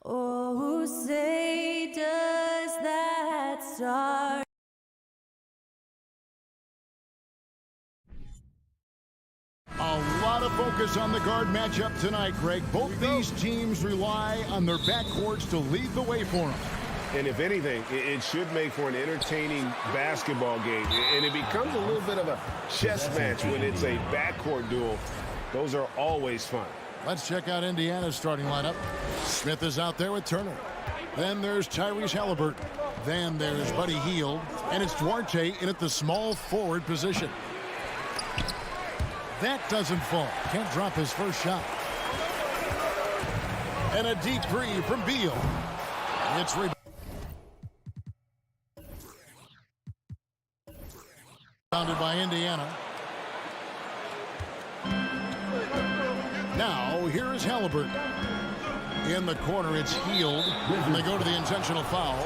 Oh, say does that star. A lot of focus on the guard matchup tonight, Greg. Both these teams rely on their backcourts to lead the way for them. And if anything, it should make for an entertaining basketball game. And it becomes a little bit of a chess match when it's a backcourt duel. Those are always fun. Let's check out Indiana's starting lineup. Smith is out there with Turner. Then there's Tyrese Halliburton. Then there's Buddy Hield. And it's Duarte in at the small forward position. That doesn't fall. Can't drop his first shot. And a deep three from Beal. It's rebounded by Indiana. Now, here is Halliburton. In the corner, it's Hield. And they go to the intentional foul.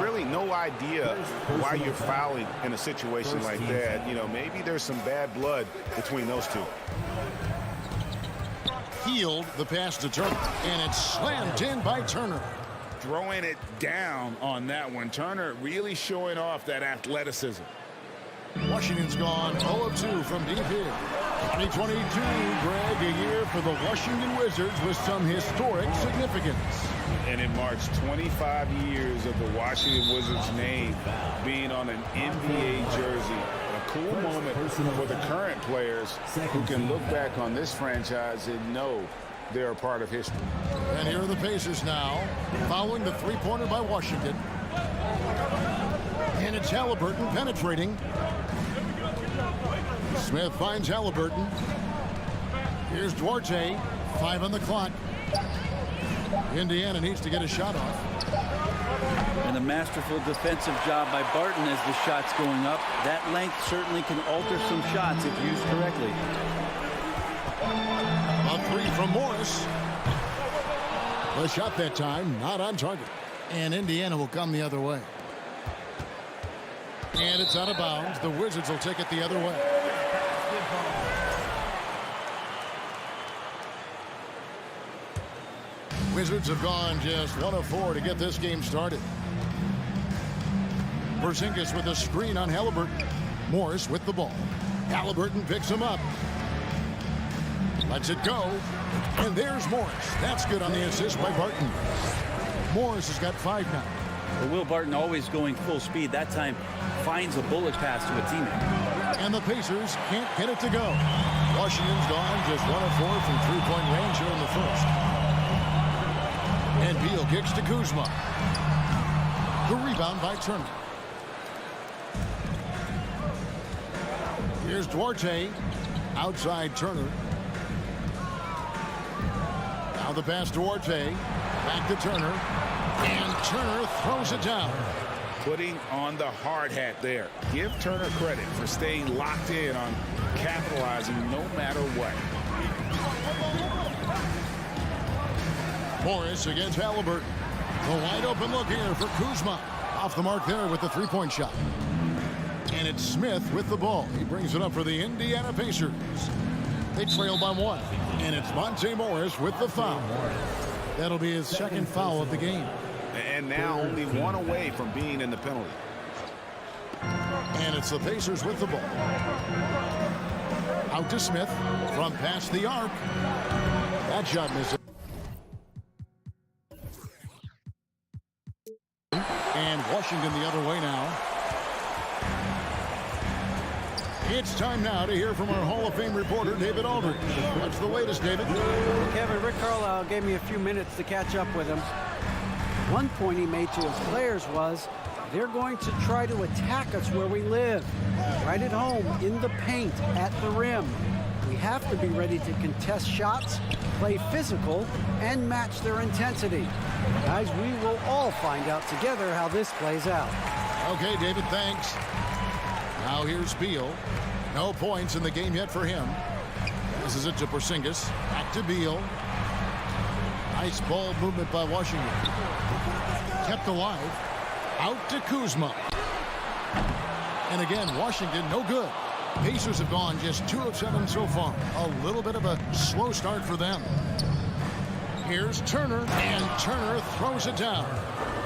Really no idea why you're fouling in a situation like that. You know, maybe there's some bad blood between those two. Hield, the pass to Turner. And it's slammed in by Turner. Throwing it down on that one. Turner really showing off that athleticism. Washington's gone 0 of 2 from deep here. 2022, Greg, a year for the Washington Wizards with some historic significance. And it marks 25 years of the Washington Wizards name being on an NBA jersey. A cool moment for the current players who can look back on this franchise and know they're a part of history. And here are the Pacers now, following the three-pointer by Washington. And it's Halliburton penetrating. Smith finds Halliburton. Here's Duarte. 5 on the clock. Indiana needs to get a shot off. And a masterful defensive job by Barton as the shot's going up. That length certainly can alter some shots if used correctly. A three from Morris. The shot that time not on target. And Indiana will come the other way. And it's out of bounds. The Wizards will take it the other way. Wizards have gone just 1 of 4 to get this game started. Porzingis with a screen on Halliburton. Morris with the ball. Halliburton picks him up. Lets it go. And there's Morris. That's good on the assist by Barton. Morris has got 5 now. But Will Barton always going full speed. That time finds a bullet pass to a teammate. And the Pacers can't get it to go. Washington's gone just 1 of 4 from three-point range here in the first. And Beal kicks to Kuzma. The rebound by Turner. Here's Duarte. Outside Turner. Now the pass to Duarte. Back to Turner. And Turner throws it down. Putting on the hard hat there. Give Turner credit for staying locked in on capitalizing no matter what. Morris against Halliburton. The wide open look here for Kuzma. Off the mark there with the three-point shot. And it's Smith with the ball. He brings it up for the Indiana Pacers. They trail by 1. And it's Monte Morris with the foul. That'll be his second foul of the game. And now only 1 away from being in the penalty. And it's the Pacers with the ball. Out to Smith from past the arc. That shot misses. And Washington the other way now. It's time now to hear from our Hall of Fame reporter, David Aldridge. What's the latest, David? Well, Kevin, Rick Carlisle gave me a few minutes to catch up with him. One point he made to his players was, they're going to try to attack us where we live. Right at home, in the paint, at the rim. We have to be ready to contest shots, play physical, and match their intensity. Guys, we will all find out together how this plays out. Okay, David, thanks. Now here's Beal. No points in the game yet for him. This is it to Porzingis. Back to Beal. Nice ball movement by Washington. Kept alive. Out to Kuzma. And again, Washington no good. Pacers have gone just 2 of 7 so far. A little bit of a slow start for them. Here's Turner, and Turner throws it down.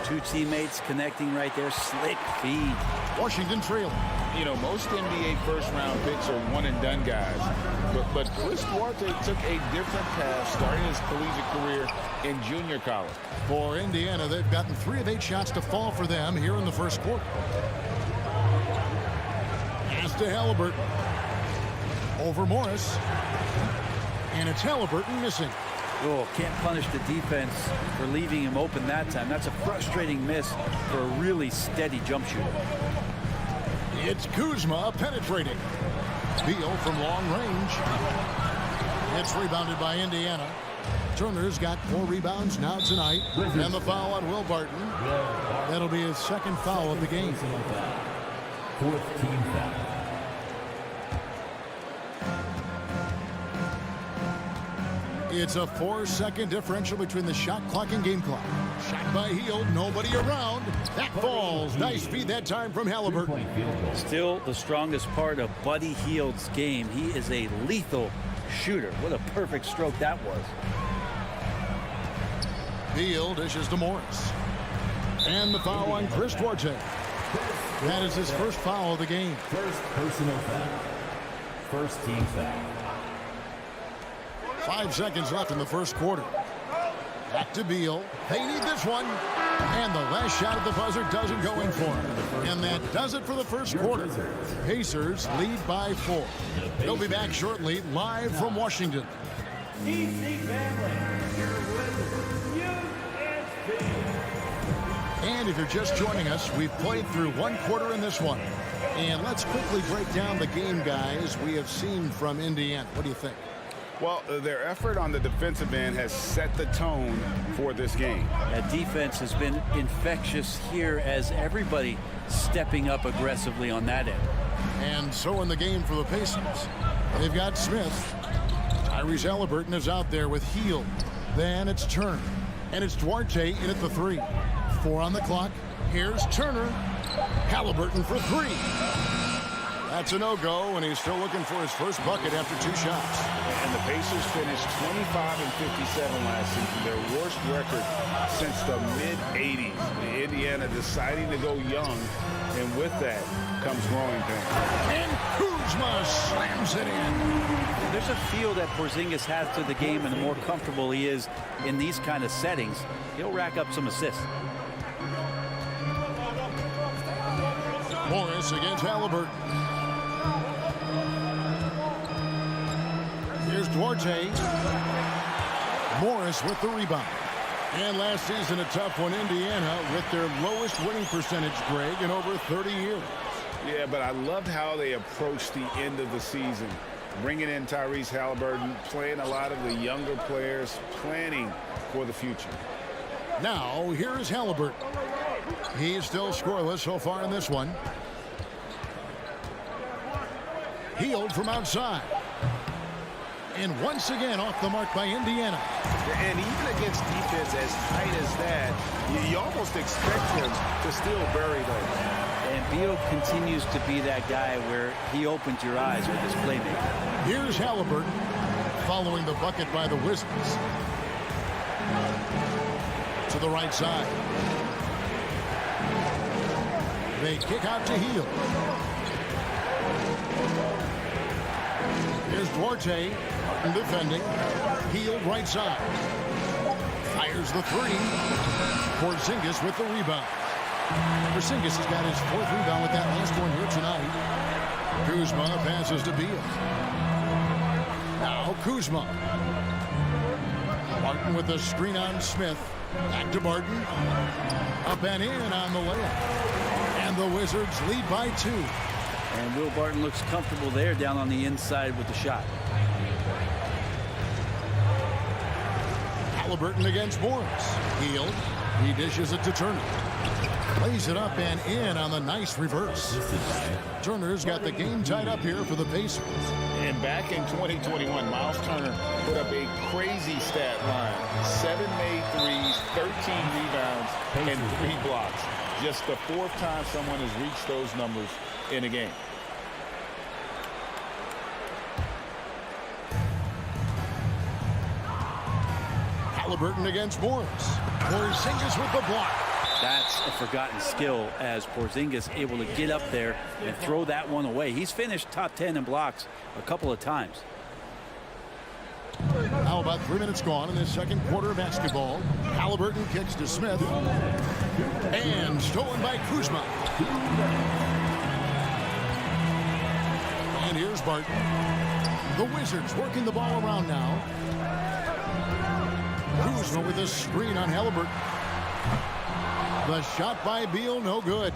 Two teammates connecting right there. Slick feed. Washington trailing. You know, most NBA first-round picks are one-and-done guys. But Chris Duarte took a different path starting his collegiate career in junior college. For Indiana, they've gotten 3 of 8 shots to fall for them here in the first quarter. Pass to Halliburton. Over Morris. And it's Halliburton missing. Oh, can't punish the defense for leaving him open that time. That's a frustrating miss for a really steady jump shooter. It's Kuzma penetrating. Beal from long range. It's rebounded by Indiana. Turner's got 4 rebounds now tonight. And the foul on Will Barton. That'll be his second foul of the game. 4th team foul. It's a 4-second differential between the shot clock and game clock. Shot by Hield, nobody around. That falls. Nice feed that time from Halliburton. Still the strongest part of Buddy Hield's game. He is a lethal shooter. What a perfect stroke that was. Beal dishes to Morris. And the foul on Chris Duarte. That is his first foul of the game. First personal foul. First team foul. 5 seconds left in the first quarter. Back to Beal. They need this one. And the last shot at the buzzer doesn't go in for him. And that does it for the first quarter. Pacers lead by 4. They'll be back shortly, live from Washington. And if you're just joining us, we've played through 1 quarter in this one. And let's quickly break down the game, guys, we have seen from Indiana. What do you think? Well, their effort on the defensive end has set the tone for this game. That defense has been infectious here as everybody stepping up aggressively on that end. And so in the game for the Pacers, they've got Smith. Tyrese Halliburton is out there with Hield. Then it's Turner. And it's Duarte in at the 3. 4 on the clock. Here's Turner. Halliburton for 3. That's a no-go, and he's still looking for his first bucket after 2 shots. And the Pacers finished 25-57 last season, their worst record since the mid-'80s. Indiana deciding to go young, and with that comes growing pains. And Kuzma slams it in. There's a feel that Porzingis has to the game, and the more comfortable he is in these kind of settings, he'll rack up some assists. Morris against Halliburton. Here's Duarte. Morris with the rebound. And last season, a tough one, Indiana, with their lowest winning percentage, Greg, in over 30 years. Yeah, but I loved how they approached the end of the season. Bringing in Tyrese Halliburton, playing a lot of the younger players, planning for the future. Now, here is Halliburton. He's still scoreless so far in this one. Hield from outside. And once again off the mark by Indiana. And even against defense as tight as that, you almost expect him to still bury those. And Beal continues to be that guy where he opens your eyes with his playmaking. Here's Halliburton following the bucket by the Wizards. To the right side. They kick out to Hield. Here's Duarte defending. Hield right side. Fires the 3. Porzingis with the rebound. Porzingis has got his 4th rebound with that last one here tonight. Kuzma passes to Beal. Now Kuzma. Barton with the screen on Smith. Back to Barton. Up and in on the layup. And the Wizards lead by 2. And Will Barton looks comfortable there down on the inside with the shot. Halliburton against Morris. Hield. He dishes it to Turner. Lays it up and in on the nice reverse. Turner's got the game tied up here for the Pacers. And back in 2021, Miles Turner put up a crazy stat line. 7 made threes, 13 rebounds, and 3 blocks. Just the 4th time someone has reached those numbers in a game. Halliburton against Morris. Porzingis with the block. That's a forgotten skill as Porzingis able to get up there and throw that one away. He's finished top 10 in blocks a couple of times. Now about 3 minutes gone in this second quarter of basketball. Halliburton kicks to Smith. And stolen by Kuzma. And here's Barton. The Wizards working the ball around now. Kuzma with a screen on Halliburton. The shot by Beal, no good.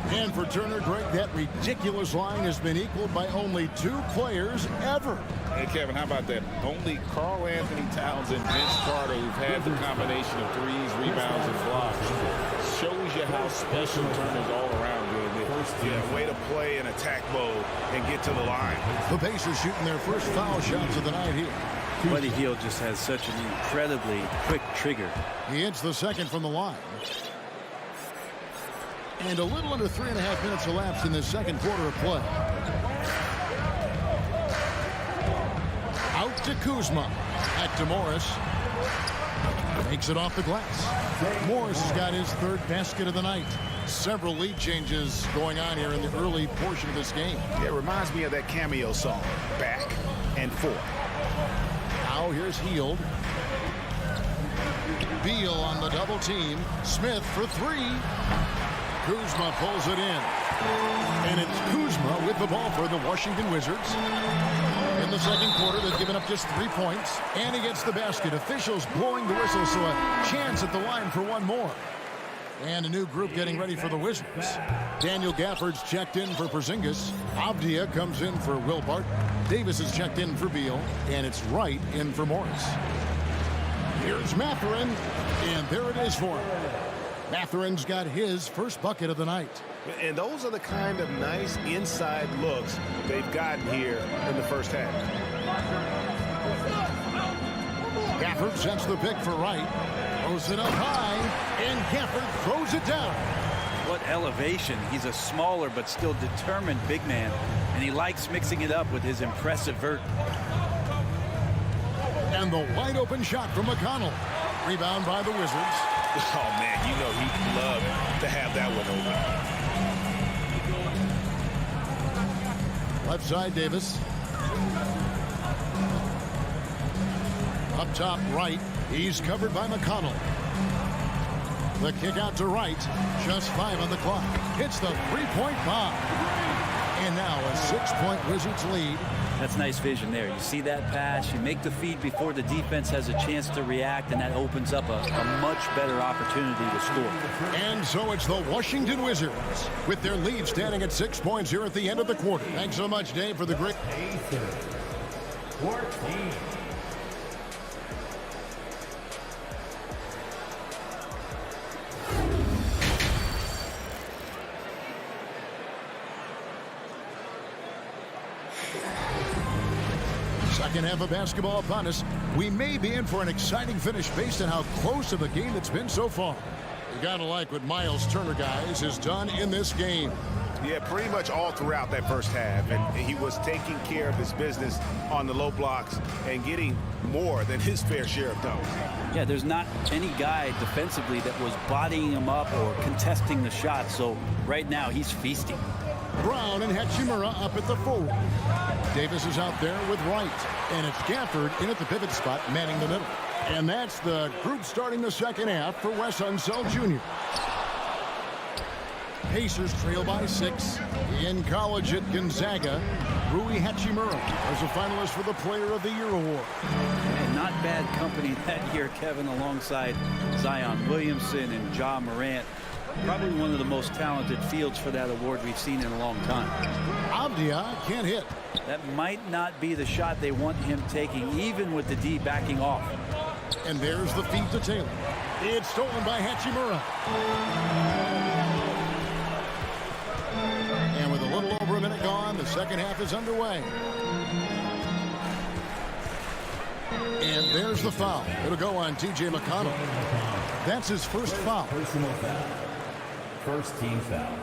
And for Turner, Greg, that ridiculous line has been equaled by only 2 players ever. Hey, Kevin, how about that? Only Karl Anthony Towns and Vince Carter who've had the combination of threes, rebounds, and blocks. Shows you how special Turner's all around good. Yeah, way to play in attack mode and get to the line. The Pacers shooting their first foul shots of the night here. Buddy Hield just has such an incredibly quick trigger. He hits the second from the line. And a little under 3.5 minutes elapsed in this second quarter of play. Out to Kuzma. Back to Morris. Makes it off the glass. Morris has got his 3rd basket of the night. Several lead changes going on here in the early portion of this game. It reminds me of that Cameo song, Back and Forth. Now here's Hield. Beal on the double team. Smith for 3. Kuzma pulls it in. And it's Kuzma with the ball for the Washington Wizards. In the second quarter, they've given up just 3 points. And he gets the basket. Officials blowing the whistle, so a chance at the line for one more. And a new group getting ready for the Wizards. Daniel Gafford's checked in for Porzingis. Avdia comes in for Will Barton. Davis is checked in for Beal. And it's Wright in for Morris. Here's Mathurin. And there it is for him. Mathurin's got his first bucket of the night. And those are the kind of nice inside looks they've gotten here in the first half. Gafford sets the pick for Wright. Throws it up high, and Gafford throws it down. What elevation. He's a smaller but still determined big man, and he likes mixing it up with his impressive vert. And the wide open shot from McConnell. Rebound by the Wizards. Oh, man, you know he'd love to have that one over. Left side, Davis. Up top, Wright. He's covered by McConnell. The kick out to Wright. Just 5 on the clock. Hits the 3-point bomb. And now a 6-point Wizards lead. That's nice vision there. You see that pass, you make the feed before the defense has a chance to react, and that opens up a much better opportunity to score. And so it's the Washington Wizards with their lead standing at 6 points here at the end of the quarter. Thanks so much, Dave, for the great. 14. Second half of basketball upon us. We may be in for an exciting finish based on how close of a game it's been so far. You gotta like what Miles Turner, guys, has done in this game. Yeah, pretty much all throughout that first half. And he was taking care of his business on the low blocks and getting more than his fair share of dunks. Yeah, there's not any guy defensively that was bodying him up or contesting the shot. So right now he's feasting. Brown and Hachimura up at the forward. Davis is out there with Wright. And it's Gafford in at the pivot spot, manning the middle. And that's the group starting the second half for Wes Unseld Jr. Pacers trail by 6. In college at Gonzaga, Rui Hachimura was a finalist for the Player of the Year award. And not bad company that year, Kevin, alongside Zion Williamson and Ja Morant. Probably one of the most talented fields for that award we've seen in a long time. Avdia can't hit. That might not be the shot they want him taking, even with the D backing off. And there's the feed to Taylor. It's stolen by Hachimura. And with a little over a minute gone, the second half is underway. And there's the foul. It'll go on T.J. McConnell. That's his first foul. Personal foul. First team foul.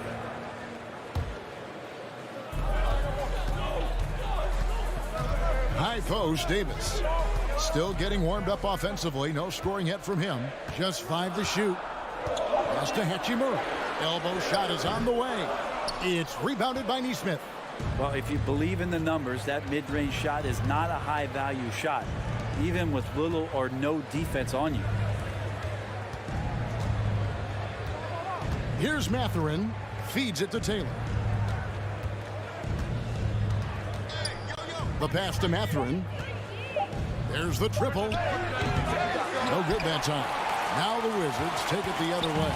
High post, Davis. Still getting warmed up offensively. No scoring yet from him. Just 5 to shoot. Pass to Hachimura. Elbow shot is on the way. It's rebounded by Neesmith. Well, if you believe in the numbers, that mid-range shot is not a high-value shot, even with little or no defense on you. Here's Mathurin. Feeds it to Taylor. The pass to Mathurin. There's the triple. No good that time. Now the Wizards take it the other way.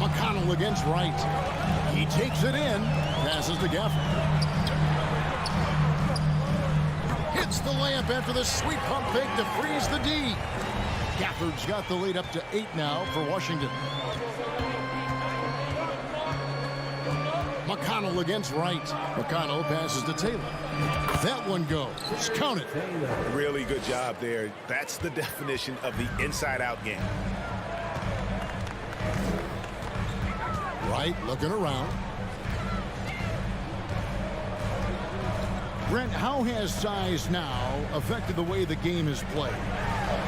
McConnell against Wright. He takes it in. Passes to Gafford. Hits the layup after the sweet pump fake to freeze the D. Gafford's got the lead up to 8 now for Washington. McConnell against Wright. McConnell passes to Taylor. That one goes. Count it. Really good job there. That's the definition of the inside-out game. Wright looking around. Brent, how has size now affected the way the game is played?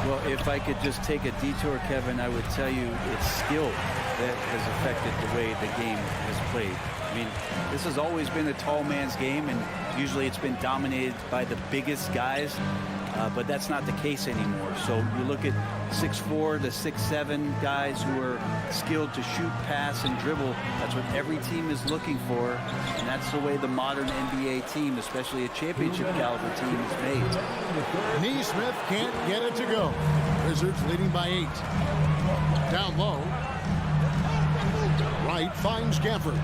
Well, if I could just take a detour, Kevin, I would tell you it's skill that has affected the way the game has played. I mean, this has always been a tall man's game, and usually it's been dominated by the biggest guys, but that's not the case anymore. So you look at 6'4" to 6'7" guys who are skilled to shoot, pass, and dribble. That's what every team is looking for, and that's the way the modern NBA team, especially a championship caliber team, is made. Neesmith can't get it to go. Wizards leading by 8. Down low. Wright finds Gafford.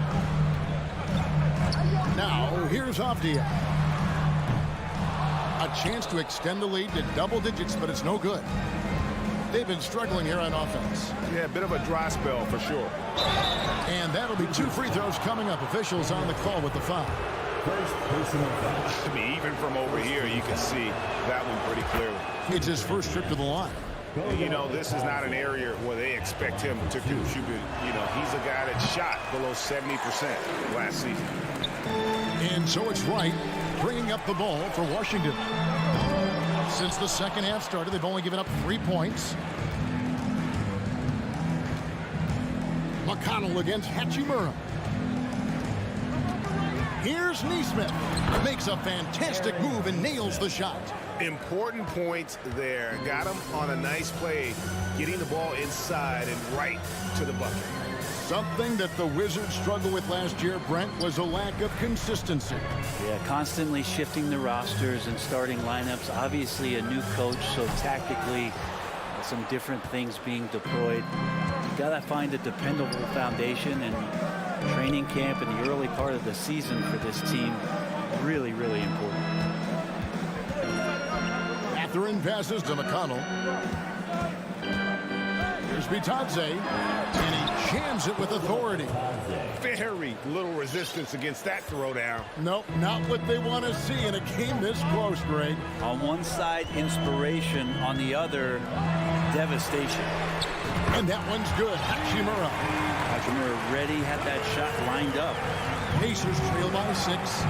Now here's Avdia. A chance to extend the lead to double digits, but it's no good. They've been struggling here on offense. Yeah, a bit of a dry spell for sure. And that'll be 2 free throws coming up. Officials on the call with the foul. First personal foul. I mean, even from over here, you can see that one pretty clearly. It's his first trip to the line. You know, this is not an area where they expect him to contribute. You know, he's a guy that shot below 70% last season. And so it's Wright bringing up the ball for Washington. Since the second half started, they've only given up 3 points. McConnell against Hachimura. Here's Neesmith. Makes a fantastic move and nails the shot. Important points there. Got him on a nice play, getting the ball inside and right to the bucket. Something that the Wizards struggled with last year, Brent, was a lack of consistency. Yeah, constantly shifting the rosters and starting lineups. Obviously a new coach, so tactically some different things being deployed. You gotta find a dependable foundation, and training camp in the early part of the season for this team, really, really important. Mathurin passes to McConnell. Here's Bitadze, and he jams it with authority. Very little resistance against that throwdown. Nope, not what they want to see in a game this close, Greg. On one side, inspiration. On the other, devastation. And that one's good. Hachimura. Hachimura ready, had that shot lined up. Pacers trail by 6.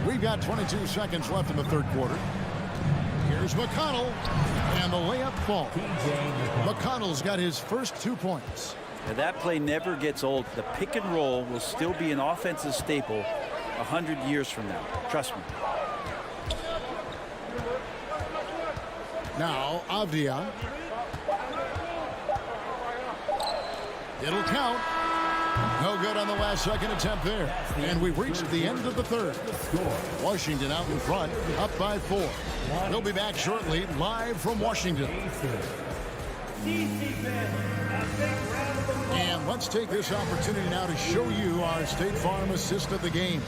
We've got 22 seconds left in the third quarter. Here's McConnell, and the layup falls. McConnell's got his first 2 points. Now that play never gets old. The pick and roll will still be an offensive staple 100 years from now. Trust me. Now, Avdia. It'll count. No good on the last second attempt there. And we've reached the end of the third. Washington out in front, up by 4. We'll be back shortly, live from Washington. And let's take this opportunity now to show you our State Farm assist of the game.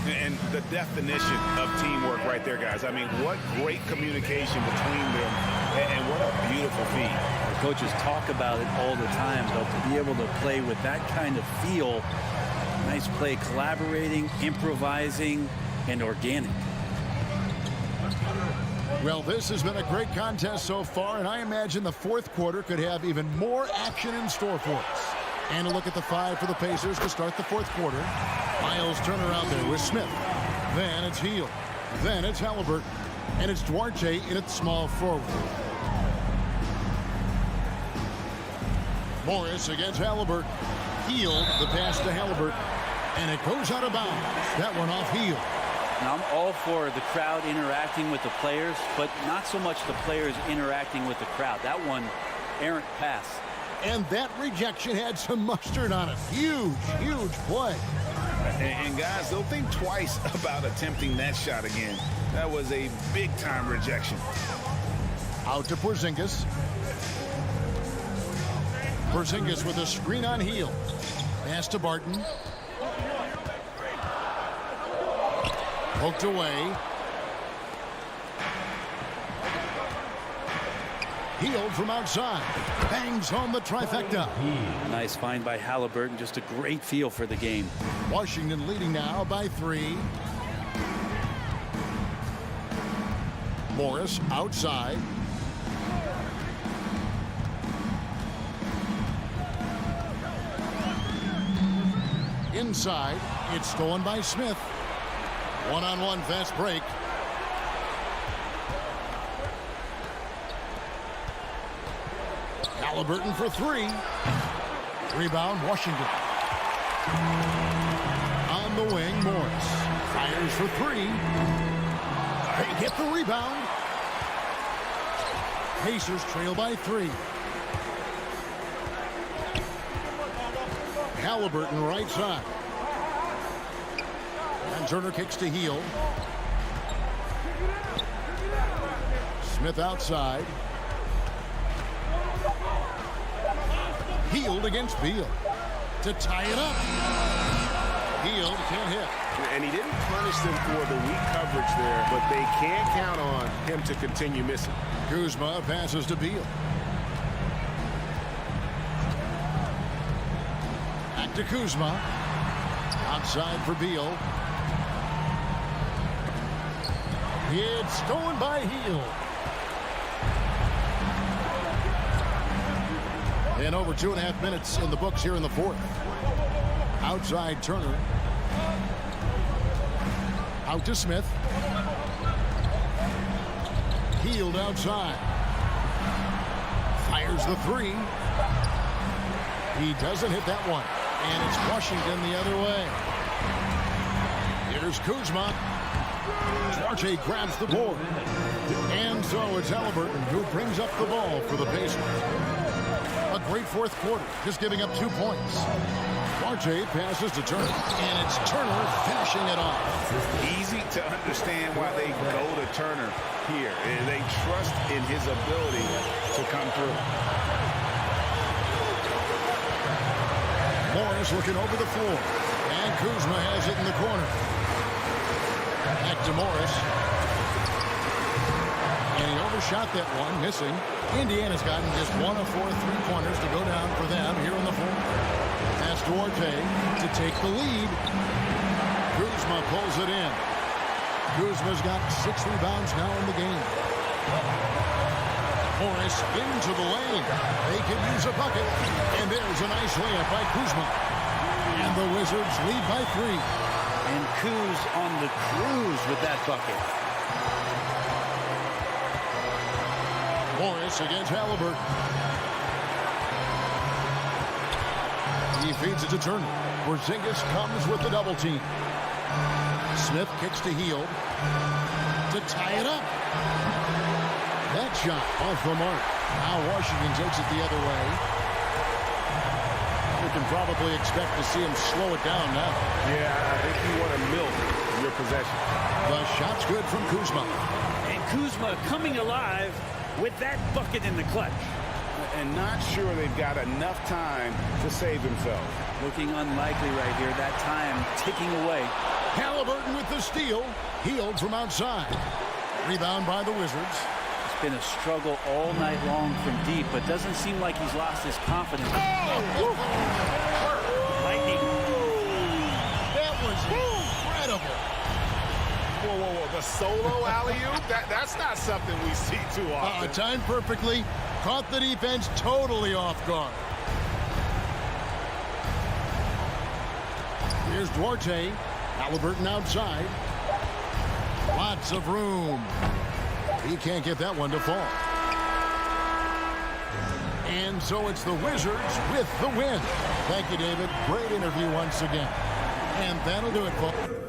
And the definition of teamwork right there, guys. I mean, what great communication between them, and what a beautiful feat. The coaches talk about it all the time, though, to be able to play with that kind of feel. Nice play, collaborating, improvising, and organic. Well, this has been a great contest so far, and I imagine the fourth quarter could have even more action in store for us. And a look at the 5 for the Pacers to start the fourth quarter. Miles Turner out there with Smith. Then it's Hield. Then it's Halliburton. And it's Duarte in at small forward. Morris against Halliburton. Hield, the pass to Halliburton. And it goes out of bounds. That one off Hield. Now, I'm all for the crowd interacting with the players, but not so much the players interacting with the crowd. That one, errant pass. And that rejection had some mustard on it. Huge, huge play. And guys, they'll think twice about attempting that shot again. That was a big-time rejection. Out to Porzingis. Porzingis with a screen on Hield. Pass to Barton. Poked away. Hield from outside. Bangs home the trifecta. Nice find by Halliburton. Just a great feel for the game. Washington leading now by 3. Morris outside. Inside. It's stolen by Smith. One-on-one fast break. Halliburton for 3. Rebound, Washington. On the wing, Morris. Fires for 3. They get the rebound. Pacers trail by 3. Halliburton right side. And Turner kicks to Hield. Smith outside. Hield against Beal to tie it up. Hield can't hit. And he didn't punish them for the weak coverage there, but they can't count on him to continue missing. Kuzma passes to Beal. Back to Kuzma. Outside for Beal. It's stolen by Hield. And over 2.5 minutes in the books here in the fourth. Outside Turner. Out to Smith. Hield outside. Fires the 3. He doesn't hit that one. And it's Washington the other way. Here's Kuzma. Duarte grabs the board. And so it's Halliburton who brings up the ball for the Pacers. A great fourth quarter, just giving up 2 points. Duarte passes to Turner, and it's Turner finishing it off. Easy to understand why they go to Turner here. And they trust in his ability to come through. Morris looking over the floor, and Kuzma has it in the corner. Back to Morris. And he overshot that one, missing. Indiana's gotten just 1 of 4 3-pointers to go down for them here in the fourth. That's Duarte to take the lead. Kuzma pulls it in. Kuzma's got 6 rebounds now in the game. Morris into the lane. They can use a bucket. And there's a nice layup by Kuzma. And the Wizards lead by 3. And Kuz on the cruise with that bucket. Morris against Halliburton. He feeds it to Turner. Porzingis comes with the double team. Smith kicks to Hield to tie it up. That shot off the mark. Now Washington takes it the other way. We can probably expect to see him slow it down now. Yeah, I think you want to milk your possession. The shot's good from Kuzma. And Kuzma coming alive with that bucket in the clutch. And not sure they've got enough time to save themselves. Looking unlikely right here. That time ticking away. Halliburton with the steal. Hield from outside. Rebound by the Wizards. It's been a struggle all night long from deep, but doesn't seem like he's lost his confidence. Oh! Lightning. That was incredible. Whoa, whoa, whoa. The solo alley-oop? That's not something we see too often. Timed perfectly. Caught the defense totally off guard. Here's Duarte. Halliburton outside. Lots of room. He can't get that one to fall. And so it's the Wizards with the win. Thank you, David. Great interview once again. And that'll do it, folks.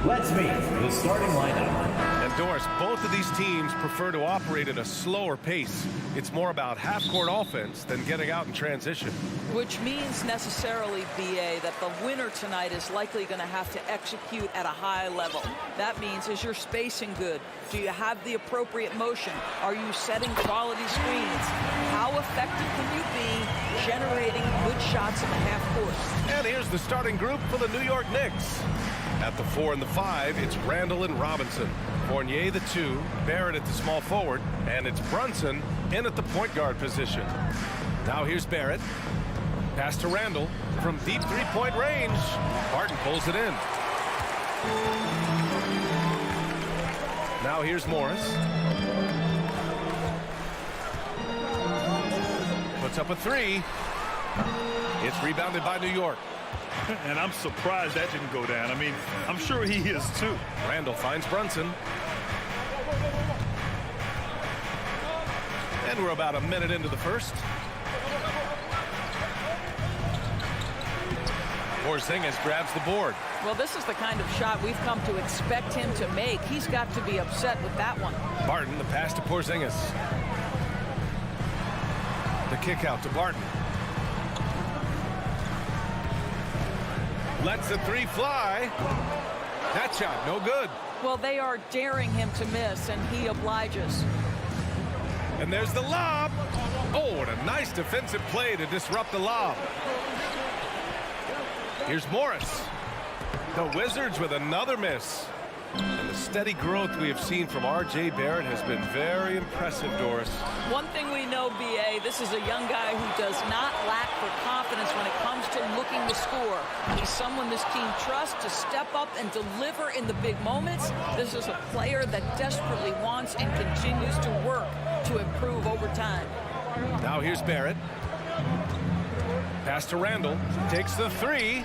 Let's meet the starting lineup. And Doris, both of these teams prefer to operate at a slower pace. It's more about half-court offense than getting out in transition. Which means necessarily, BA, that the winner tonight is likely going to have to execute at a high level. That means, is your spacing good? Do you have the appropriate motion? Are you setting quality screens? How effective can you be generating good shots in the half court? And here's the starting group for the New York Knicks. At the 4 and the 5, it's Randall and Robinson. Fournier the 2, Barrett at the small forward, and it's Brunson in at the point guard position. Now here's Barrett. Pass to Randall from deep three-point range. Barton pulls it in. Now here's Morris. Puts up a 3. It's rebounded by New York. And I'm surprised that didn't go down. I mean, I'm sure he is too. Randall finds Brunson. And we're about a minute into the first. Porzingis grabs the board. Well, this is the kind of shot we've come to expect him to make. He's got to be upset with that one. Barton, the pass to Porzingis. The kick out to Barton. Lets the 3 fly. That shot, no good. Well, they are daring him to miss, and he obliges. And there's the lob. Oh, what a nice defensive play to disrupt the lob. Here's Morris. The Wizards with another miss. And the steady growth we have seen from R.J. Barrett has been very impressive, Doris. One thing we know, BA, this is a young guy who does not lack for confidence when it comes to looking to score. He's someone this team trusts to step up and deliver in the big moments. This is a player that desperately wants and continues to work to improve over time. Now here's Barrett. Pass to Randall. Takes the 3.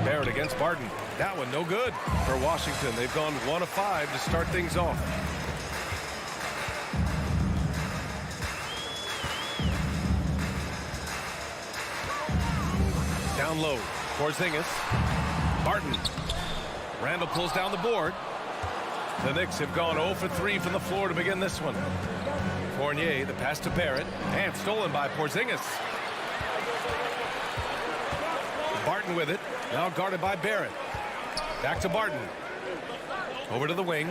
Barrett against Barton. That one no good for Washington. They've gone 1 of 5 to start things off. Down low. Porzingis. Barton. Randall pulls down the board. The Knicks have gone 0 for 3 from the floor to begin this one. Fournier, the pass to Barrett, and stolen by Porzingis. Barton with it, now guarded by Barrett. Back to Barton. Over to the wing.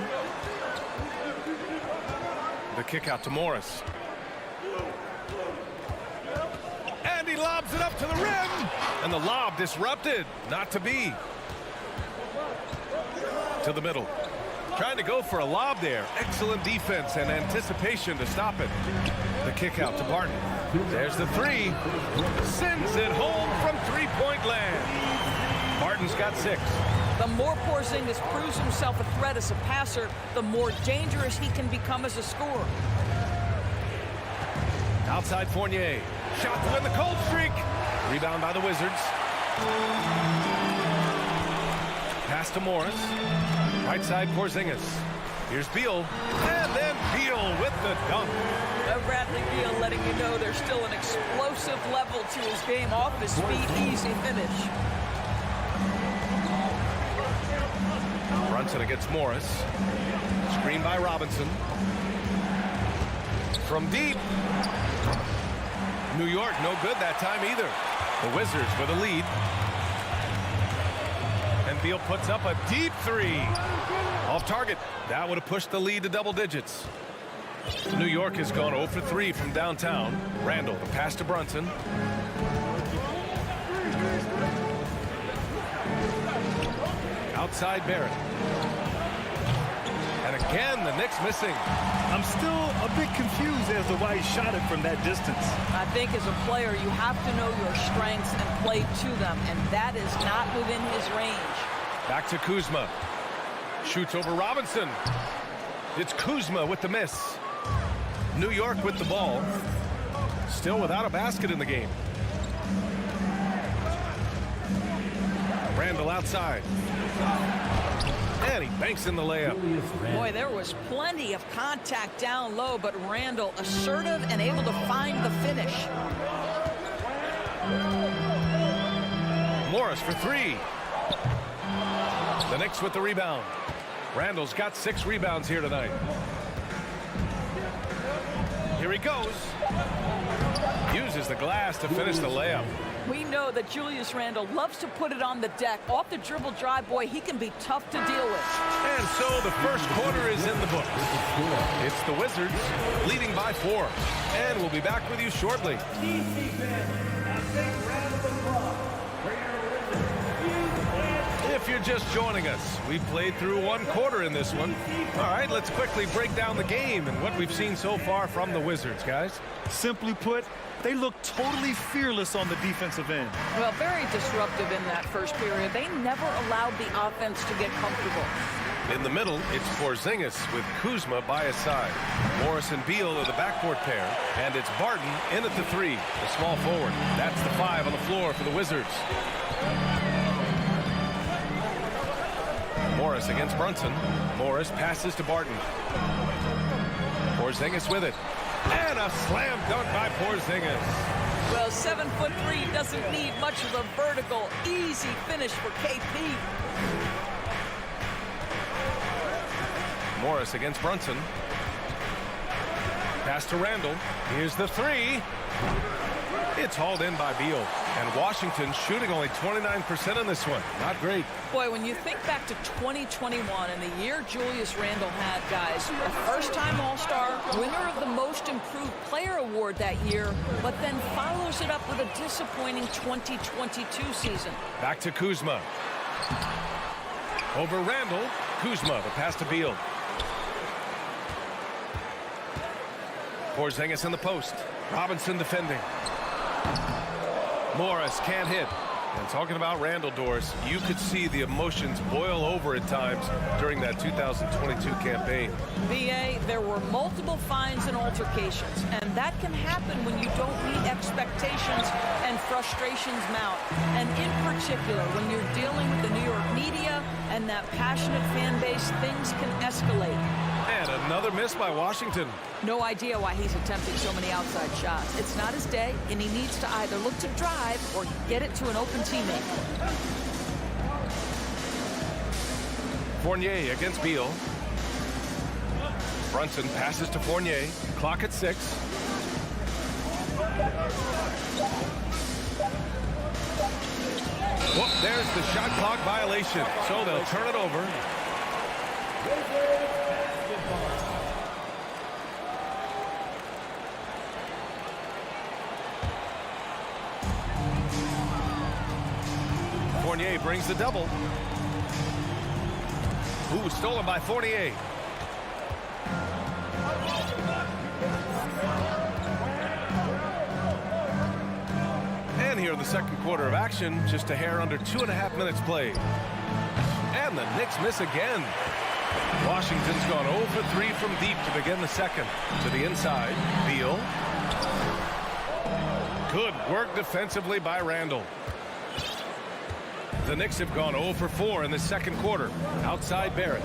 The kick out to Morris. And he lobs it up to the rim. And the lob disrupted. Not to be. To the middle. Trying to go for a lob there. Excellent defense and anticipation to stop it. The kick out to Barton. There's the 3. Sends it home from three-point land. Barton's got 6. The more Porzingis proves himself a threat as a passer, the more dangerous he can become as a scorer. Outside Fournier. Shot to win the cold streak. Rebound by the Wizards. Pass to Morris. Right side Porzingis. Here's Beal. And then Beal with the dunk. Bradley Beal letting you know there's still an explosive level to his game. Off his feet, easy finish. Brunson against Morris. Screen by Robinson. From deep. New York no good that time either. The Wizards with a lead. And Beal puts up a deep 3. Off target. That would have pushed the lead to double digits. New York has gone 0 for 3 from downtown. Randall, the pass to Brunson. Outside Barrett. And again, the Knicks missing. I'm still a bit confused as to why he shot it from that distance. I think as a player, you have to know your strengths and play to them, and that is not within his range. Back to Kuzma. Shoots over Robinson. It's Kuzma with the miss. New York with the ball. Still without a basket in the game. Randall outside. And he banks in the layup. Boy, there was plenty of contact down low, but Randall assertive and able to find the finish. Morris for 3. The Knicks with the rebound. Randall's got 6 rebounds here tonight. Here he goes. Uses the glass to finish the layup. We know that Julius Randle loves to put it on the deck. Off the dribble drive, boy, he can be tough to deal with. And so the first quarter is in the books. It's the Wizards leading by 4. And we'll be back with you shortly. If you're just joining us, we've played through 1 quarter in this one. All right, let's quickly break down the game and what we've seen so far from the Wizards, guys. Simply put, they look totally fearless on the defensive end. Well, very disruptive in that first period. They never allowed the offense to get comfortable. In the middle, it's Porzingis with Kuzma by his side. Morris and Beal are the backcourt pair, and it's Barton in at the 3, the small forward. That's the 5 on the floor for the Wizards. Morris against Brunson. Morris passes to Barton. Porzingis with it. And a slam dunk by Porzingis. Well, 7'3" doesn't need much of a vertical, easy finish for KP. Morris against Brunson. Pass to Randall. Here's the 3. It's hauled in by Beal. And Washington shooting only 29% in this one. Not great. Boy, when you think back to 2021 and the year Julius Randle had, guys, a first-time All-Star, winner of the Most Improved Player Award that year, but then follows it up with a disappointing 2022 season. Back to Kuzma. Over Randall. Kuzma, the pass to Beal. Porzingis in the post. Robinson defending. Morris can't hit. And talking about Randall, Doris, you could see the emotions boil over at times during that 2022 campaign. BA, there were multiple fines and altercations, and that can happen when you don't meet expectations and frustrations mount. And in particular, when you're dealing with the New York media and that passionate fan base, things can escalate. And another miss by Washington. No idea why he's attempting so many outside shots. It's not his day, and he needs to either look to drive or get it to an open teammate. Fournier against Beal. Brunson passes to Fournier. Clock at 6. Whoop, there's the shot clock violation. So they'll turn it over. Fournier brings the double. Ooh, stolen by Fournier. And here in the second quarter of action, just a hair under 2.5 minutes played. And the Knicks miss again. Washington's gone 0 for 3 from deep to begin the second. To the inside, Beal. Good work defensively by Randall. The Knicks have gone 0 for 4 in the second quarter. Outside Barrett.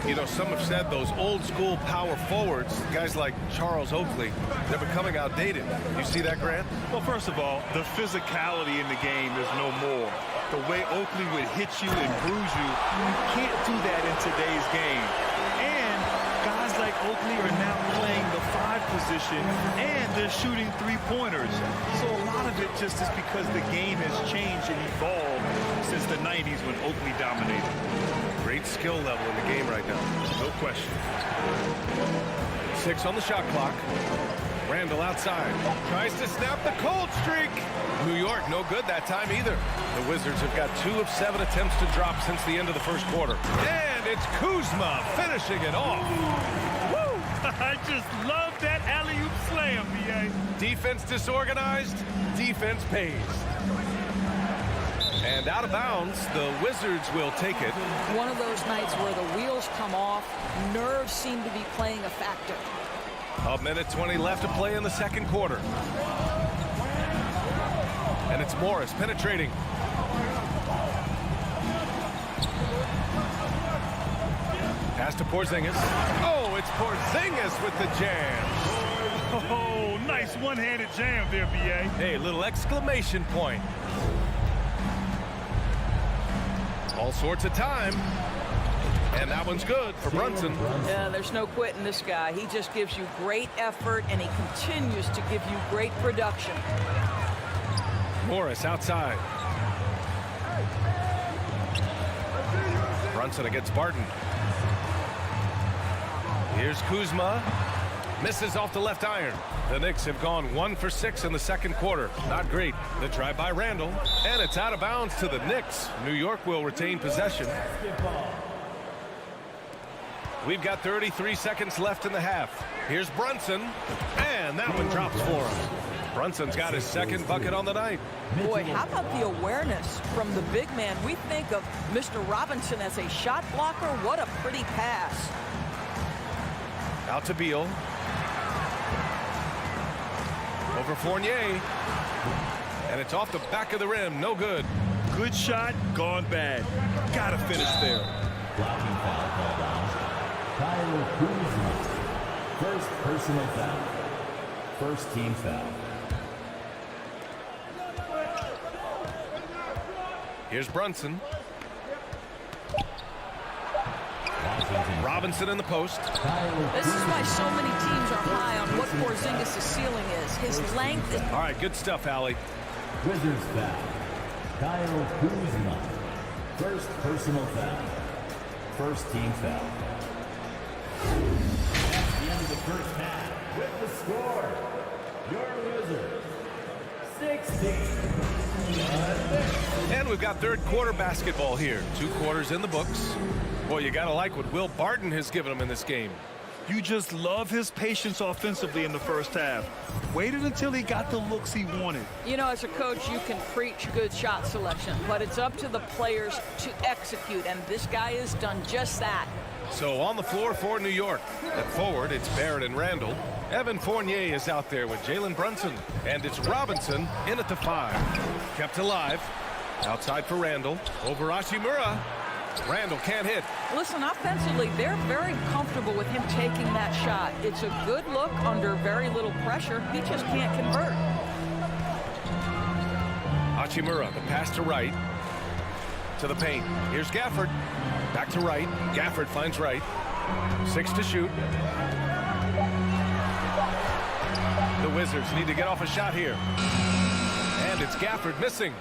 You know, some have said those old school power forwards, guys like Charles Oakley, they're becoming outdated. You see that, Grant? Well, first of all, the physicality in the game is no more. The way Oakley would hit you and bruise you, you can't do that in today's game. And guys like Oakley are now playing the 5 position, and they're shooting 3-pointers. So a lot of it just is because the game has changed and evolved since the 90s when Oakley dominated. Great skill level in the game right now. No question. 6 on the shot clock. Randall outside. Tries to snap the cold streak. New York, no good that time either. The Wizards have got 2 of 7 attempts to drop since the end of the first quarter. And it's Kuzma finishing it off. Woo! I just love that alley-oop slam, B.A. Defense disorganized, defense pays. And out of bounds, the Wizards will take it. One of those nights where the wheels come off, nerves seem to be playing a factor. 1:20 left to play in the second quarter. And it's Morris penetrating. Pass to Porzingis. Oh, it's Porzingis with the jam. Oh, nice one-handed jam there, B.A. Hey, little exclamation point. All sorts of time. And that one's good for Brunson. Yeah, there's no quitting this guy. He just gives you great effort, and he continues to give you great production. Morris outside. Brunson against Barton. Here's Kuzma. Misses off the left iron. The Knicks have gone 1 for 6 in the second quarter. Not great. The drive by Randall. And it's out of bounds to the Knicks. New York will retain possession. We've got 33 seconds left in the half. Here's Brunson. And that one drops for him. Brunson's got his second bucket on the night. Boy, how about the awareness from the big man? We think of Mr. Robinson as a shot blocker. What a pretty pass. Out to Beal. Over Fournier. And it's off the back of the rim. No good. Good shot, gone bad. Gotta finish there. Blocking foul called on Kyle Kuzma. First personal foul. First team foul. Here's Brunson. Robinson in the post. This is why so many teams are high on what Porzingis' ceiling is. His length is... All right, good stuff, Allie. Wizards foul. Kyle Kuzma. First personal foul. First team foul. That's the end of the first half. With the score, your Wizards, 16. And we've got third quarter basketball here. 2 quarters in the books. Boy, you got to like what Will Barton has given him in this game. You just love his patience offensively in the first half. Waited until he got the looks he wanted. You know, as a coach, you can preach good shot selection, but it's up to the players to execute, and this guy has done just that. So on the floor for New York. At forward, it's Barrett and Randall. Evan Fournier is out there with Jalen Brunson. And it's Robinson in at the 5. Kept alive. Outside for Randall. Over Hachimura. Randall can't hit. Listen, offensively, they're very comfortable with him taking that shot. It's a good look under very little pressure. He just can't convert. Hachimura, the pass to right. To the paint. Here's Gafford. Back to right. Gafford finds right. 6 to shoot. The Wizards need to get off a shot here. And it's Gafford missing.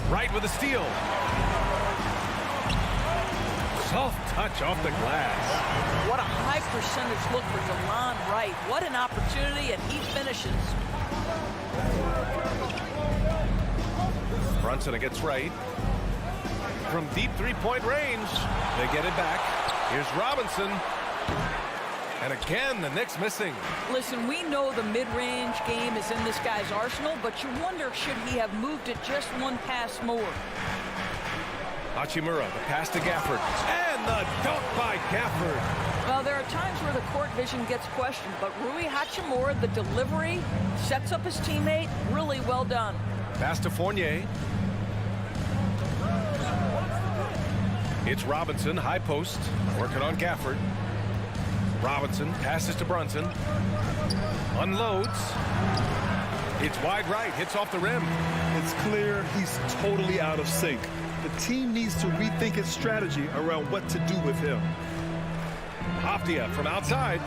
Wright with a steal. Soft touch off the glass. What a high percentage look for DeLon Wright. What an opportunity, and he finishes. Brunson against Wright. From deep three-point range. They get it back. Here's Robinson. And again, the Knicks missing. Listen, we know the mid-range game is in this guy's arsenal, but you wonder, should he have moved it just one pass more? Hachimura, the pass to Gafford. And the dunk by Gafford. Well, there are times where the court vision gets questioned, but Rui Hachimura, the delivery, sets up his teammate. Really well done. Pass to Fournier. It's Robinson, high post, working on Gafford. Robinson passes to Brunson. Unloads. It's wide right, hits off the rim. It's clear he's totally out of sync. The team needs to rethink its strategy around what to do with him. Haftia from outside.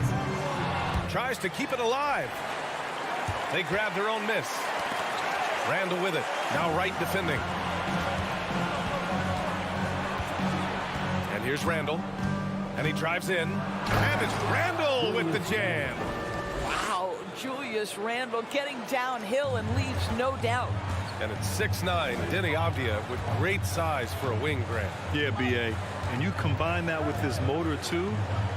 Tries to keep it alive. They grab their own miss. Randall with it. Now Wright defending. And here's Randall. And he drives in. And it's Randall with the jam. Wow, Julius Randall getting downhill and leaves no doubt. And it's 6'9", Denny Avdia with great size for a wing grab. Yeah, B.A. And you combine that with his motor, too.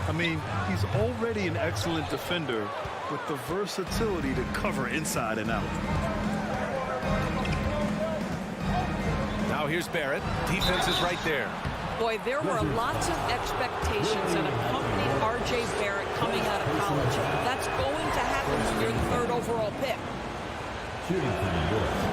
I mean, he's already an excellent defender with the versatility to cover inside and out. Now here's Barrett. Defense is right there. Boy, there were lots of expectations that accompanied R.J. Barrett coming out of college. That's going to happen when you're the 3rd overall pick.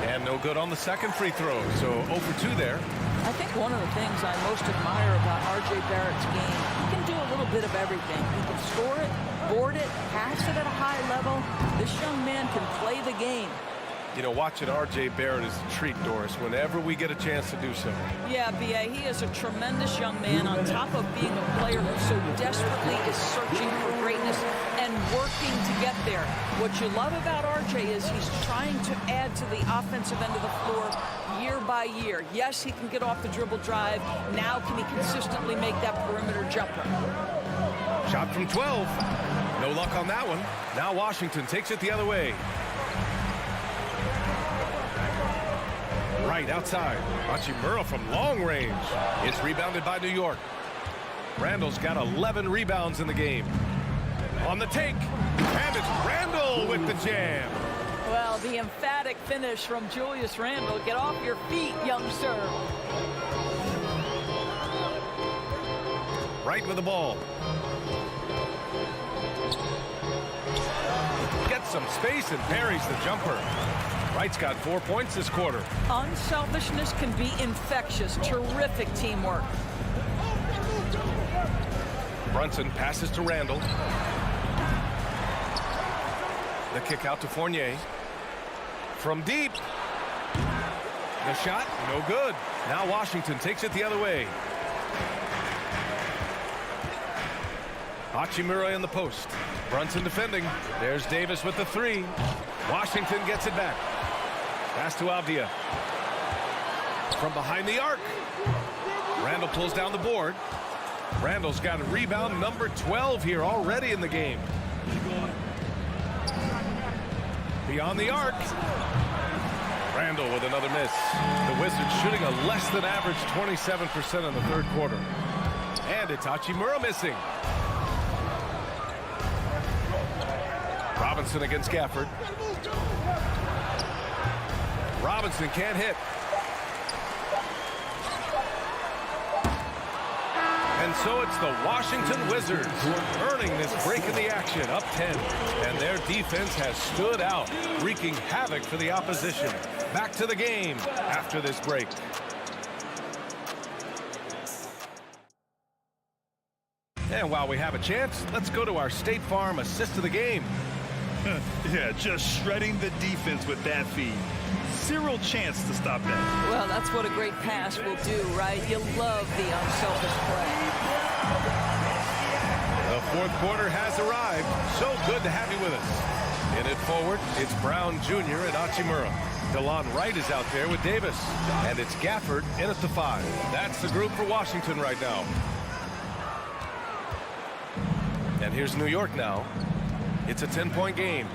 And no good on the second free throw, so 0 for 2 there. I think one of the things I most admire about R.J. Barrett's game, he can do a little bit of everything. He can score it, board it, pass it at a high level. This young man can play the game. You know, watching R.J. Barrett is a treat, Doris, whenever we get a chance to do so. Yeah, B.A., he is a tremendous young man on top of being a player who so desperately is searching for greatness and working to get there. What you love about R.J. is he's trying to add to the offensive end of the floor year by year. Yes, he can get off the dribble drive. Now can he consistently make that perimeter jumper? Shot from 12. No luck on that one. Now Washington takes it the other way. Right outside. Hachimura from long range. It's rebounded by New York. Randall's got 11 rebounds in the game. On the take. And it's Randall with the jam. Well, the emphatic finish from Julius Randall. Get off your feet, young sir. Right with the ball. Gets some space and parries the jumper. Wright's got 4 points this quarter. Unselfishness can be infectious. Terrific teamwork. Brunson passes to Randall. The kick out to Fournier. From deep. The shot, no good. Now Washington takes it the other way. Hachimura in the post. Brunson defending. There's Davis with the three. Washington gets it back. Pass to Avdia. From behind the arc. Randall pulls down the board. Randall's got a rebound number 12 here already in the game. Beyond the arc. Randall with another miss. The Wizards shooting a less than average 27% in the third quarter. And it's Hachimura missing. Robinson against Gafford. Robinson can't hit. And so it's the Washington Wizards earning this break in the action, up 10. And their defense has stood out, wreaking havoc for the opposition. Back to the game after this break. And while we have a chance, let's go to our State Farm assist of the game. Yeah, just shredding the defense with that feed. Zero chance to stop that. Well, that's what a great pass will do, right? You love the unselfish play. The fourth quarter has arrived. So good to have you with us. In it forward, it's Brown Jr. and Hachimura. DeLon Wright is out there with Davis. And it's Gafford in at the 5. That's the group for Washington right now. And here's New York now. It's a 10-point game.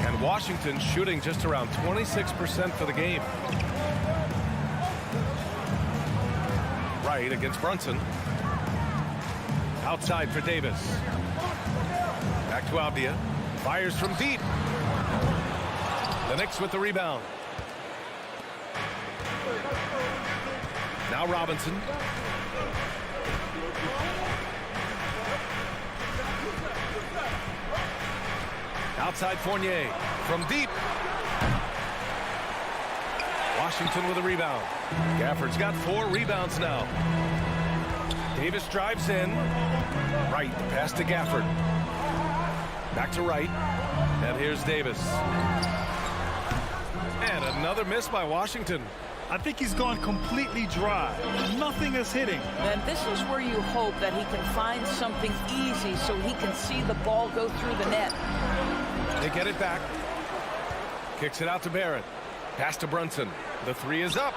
And Washington shooting just around 26% for the game. Wright against Brunson. Outside for Davis. Back to Avdia. Fires from deep. The Knicks with the rebound. Now Robinson. Outside Fournier from deep. Washington with a rebound. Gafford's got 4 rebounds now. Davis drives in. Wright, pass to Gafford. Back to Wright. And here's Davis. And another miss by Washington. I think he's gone completely dry. Nothing is hitting. And this is where you hope that he can find something easy so he can see the ball go through the net. They get it back. Kicks it out to Barrett. Pass to Brunson. The 3 is up.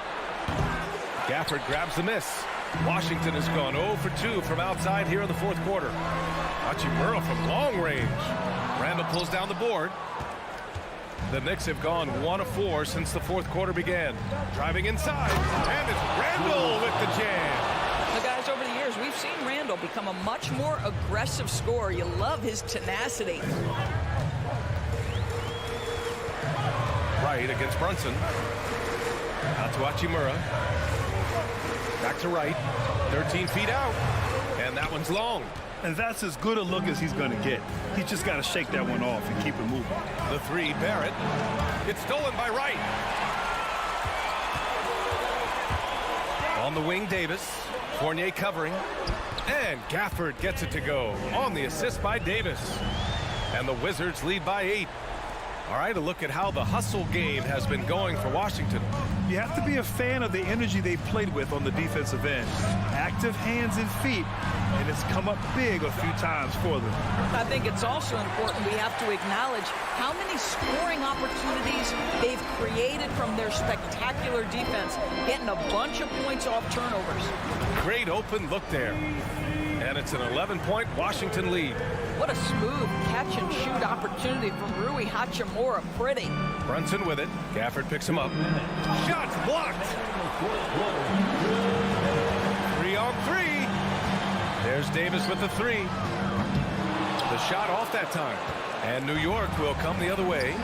Gafford grabs the miss. Washington has gone 0 for 2 from outside here in the fourth quarter. Hachimura from long range. Randall pulls down the board. The Knicks have gone 1 of 4 since the fourth quarter began. Driving inside. And it's Randall with the jam. Now, guys, over the years, we've seen Randall become a much more aggressive scorer. You love his tenacity. Wright against Brunson. Out to Hachimura. Back to Wright. 13 feet out. And that one's long. And that's as good a look as he's going to get. He's just got to shake that one off and keep it moving. The 3, Barrett. It's stolen by Wright. On the wing, Davis. Fournier covering. And Gafford gets it to go on the assist by Davis. And the Wizards lead by 8. All right, a look at how the hustle game has been going for Washington. You have to be a fan of the energy they played with on the defensive end. Active hands and feet, and it's come up big a few times for them. I think it's also important we have to acknowledge how many scoring opportunities they've created from their spectacular defense, getting a bunch of points off turnovers. Great open look there. And it's an 11-point Washington lead. What a smooth catch-and-shoot opportunity from Rui Hachimura. Pretty. Brunson with it. Gafford picks him up. Shots blocked. 3-on-3. There's Davis with the 3. The shot off that time. And New York will come the other way.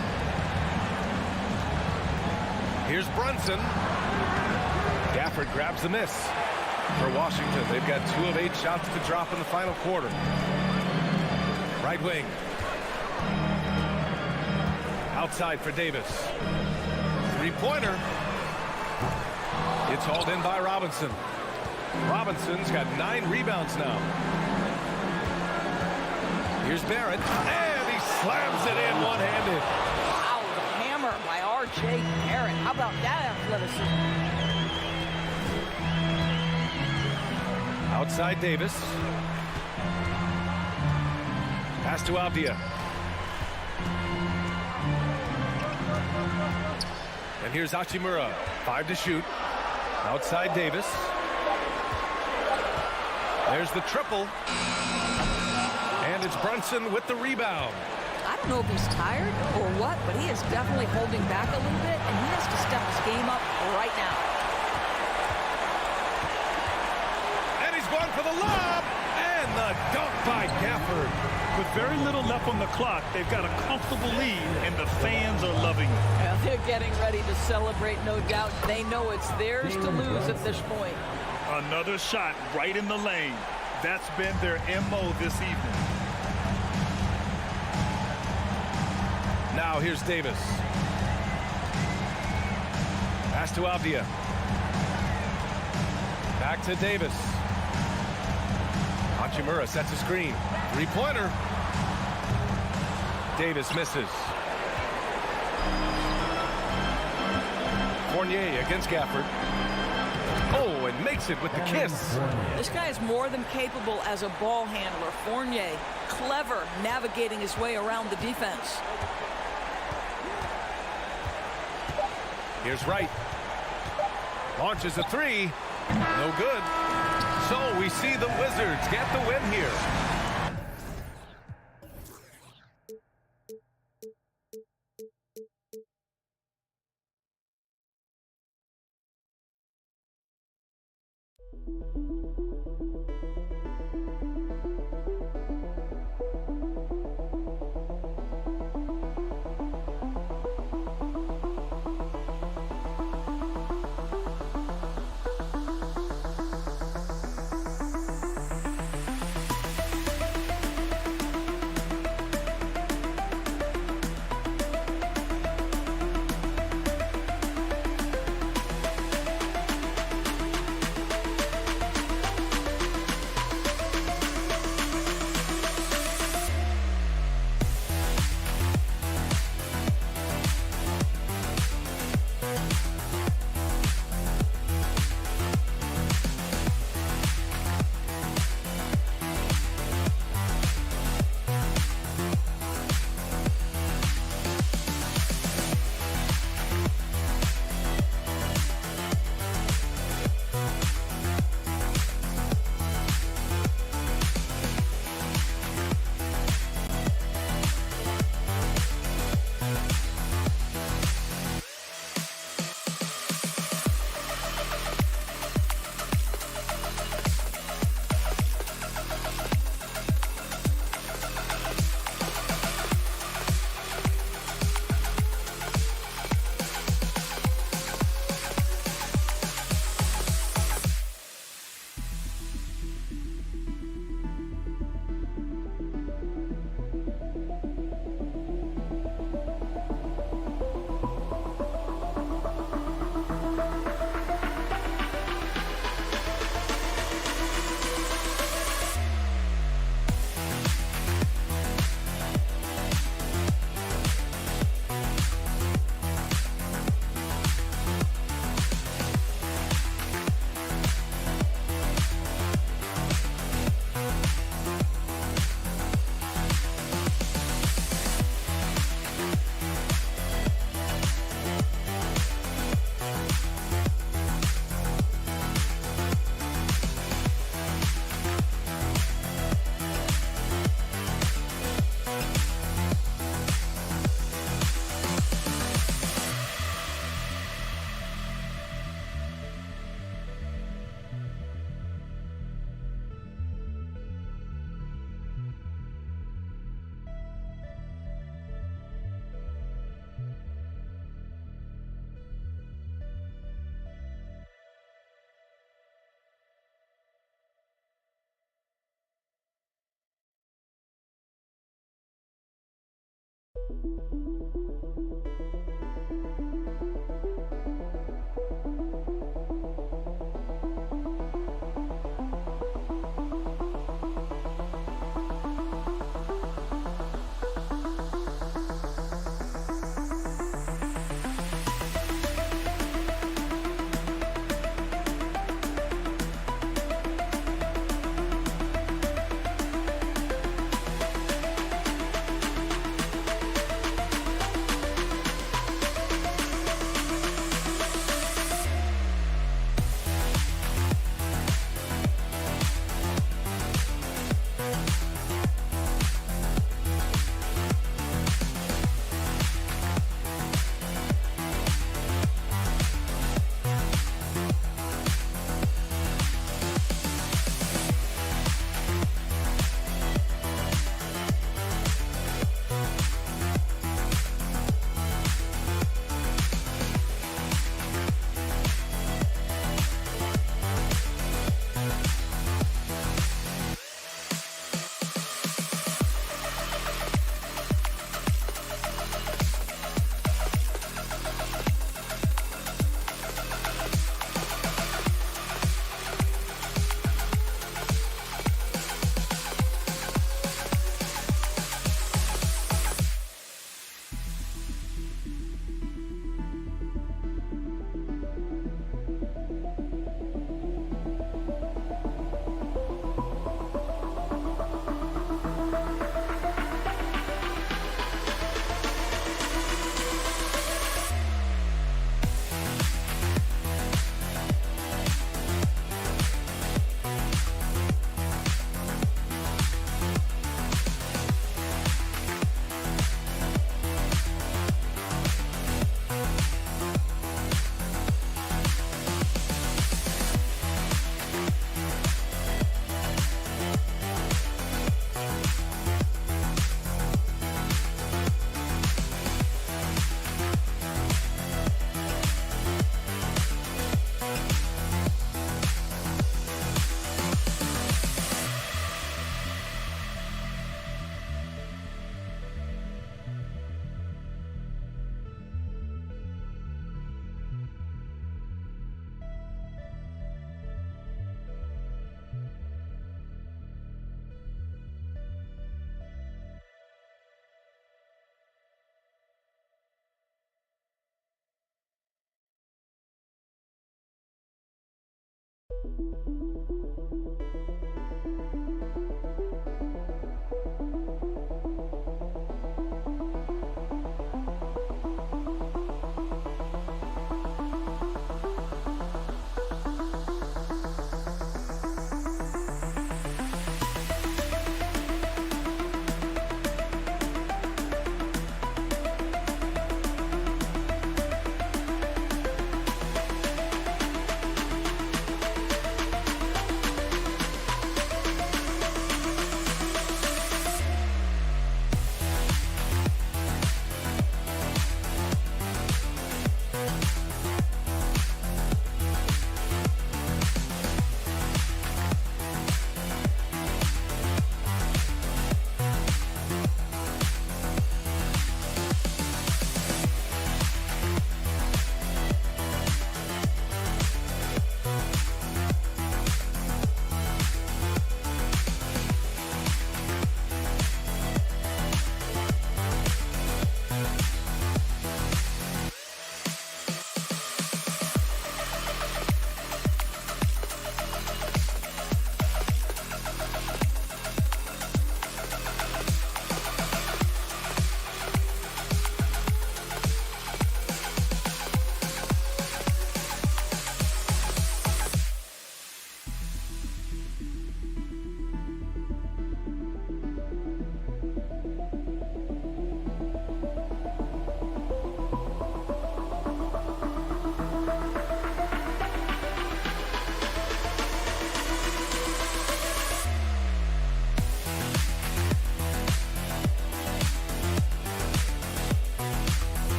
Here's Brunson. Gafford grabs the miss. For Washington, they've got 2 of 8 shots to drop in the final quarter. Right wing. Outside for Davis. 3-pointer. It's hauled in by Robinson. Robinson's got 9 rebounds now. Here's Barrett. And he slams it in one-handed. Wow, the hammer by R.J. Barrett. How about that athleticism? Outside Davis. Pass to Avdia. And here's Hachimura. 5 to shoot. Outside Davis. There's the triple. And it's Brunson with the rebound. I don't know if he's tired or what, but he is definitely holding back a little bit, and he has to step his game up right now. Going for the lob, and the dunk by Gafford. With very little left on the clock, they've got a comfortable lead, and the fans are loving it. Well, they're getting ready to celebrate, no doubt. They know it's theirs to lose at this point. Another shot right in the lane. That's been their MO this evening. Now here's Davis. Pass to Avdia. Back to Davis. Hachimura sets a screen. 3-pointer. Davis misses. Fournier against Gafford. Oh, and makes it with the kiss. This guy is more than capable as a ball handler. Fournier, clever, navigating his way around the defense. Here's Wright. Launches a 3. No good. So we see the Wizards get the win here.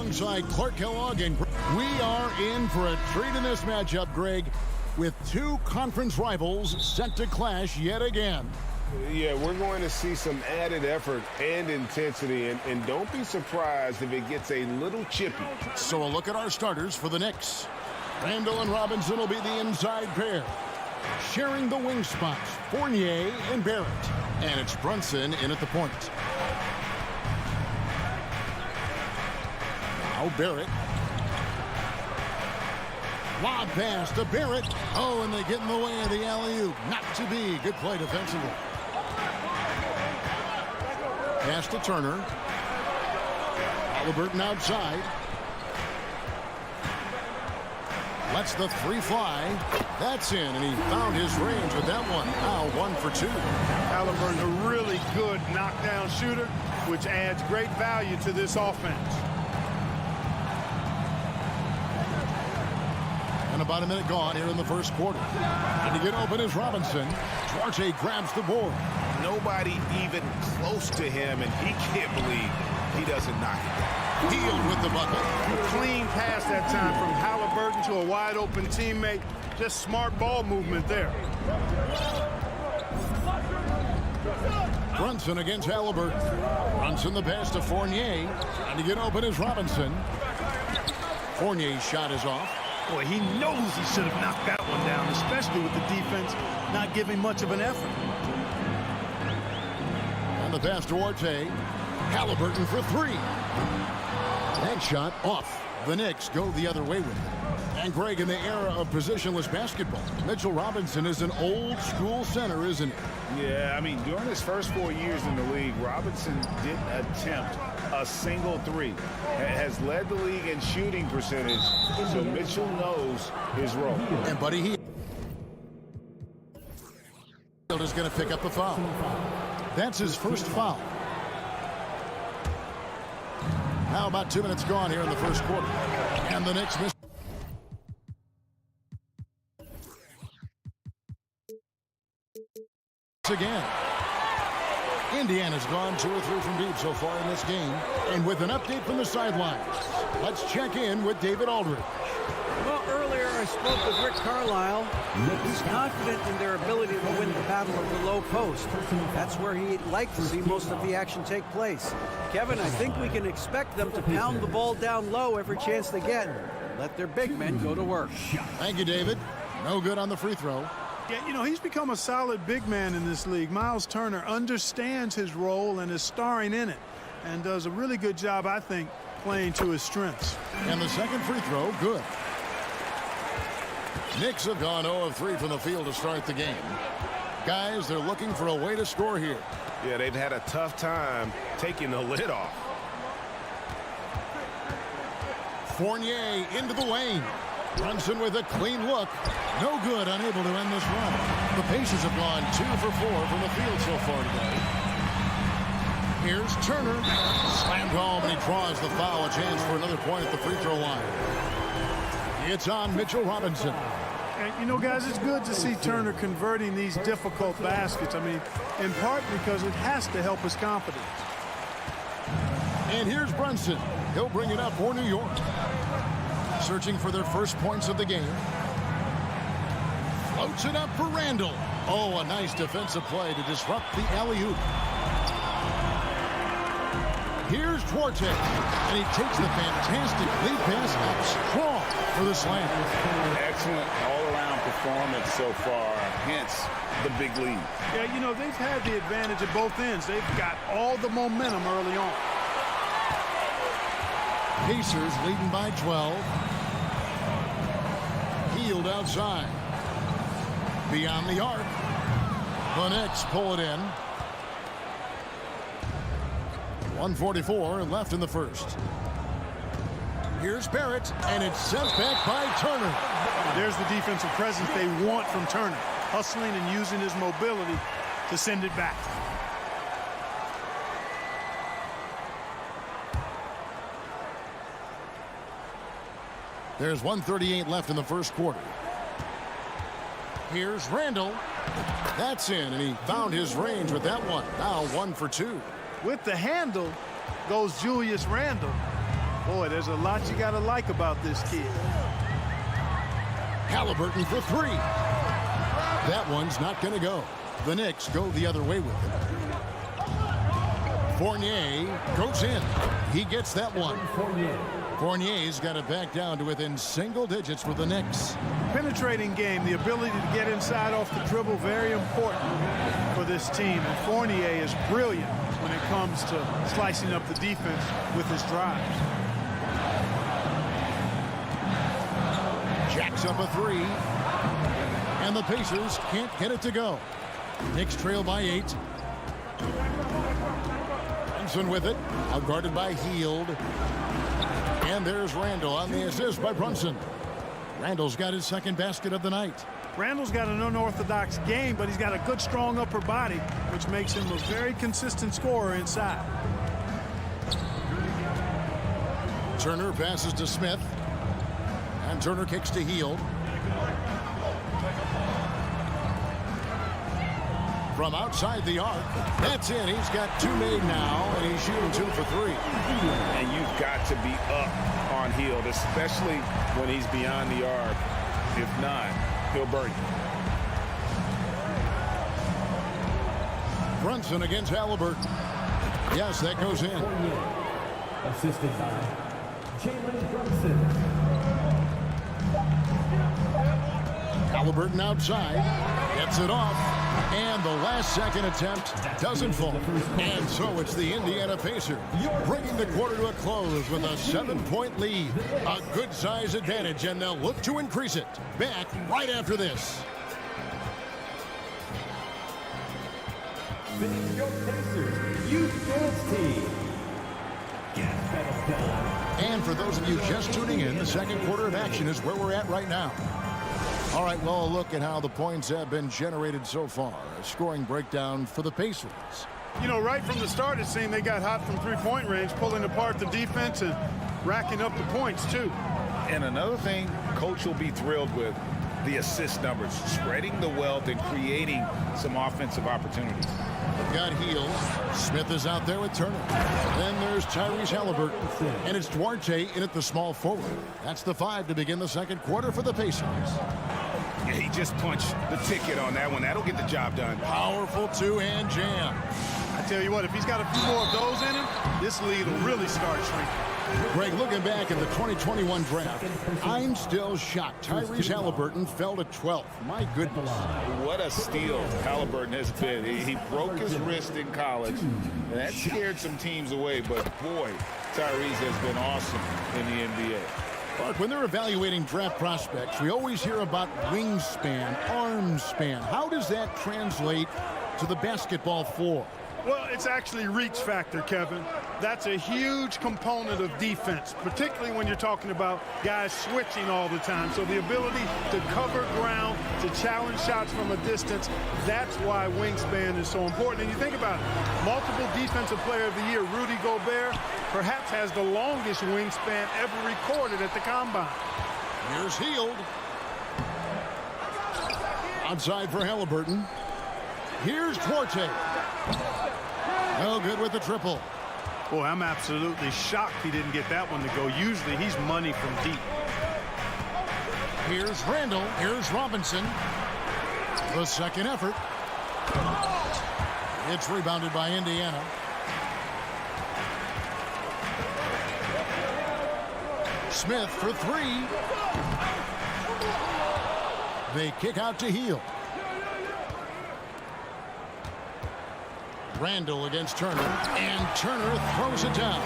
alongside Clark Kellogg, and we are in for a treat in this matchup, Greg, with two conference rivals set to clash yet again. Yeah, we're going to see some added effort and intensity, and don't be surprised if it gets a little chippy. So a look at our starters for the Knicks. Randall and Robinson will be the inside pair. Sharing the wing spots, Fournier and Barrett. And it's Brunson in at the point. Now Barrett. Lob pass to Barrett. Oh, and they get in the way of the alley-oop. Not to be. Good play defensively. Pass to Turner. Halliburton outside. Lets the three fly. That's in, and he found his range with that one. Now 1 for 2. Halliburton, a really good knockdown shooter, which adds great value to this offense. about a minute gone here in the first quarter. And to get open is Robinson. Duarte grabs the board. Nobody even close to him, and he can't believe he doesn't knock it down. Healed with the bucket. Clean pass that time from Halliburton to a wide-open teammate. Just smart ball movement there. Brunson against Halliburton. Brunson the pass to Fournier. And to get open is Robinson. Fournier's shot is off. Boy, he knows he should have knocked that one down, especially with the defense not giving much of an effort. And the pass to Duarte. Halliburton for three. That shot off. The Knicks go the other way with it. And Greg, in the era of positionless basketball, Mitchell Robinson is an old school center, isn't he? Yeah, I mean, during his first 4 years in the league, Robinson didn't attempt a single three. Has led the league in shooting percentage, so Mitchell knows his role. And Buddy Hield is going to pick up a foul. That's his first foul. Now about 2 minutes gone here in the first quarter. And the Knicks miss. Again. Indiana's gone 2 or 3 from deep so far in this game. And with an update from the sidelines, let's check in with David Aldridge. Well, earlier I spoke with Rick Carlisle. He's confident in their ability to win the battle of the low post. That's where he'd like to see most of the action take place. Kevin, I think we can expect them to pound the ball down low every chance they get. Let their big men go to work. Thank you, David. No good on the free throw. Yeah, you know, he's become a solid big man in this league. Miles Turner understands his role and is starring in it and does a really good job, I think, playing to his strengths. And the second free throw, good. Knicks have gone 0 of 3 from the field to start the game. Guys, they're looking for a way to score here. Yeah, they've had a tough time taking the lid off. Fournier into the lane. Brunson with a clean look. No good, unable to end this run. The Pacers have gone 2 for 4 from the field so far today. Here's Turner. Slammed home, and he draws the foul. A chance for another point at the free throw line. It's on Mitchell Robinson. And, you know, guys, it's good to see Turner converting these difficult baskets. I mean, in part because it has to help his confidence. And here's Brunson. He'll bring it up for New York. Searching for their first points of the game. Floats it up for Randall. Oh, a nice defensive play to disrupt the alley-oop. Here's Duarte. And he takes the fantastic lead pass up strong for the slam. Excellent all-around performance so far, hence the big lead. Yeah, you know, they've had the advantage at both ends. They've got all the momentum early on. Pacers leading by 12. Hield outside. Beyond the arc. The Knicks pull it in. 1:44 left in the first. Here's Barrett, and it's sent back by Turner. There's the defensive presence they want from Turner. Hustling and using his mobility to send it back. There's 1:38 left in the first quarter. Here's Randall. That's in, and he found his range with that one. Now 1 for 2. With the handle goes Julius Randle. Boy, there's a lot you got to like about this kid. Halliburton for 3. That one's not going to go. The Knicks go the other way with it. Fournier goes in. He gets that one. Fournier's got it back down to within single digits for the Knicks. Penetrating game, the ability to get inside off the dribble, very important for this team. And Fournier is brilliant when it comes to slicing up the defense with his drives. Jacks up a 3. And the Pacers can't get it to go. Knicks trail by 8. Brunson with it. Outguarded by Hield. And there's Randall on the assist by Brunson. Randall's got his second basket of the night. Randall's got an unorthodox game, but he's got a good, strong upper body, which makes him a very consistent scorer inside. Turner passes to Smith. And Turner kicks to Hield. From outside the arc, that's in. He's got 2 made now, and he's shooting 2 for 3. And you've got to be up on Hield, especially when he's beyond the arc. If not, he'll burn you. Brunson against Halliburton. Yes, that goes in. Assisted by Jalen Brunson. Halliburton outside, gets it off, and the last second attempt doesn't fall. And so it's the Indiana Pacers bringing the quarter to a close with a 7-point lead. A good size advantage, and they'll look to increase it. Back right after this. Finish your Pacers Youth Dance Team. Get better done. And for those of you just tuning in, the second quarter of action is where we're at right now. All right, well, a look at how the points have been generated so far. A scoring breakdown for the Pacers. You know, right from the start, it seemed they got hot from three-point range, pulling apart the defense and racking up the points, too. And another thing Coach will be thrilled with, the assist numbers, spreading the wealth and creating some offensive opportunities. Got Hield. Smith is out there with Turner. Then there's Tyrese Halliburton. And it's Duarte in at the small forward. That's the 5 to begin the second quarter for the Pacers. Yeah, he just punched the ticket on that one. That'll get the job done. Powerful two-hand jam. I tell you what, if he's got a few more of those in him, this lead will really start shrinking. Greg, looking back at the 2021 draft, I'm still shocked. Tyrese Halliburton fell to 12th. My goodness. What a steal Halliburton has been. He broke his wrist in college, and that scared some teams away. But, boy, Tyrese has been awesome in the NBA. Mark, when they're evaluating draft prospects, we always hear about wingspan, arm span. How does that translate to the basketball floor? Well, it's actually reach factor, Kevin. That's a huge component of defense, particularly when you're talking about guys switching all the time. So the ability to cover ground, to challenge shots from a distance, that's why wingspan is so important. And you think about it, multiple defensive player of the year, Rudy Gobert, perhaps has the longest wingspan ever recorded at the combine. Here's Hield. Outside for Halliburton. Here's Duarte. No good with the triple. Boy, I'm absolutely shocked he didn't get that one to go. Usually he's money from deep. Here's Randall. Here's Robinson. The second effort. It's rebounded by Indiana. Smith for 3. They kick out to Hield. Randall against Turner, and Turner throws it down.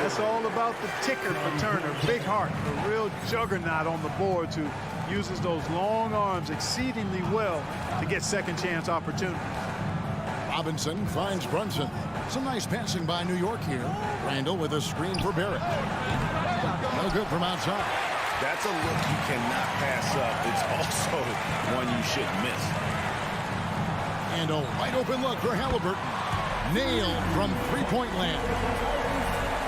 That's all about the ticker for Turner. Big heart, a real juggernaut on the boards who uses those long arms exceedingly well to get second chance opportunity. Robinson finds Brunson. Some nice passing by New York here. Randall with a screen for Barrett. No good from outside. That's a look you cannot pass up. It's also one you shouldn't miss. And a wide open look for Halliburton. Nailed from three-point land.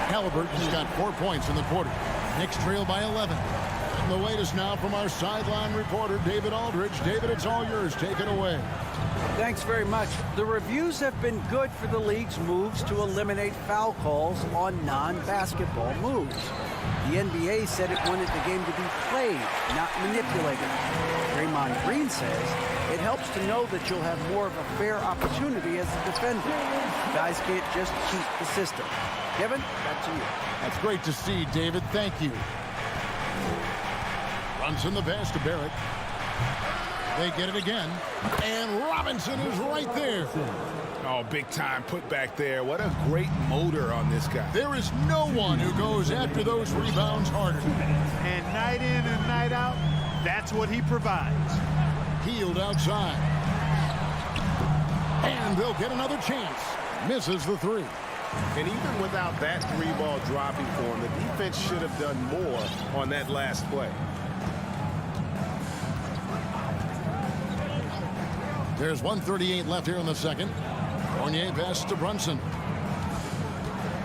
Halliburton's got 4 points in the quarter. Knicks trail by 11. And the latest now from our sideline reporter, David Aldridge. David, it's all yours. Take it away. Thanks very much. The reviews have been good for the league's moves to eliminate foul calls on non-basketball moves. The NBA said it wanted the game to be played, not manipulated. Draymond Green says it helps to know that you'll have more of a fair opportunity as a defender. Guys can't just cheat the system. Kevin, back to you. That's great to see, David. Thank you. Brunson the pass to Barrett. They get it again. And Robinson is right there. Oh, big time put back there. What a great motor on this guy. There is no one who goes after those rebounds harder. And night in and night out, that's what he provides. Hield outside. And they'll get another chance. Misses the 3. And even without that 3-ball dropping for him, the defense should have done more on that last play. There's 1:38 left here in the second. Fournier passes to Brunson.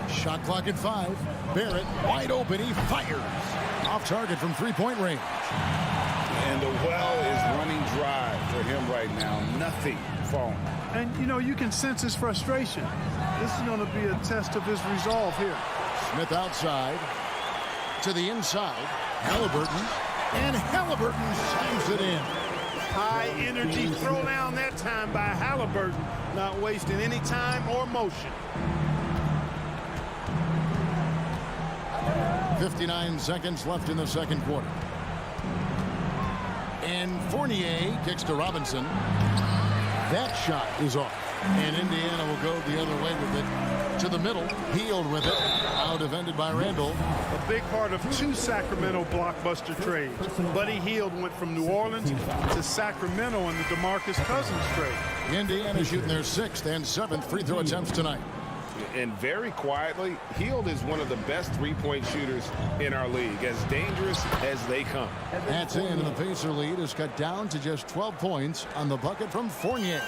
Shot clock at 5. Barrett wide open. He fires. Off target from three-point range. And the well is running dry for him right now. Nothing falling. And, you know, you can sense his frustration. This is going to be a test of his resolve here. Smith outside to the inside. Halliburton. And Halliburton slams it in. High energy throw down that time by Halliburton. Not wasting any time or motion. 59 seconds left in the second quarter. And Fournier kicks to Robinson. That shot is off. And Indiana will go the other way with it. To the middle. Healed with it. Out defended by Randall. A big part of 2 Sacramento blockbuster trades. Buddy Hield went from New Orleans to Sacramento in the DeMarcus Cousins trade. Indiana shooting their 6th and 7th free throw attempts tonight. And very quietly, Hield is one of the best three-point shooters in our league, as dangerous as they come. That's in, and the Pacer lead is cut down to just 12 points on the bucket from Fournier.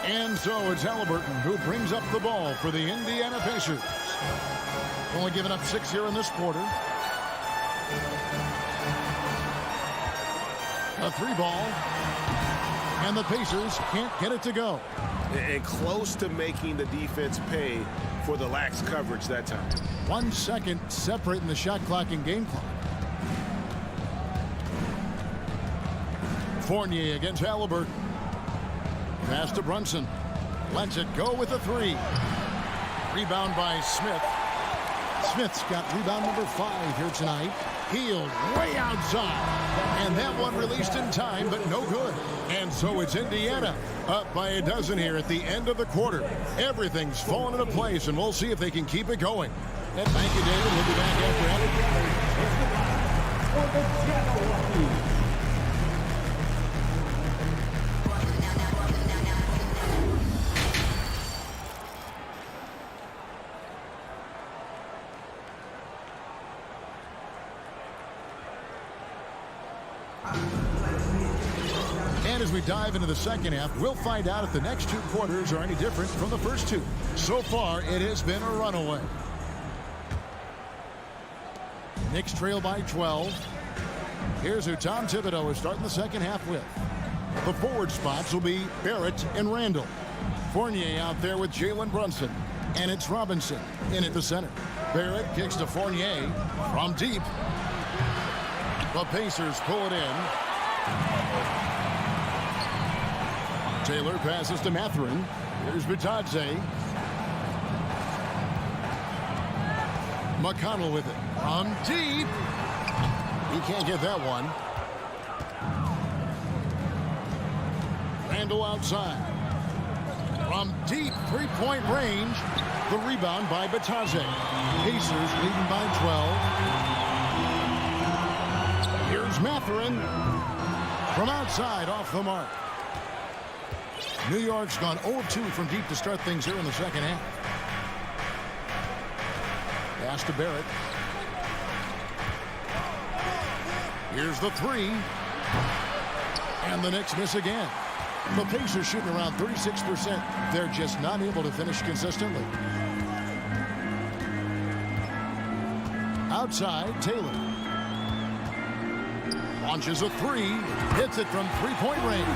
And so it's Halliburton who brings up the ball for the Indiana Pacers. Only giving up 6 here in this quarter. A 3-ball. And the Pacers can't get it to go. And close to making the defense pay for the lax coverage that time. 1 second separating the shot clock and game clock. Fournier against Halliburton. Pass to Brunson. Lets it go with a 3. Rebound by Smith. Smith's got rebound number 5 here tonight. Hield way outside. And that one released in time, but no good. And so it's Indiana up by a dozen here at the end of the quarter. Everything's fallen into place, and we'll see if they can keep it going. And thank you, David. We'll be back after. And as we dive into the second half, we'll find out if the next 2 quarters are any different from the first 2. So far, it has been a runaway. Knicks trail by 12. Here's who Tom Thibodeau is starting the second half with. The forward spots will be Barrett and Randall. Fournier out there with Jalen Brunson. And it's Robinson in at the center. Barrett kicks to Fournier from deep. The Pacers pull it in. Taylor passes to Mathurin. Here's Bitadze. McConnell with it. From deep. He can't get that one. Randall outside. From deep 3-point range. The rebound by Bitadze. Pacers leading by 12. Here's Mathurin. From outside off the mark. New York's gone 0-2 from deep to start things here in the second half. Pass to Barrett. Here's the 3. And the Knicks miss again. The Pacers shooting around 36%. They're just not able to finish consistently. Outside, Taylor. Launches a 3. Hits it from 3-point range.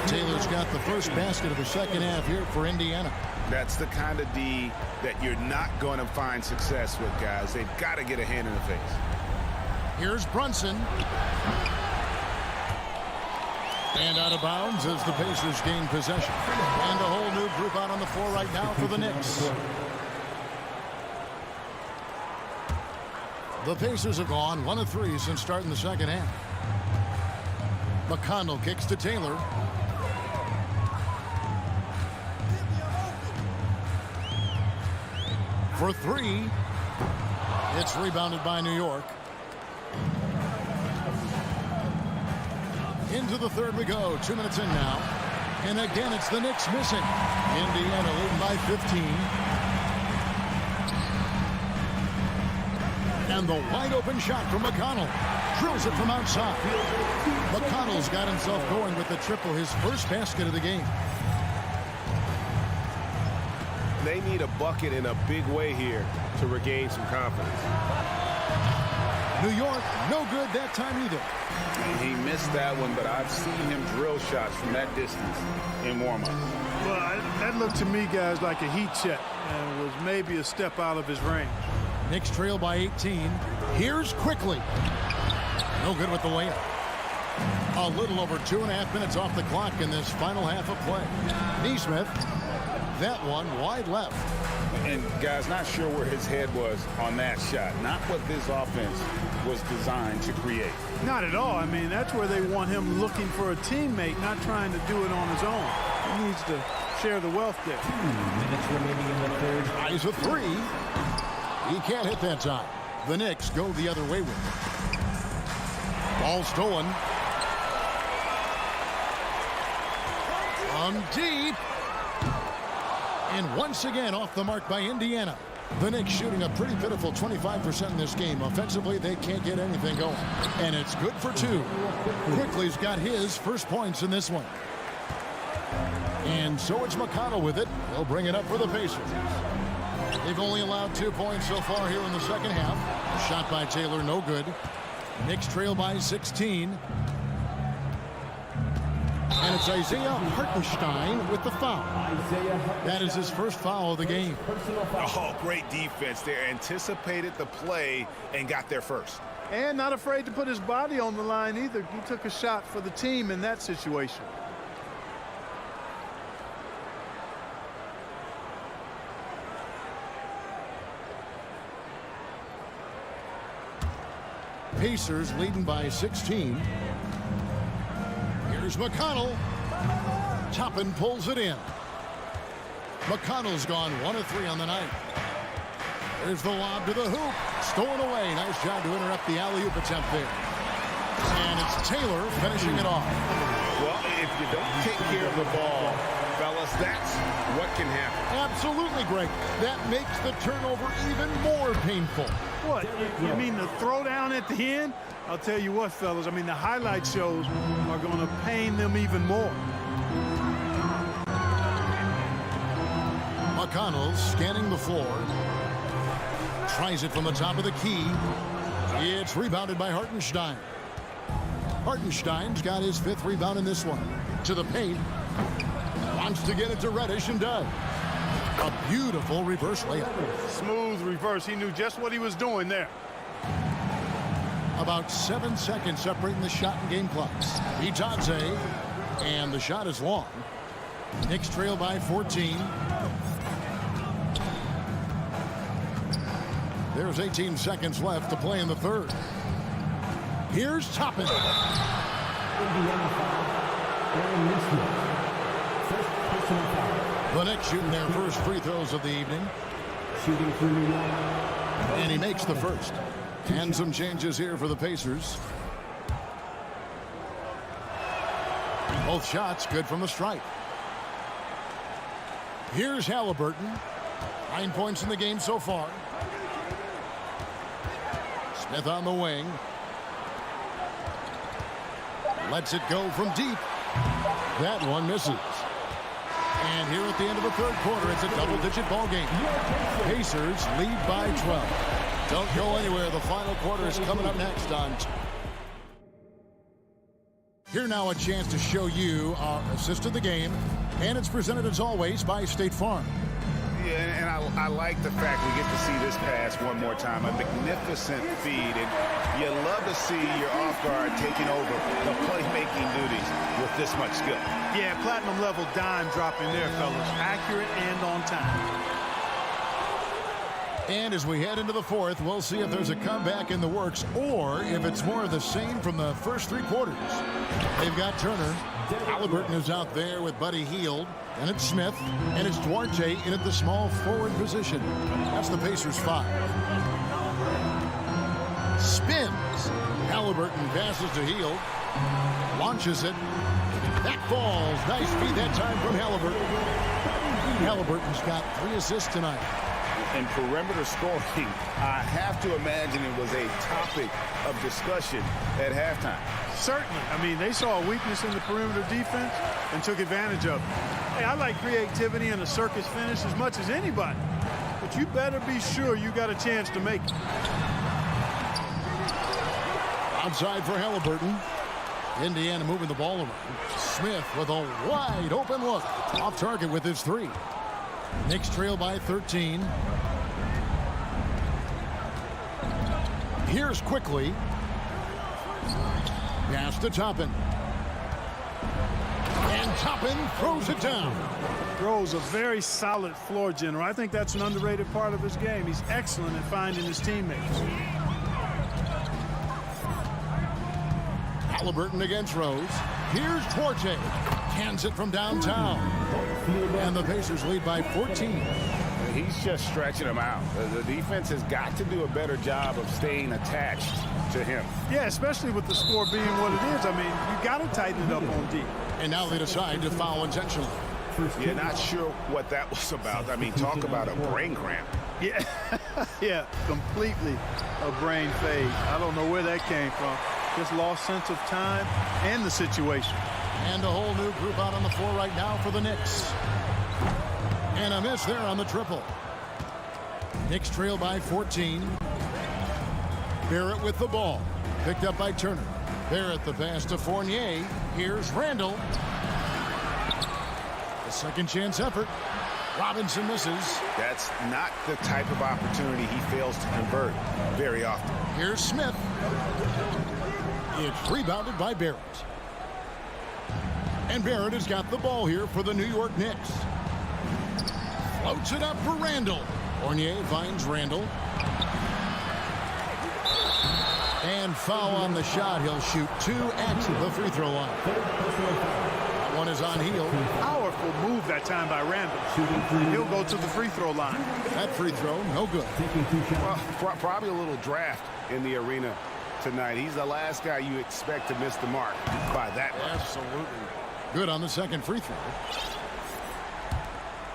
Taylor's got the first basket of the second half here for Indiana. That's the kind of D that you're not going to find success with, guys. They've got to get a hand in the face. Here's Brunson. And out of bounds as the Pacers gain possession. And a whole new group out on the floor right now for the Knicks. The Pacers have gone 1 of 3 since starting the second half. McConnell kicks to Taylor. For 3. It's rebounded by New York. Into the third we go. 2 minutes in now. And again, it's the Knicks missing. Indiana leading by 15. And the wide open shot from McConnell. Drills it from outside. McConnell's got himself going with the triple, his first basket of the game. They need a bucket in a big way here to regain some confidence. New York, no good that time either. He missed that one, but I've seen him drill shots from that distance in warm-up. Well, that looked to me, guys, like a heat check and was maybe a step out of his range. Knicks trail by 18. Here's quickly. No good with the layup. A little over 2.5 minutes off the clock in this final half of play. Neesmith, that one wide left. And guys, not sure where his head was on that shot. Not what this offense was designed to create. Not at all. I mean, that's where they want him looking for a teammate, not trying to do it on his own. He needs to share the wealth there. 2 minutes remaining in the third. Eyes a three. He can't hit that time. The Knicks go the other way with it. Ball stolen. From deep. And once again off the mark by Indiana. The Knicks shooting a pretty pitiful 25% in this game. Offensively, they can't get anything going. And it's good for 2. Quickly's got his first points in this one. And so it's McConnell with it. He'll bring it up for the Pacers. They've only allowed 2 points so far here in the second half. Shot by Taylor, no good. Knicks trail by 16. And it's Isaiah Hartenstein with the foul. That is his first foul of the game. Oh, great defense there. Anticipated the play and got there first. And not afraid to put his body on the line either. He took a shot for the team in that situation. Pacers leading by 16. Here's McConnell. Toppin pulls it in. McConnell's gone 1 of 3 on the night. There's the lob to the hoop. Stolen away. Nice job to interrupt the alley-oop attempt there. And it's Taylor finishing it off. Well, if you don't take care of the ball, fellas, that's what can happen. Absolutely, Greg. That makes the turnover even more painful. What? You mean the throwdown at the end? I'll tell you what, fellas. I mean, the highlight shows are going to pain them even more. McConnell scanning the floor. Tries it from the top of the key. It's rebounded by Hartenstein. Hartenstein's got his 5th rebound in this one. To the paint. Wants to get it to Reddish and does. A beautiful reverse layup. Smooth reverse. He knew just what he was doing there. About 7 seconds separating the shot and game clocks. Itadze, and the shot is long. Knicks trail by 14. There's 18 seconds left to play in the third. Here's Toppin. The Knicks shooting their first free throws of the evening. Shooting for New York. And he makes the first. And some changes here for the Pacers. Both shots good from the stripe. Here's Halliburton. 9 points in the game so far. Smith on the wing. Lets it go from deep. That one misses. And here at the end of the third quarter, it's a double-digit ball game. Pacers lead by 12. Don't go anywhere. The final quarter is coming up next on. Here now a chance to show you our assist of the game. And it's presented as always by State Farm. Yeah, and I like the fact we get to see this pass one more time. A magnificent feed, and you love to see your off guard taking over the playmaking duties with this much skill. Yeah, platinum level dime dropping there, fellas. Accurate and on time. And as we head into the fourth, we'll see if there's a comeback in the works or if it's more of the same from the first 3 quarters. They've got Turner. Halliburton is out there with Buddy Hield. And it's Smith. And it's Duarte in at the small forward position. That's the Pacers 5. Spins. Halliburton passes to Hield. Launches it. That falls. Nice feed that time from Halliburton. Halliburton's got 3 assists tonight. And perimeter scoring, I have to imagine it was a topic of discussion at halftime. Certainly. I mean, they saw a weakness in the perimeter defense and took advantage of it. Hey, I like creativity and a circus finish as much as anybody. But you better be sure you got a chance to make it. Outside for Halliburton. Indiana moving the ball around. Smith with a wide open look. Off target with his 3. Knicks trail by 13. Here's quickly. Pass to Toppin. And Toppin throws it down. Throws a very solid floor general. I think that's an underrated part of his game. He's excellent at finding his teammates. Halliburton against Rose. Here's Duarte. Cans it from downtown. And the Pacers lead by 14. He's just stretching them out. The defense has got to do a better job of staying attached to him. Yeah, especially with the score being what it is. I mean, you got to tighten it up on D. And now they decide to foul intentionally. You're not sure what that was about. I mean, talk about a brain cramp. Yeah, yeah, completely a brain fade. I don't know where that came from. Just lost sense of time and the situation. And a whole new group out on the floor right now for the Knicks. And a miss there on the triple. Knicks trail by 14. Barrett with the ball. Picked up by Turner. Barrett the pass to Fournier. Here's Randall. A second chance effort. Robinson misses. That's not the type of opportunity he fails to convert very often. Here's Smith. It's rebounded by Barrett. And Barrett has got the ball here for the New York Knicks. Floats it up for Randall. Fournier finds Randall. And foul on the shot. He'll shoot 2 at the free throw line. That one is on heel. Powerful move that time by Randall. He'll go to the free throw line. That free throw, no good. Well, probably a little draft in the arena tonight. He's the last guy you expect to miss the mark by that much. Absolutely. Good on the second free throw.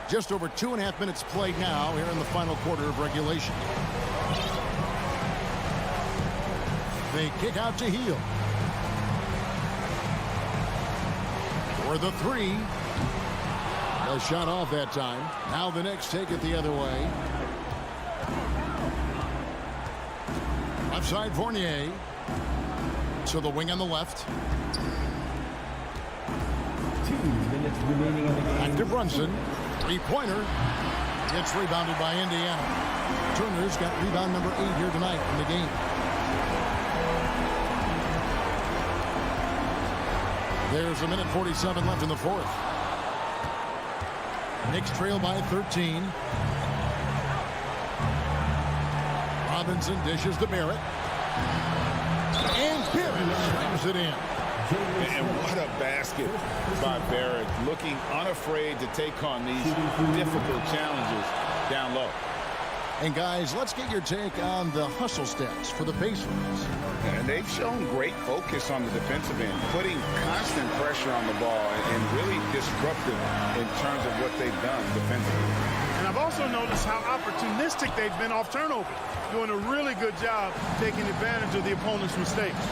Just over 2.5 minutes played now here in the final quarter of regulation. They kick out to Heel. For the 3. A shot off that time. Now the Knicks take it the other way. Left side Fournier. To the wing on the left. 2 minutes remaining in the game. Back to Brunson. 3-pointer. Gets rebounded by Indiana. Turner's got rebound number 8 here tonight in the game. There's 1:47 left in the fourth. Knicks trail by 13. Robinson dishes to Barrett. And Barrett slams it in. And what a basket by Barrett, looking unafraid to take on these difficult challenges down low. And guys, let's get your take on the hustle stats for the Pacers. And they've shown great focus on the defensive end, putting constant pressure on the ball and really disruptive in terms of what they've done defensively. And I've also noticed how opportunistic they've been off turnover, doing a really good job taking advantage of the opponent's mistakes.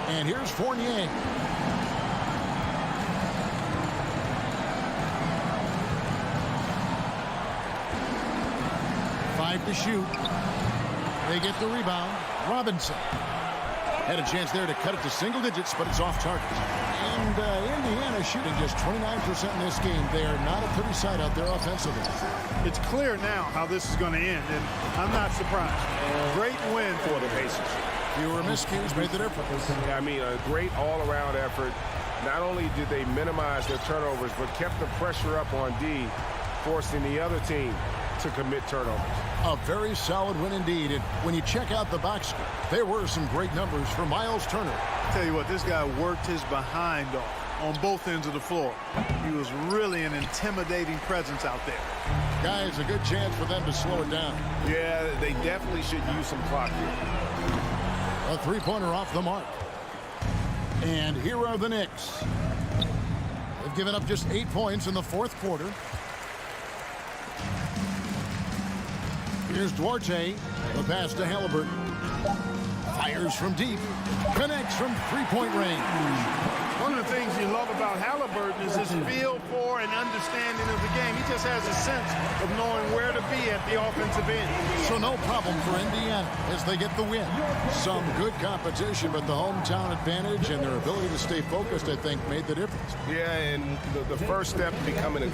And here's Fournier. To shoot. They get the rebound. Robinson had a chance there to cut it to single digits, but it's off target. And Indiana shooting just 29% in this game. They are not a pretty sight out there offensively. It's clear now how this is going to end, and I'm not surprised. Great win for the Pacers. Fewer miscues made the difference. I mean, a great all-around effort. Not only did they minimize their turnovers, but kept the pressure up on D, forcing the other team to commit turnovers. A very solid win indeed. And when you check out the box score, there were some great numbers for Miles Turner. I tell you what, this guy worked his behind off on both ends of the floor. He was really an intimidating presence out there. Guys, a good chance for them to slow it down. Yeah, they definitely should use some clock here. A 3-pointer off the mark. And here are the Knicks. They've given up just 8 points in the fourth quarter. Here's Duarte. The pass to Halliburton. Fires from deep. Connects from 3-point range. One of the things you love about about Halliburton is his feel for and understanding of the game. He just has a sense of knowing where to be at the offensive end. So no problem for Indiana as they get the win. Some good competition, but the hometown advantage and their ability to stay focused, I think, made the difference. Yeah, and the first step to becoming a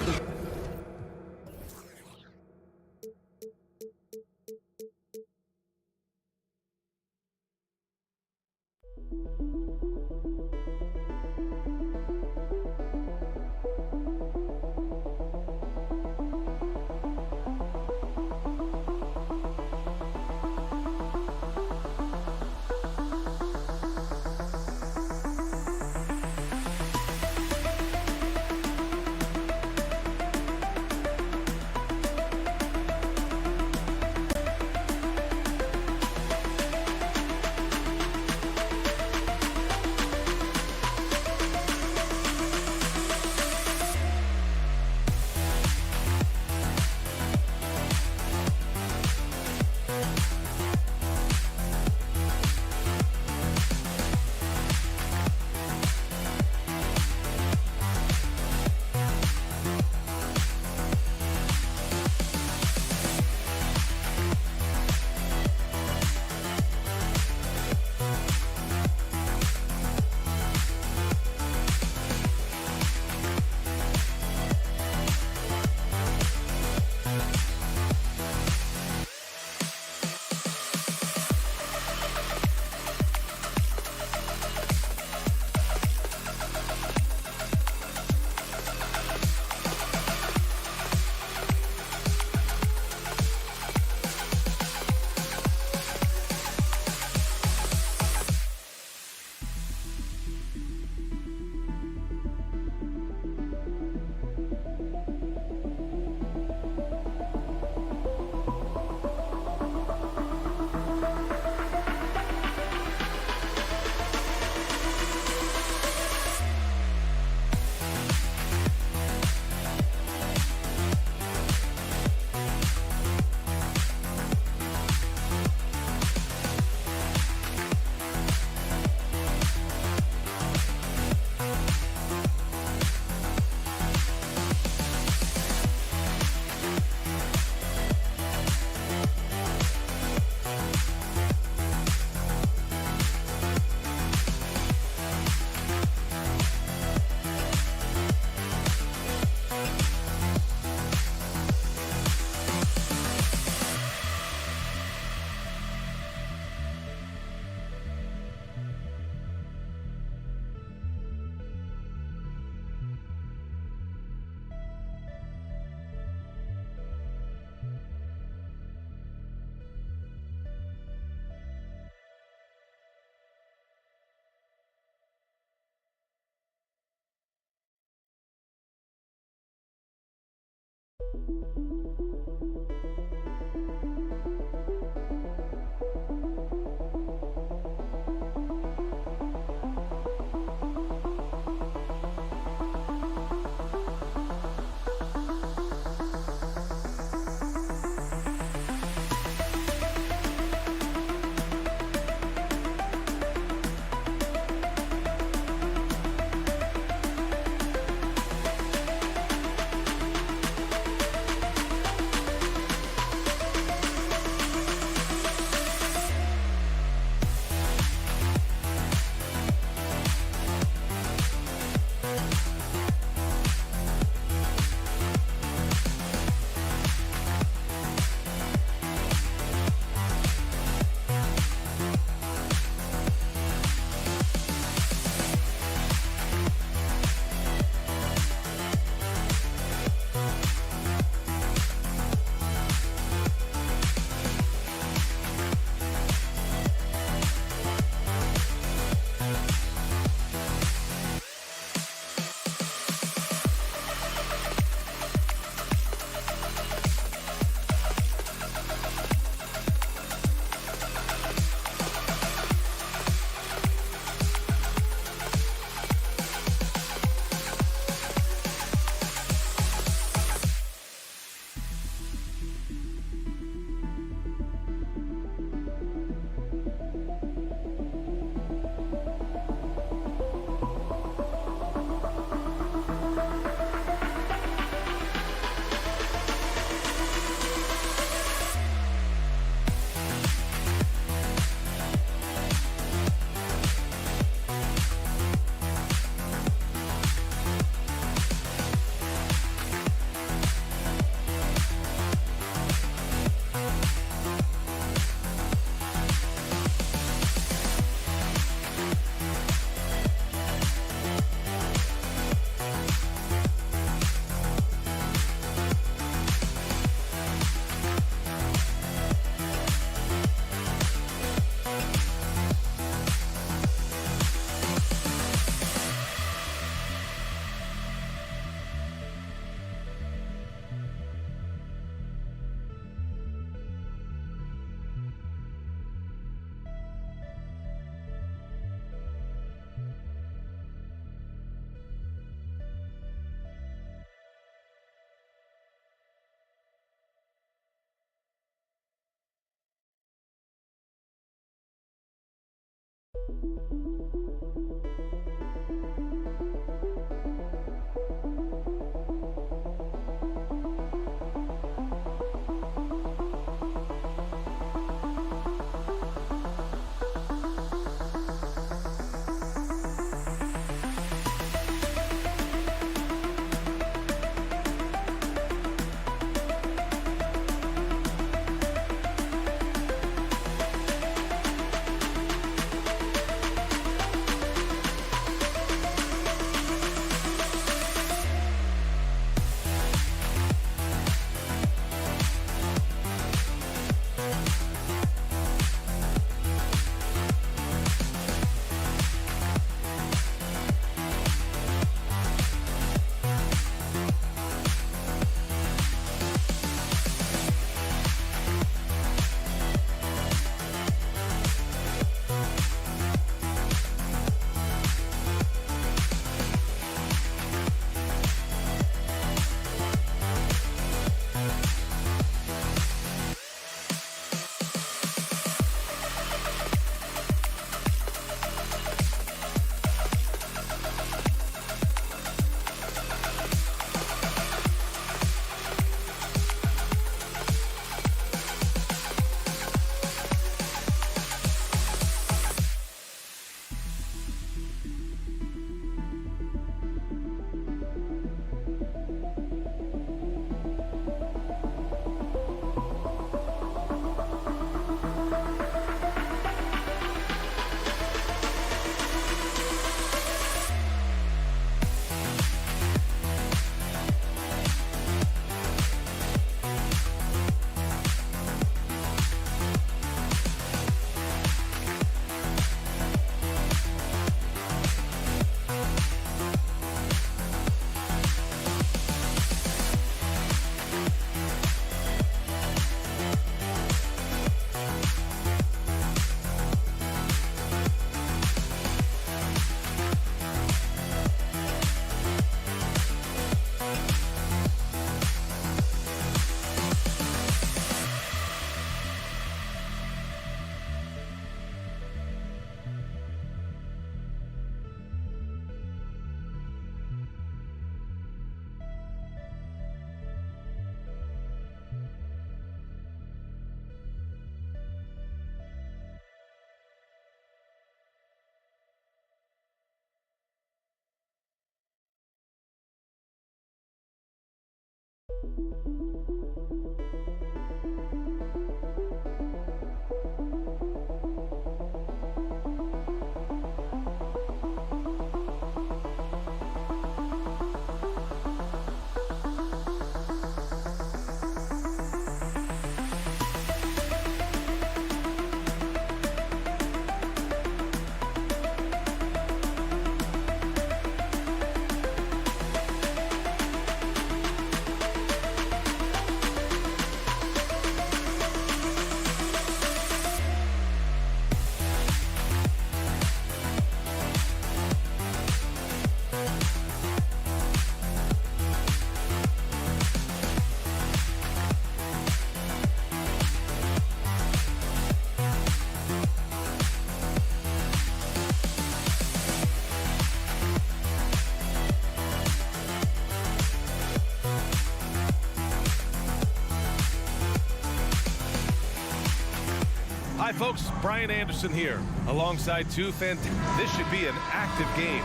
Hi, folks. Brian Anderson here, alongside This should be an active game.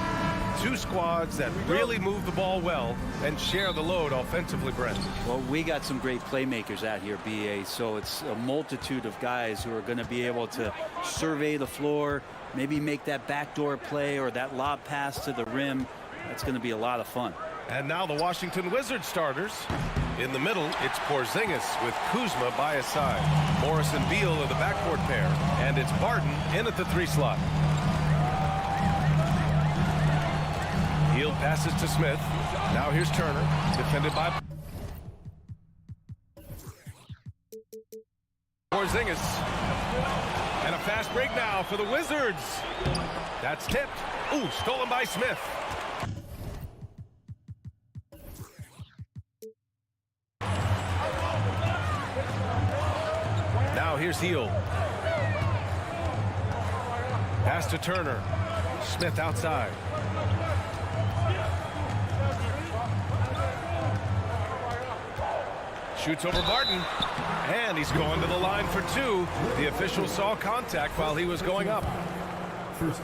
Two squads that really move the ball well and share the load offensively, Brent. Well, we got some great playmakers out here, BA, so it's a multitude of guys who are going to be able to survey the floor, maybe make that backdoor play or that lob pass to the rim. That's going to be a lot of fun. And now the Washington Wizards starters. In the middle, it's Porzingis with Kuzma by his side. Morris and Beal are the backcourt pair. And it's Barton in at the 3 slot. Hield passes to Smith. Now here's Turner, defended by Porzingis. And a fast break now for the Wizards. That's tipped. Ooh, stolen by Smith. Now here's Hield. Pass to Turner. Smith outside. Shoots over Barton. And he's going to the line for two. The official saw contact while he was going up.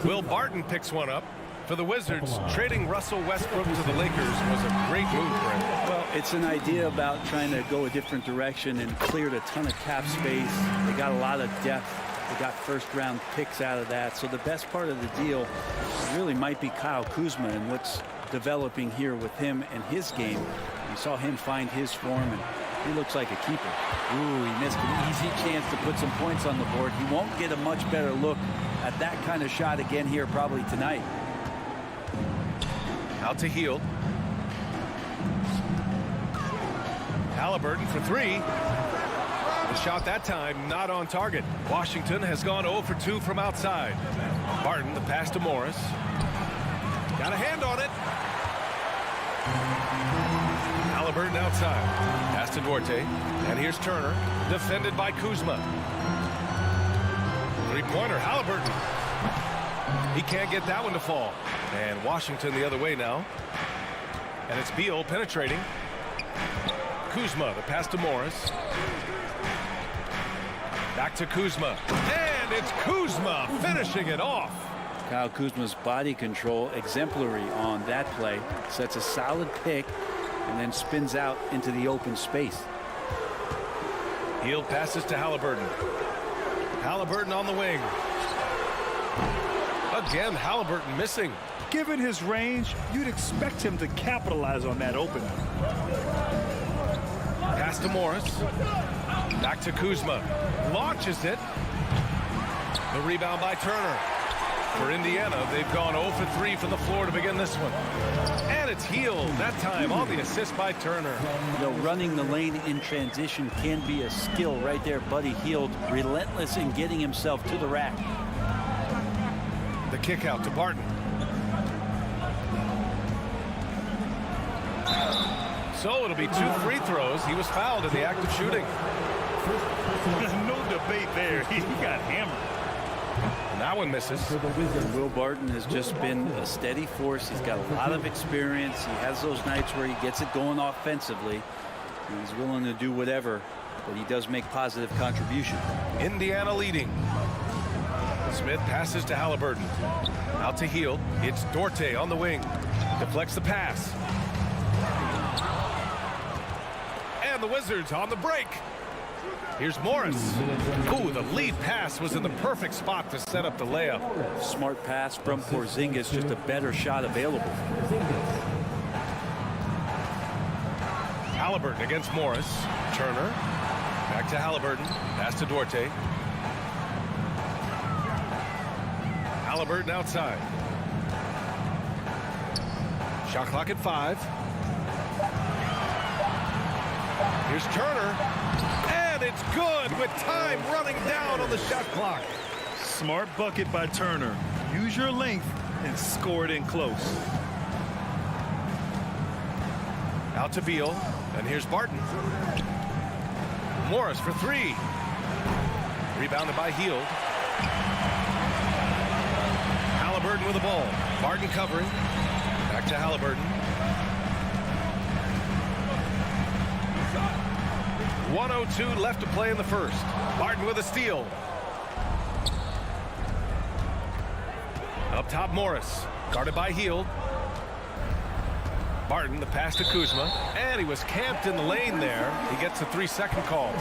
Will Barton picks one up for the Wizards. Trading Russell Westbrook to the Lakers was a great move for him. Well, it's an idea about trying to go a different direction and cleared a ton of cap space. They got a lot of depth. They got first-round picks out of that. So the best part of the deal really might be Kyle Kuzma and what's developing here with him and his game. You saw him find his form, and he looks like a keeper. Ooh, he missed an easy chance to put some points on the board. He won't get a much better look at that kind of shot again here probably tonight. Out to Hield. Halliburton for three. The shot that time not on target. Washington has gone 0 for 2 from outside. Barton, the pass to Morris. Got a hand on it. Halliburton outside. Pass to Duarte. And here's Turner. Defended by Kuzma. Three-pointer, Halliburton. He can't get that one to fall. And Washington the other way now. And it's Beal penetrating. Kuzma, the pass to Morris. Back to Kuzma. And it's Kuzma finishing it off. Kyle Kuzma's body control exemplary on that play. Sets a solid pick and then spins out into the open space. Hield passes to Halliburton. Halliburton on the wing. Again, Halliburton missing. Given his range, you'd expect him to capitalize on that opening. Pass to Morris. Back to Kuzma. Launches it. The rebound by Turner. For Indiana, they've gone 0 for 3 from the floor to begin this one. And it's Hield that time on the assist by Turner. You know, running the lane in transition can be a skill right there. Buddy Hield, relentless in getting himself to the rack. The kick out to Barton. So it'll be 2 free throws. He was fouled in the act of shooting. No debate there. He got hammered. And that one misses. Will Barton has just been a steady force. He's got a lot of experience. He has those nights where he gets it going offensively. He's willing to do whatever, but he does make positive contribution. Indiana leading. Smith passes to Halliburton. Out to Hield. It's Duarte on the wing. Deflects the pass. And the Wizards on the break. Here's Morris. Ooh, the lead pass was in the perfect spot to set up the layup. Smart pass from Porzingis, just a better shot available. Halliburton against Morris. Turner. Back to Halliburton. Pass to Duarte. Halliburton outside. Shot clock at 5. Here's Turner. And it's good with time running down on the shot clock. Smart bucket by Turner. Use your length and score it in close. Out to Beal. And here's Barton. Morris for 3. Rebounded by Hield. Halliburton with the ball. Barton covering. Back to Halliburton. 1:02 left to play in the first. Barton with a steal. Up top, Morris. Guarded by Hield. Barton, the pass to Kuzma. And he was camped in the lane there. He gets a 3-second call.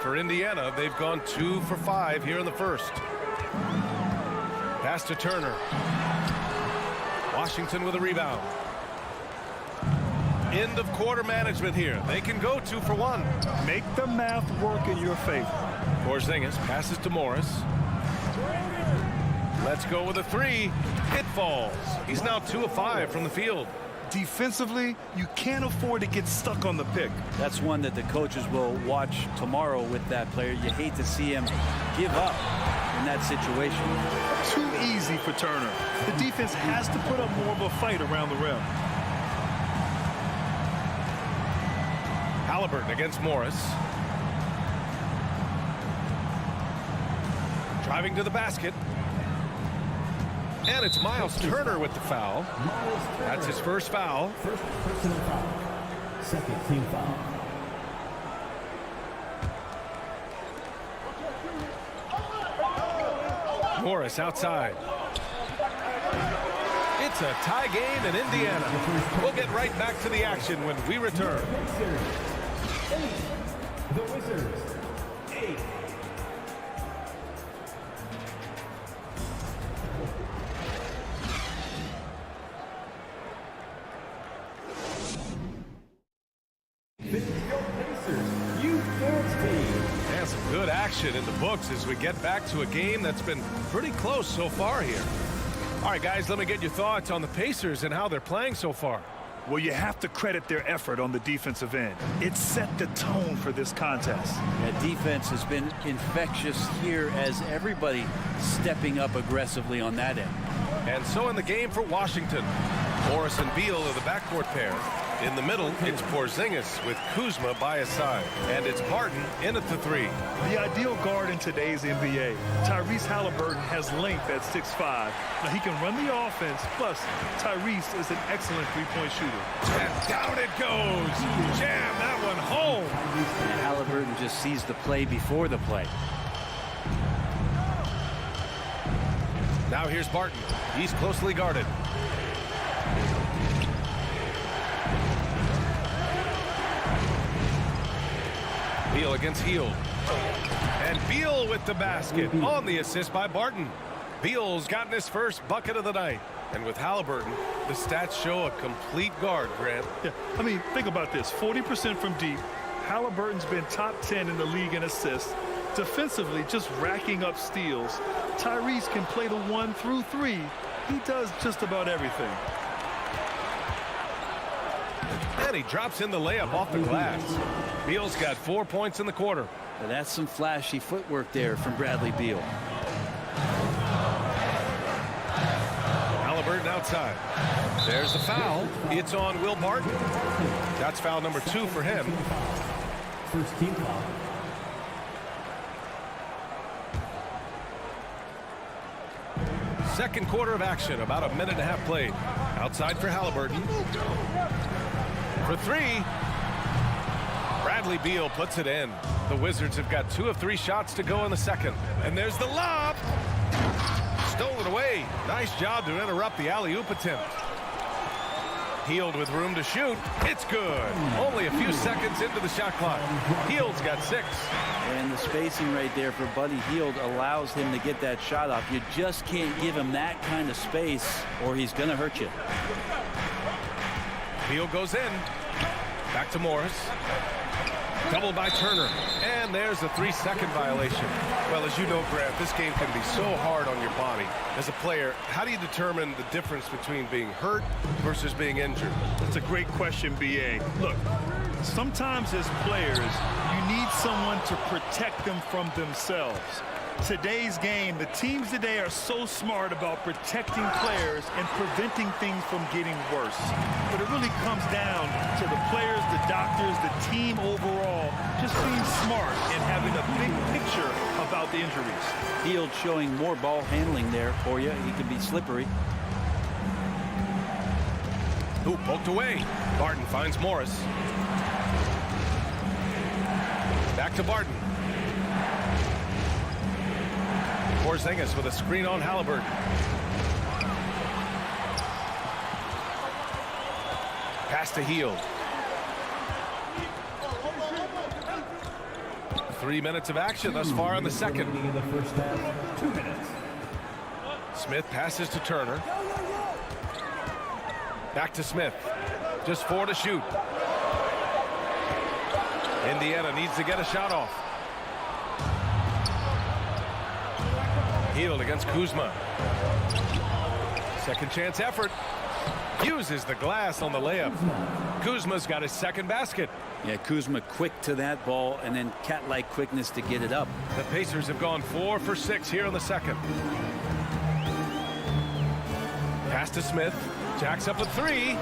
For Indiana, they've gone 2 for 5 here in the first. Pass to Turner. Washington with a rebound. End of quarter management here. They can go 2 for 1. Make the math work in your favor. Porzingis passes to Morris. Let's go with a 3. It falls. He's now 2 of 5 from the field. Defensively, you can't afford to get stuck on the pick. That's one that the coaches will watch tomorrow with that player. You hate to see him give up in that situation. Too easy for Turner. The defense has to put up more of a fight around the rim. Halliburton against Morris. Driving to the basket. And it's Miles Turner with the foul. That's his first foul. First personal foul. Second team foul. Morris outside. It's a tie game in Indiana. We'll get right back to the action when we return. The Wizards, 8. And some good action in the books as we get back to a game that's been pretty close so far here. All right, guys, let me get your thoughts on the Pacers and how they're playing so far. Well, you have to credit their effort on the defensive end. It set the tone for this contest. That defense has been infectious here as everybody stepping up aggressively on that end. And so in the game for Washington, Morris and Beal are the backcourt pair. In the middle, it's Porzingis with Kuzma by his side. And it's Barton in at the 3. The ideal guard in today's NBA. Tyrese Halliburton has length at 6'5". Now, he can run the offense, plus Tyrese is an excellent three-point shooter. And down it goes. Jam that one home. And Halliburton just sees the play before the play. Now here's Barton. He's closely guarded. Beal against Hield. And Beal with the basket on the assist by Barton. Beal's gotten his first bucket of the night. And with Halliburton, the stats show a complete guard, Grant. Yeah, I mean, think about this. 40% from deep. Halliburton's been top 10 in the league in assists. Defensively, just racking up steals. Tyrese can play the 1 through 3. He does just about everything. And he drops in the layup off the glass. Beal's got 4 points in the quarter. Well, that's some flashy footwork there from Bradley Beal. Halliburton outside. There's the foul. It's on Will Barton. That's foul number 2 for him. First team foul. Second quarter of action, about a minute and a half played. Outside for Halliburton. For 3. Bradley Beal puts it in. The Wizards have got 2 of 3 shots to go in the second. And there's the lob. Stolen away. Nice job to interrupt the alley-oop attempt. Hield with room to shoot. It's good. Only a few seconds into the shot clock. Hield's got 6. And the spacing right there for Buddy Hield allows him to get that shot off. You just can't give him that kind of space or he's going to hurt you. Beal goes in. Back to Morris. Double by Turner. And there's a 3-second violation. Well, as you know, Grant, this game can be so hard on your body. As a player, how do you determine the difference between being hurt versus being injured? That's a great question, B.A. Look, sometimes as players, you need someone to protect them from themselves. Today's game, the teams today are so smart about protecting players and preventing things from getting worse. But it really comes down to the players, the doctors, the team overall just being smart and having a big picture about the injuries. Hield showing more ball handling there for you. He can be slippery. Ooh, poked away. Barton finds Morris. Back to Barton. Porzingis with a screen on Halliburton. Pass to Hield. 3 minutes of action thus far in the second. In the first half, 2 minutes. Smith passes to Turner. Back to Smith. Just 4 to shoot. Indiana needs to get a shot off. Hield against Kuzma. Second chance effort. Uses the glass on the layup. Kuzma's got his second basket. Yeah, Kuzma quick to that ball and then cat-like quickness to get it up. The Pacers have gone 4 for 6 here in the second. Pass to Smith. Jacks up a 3.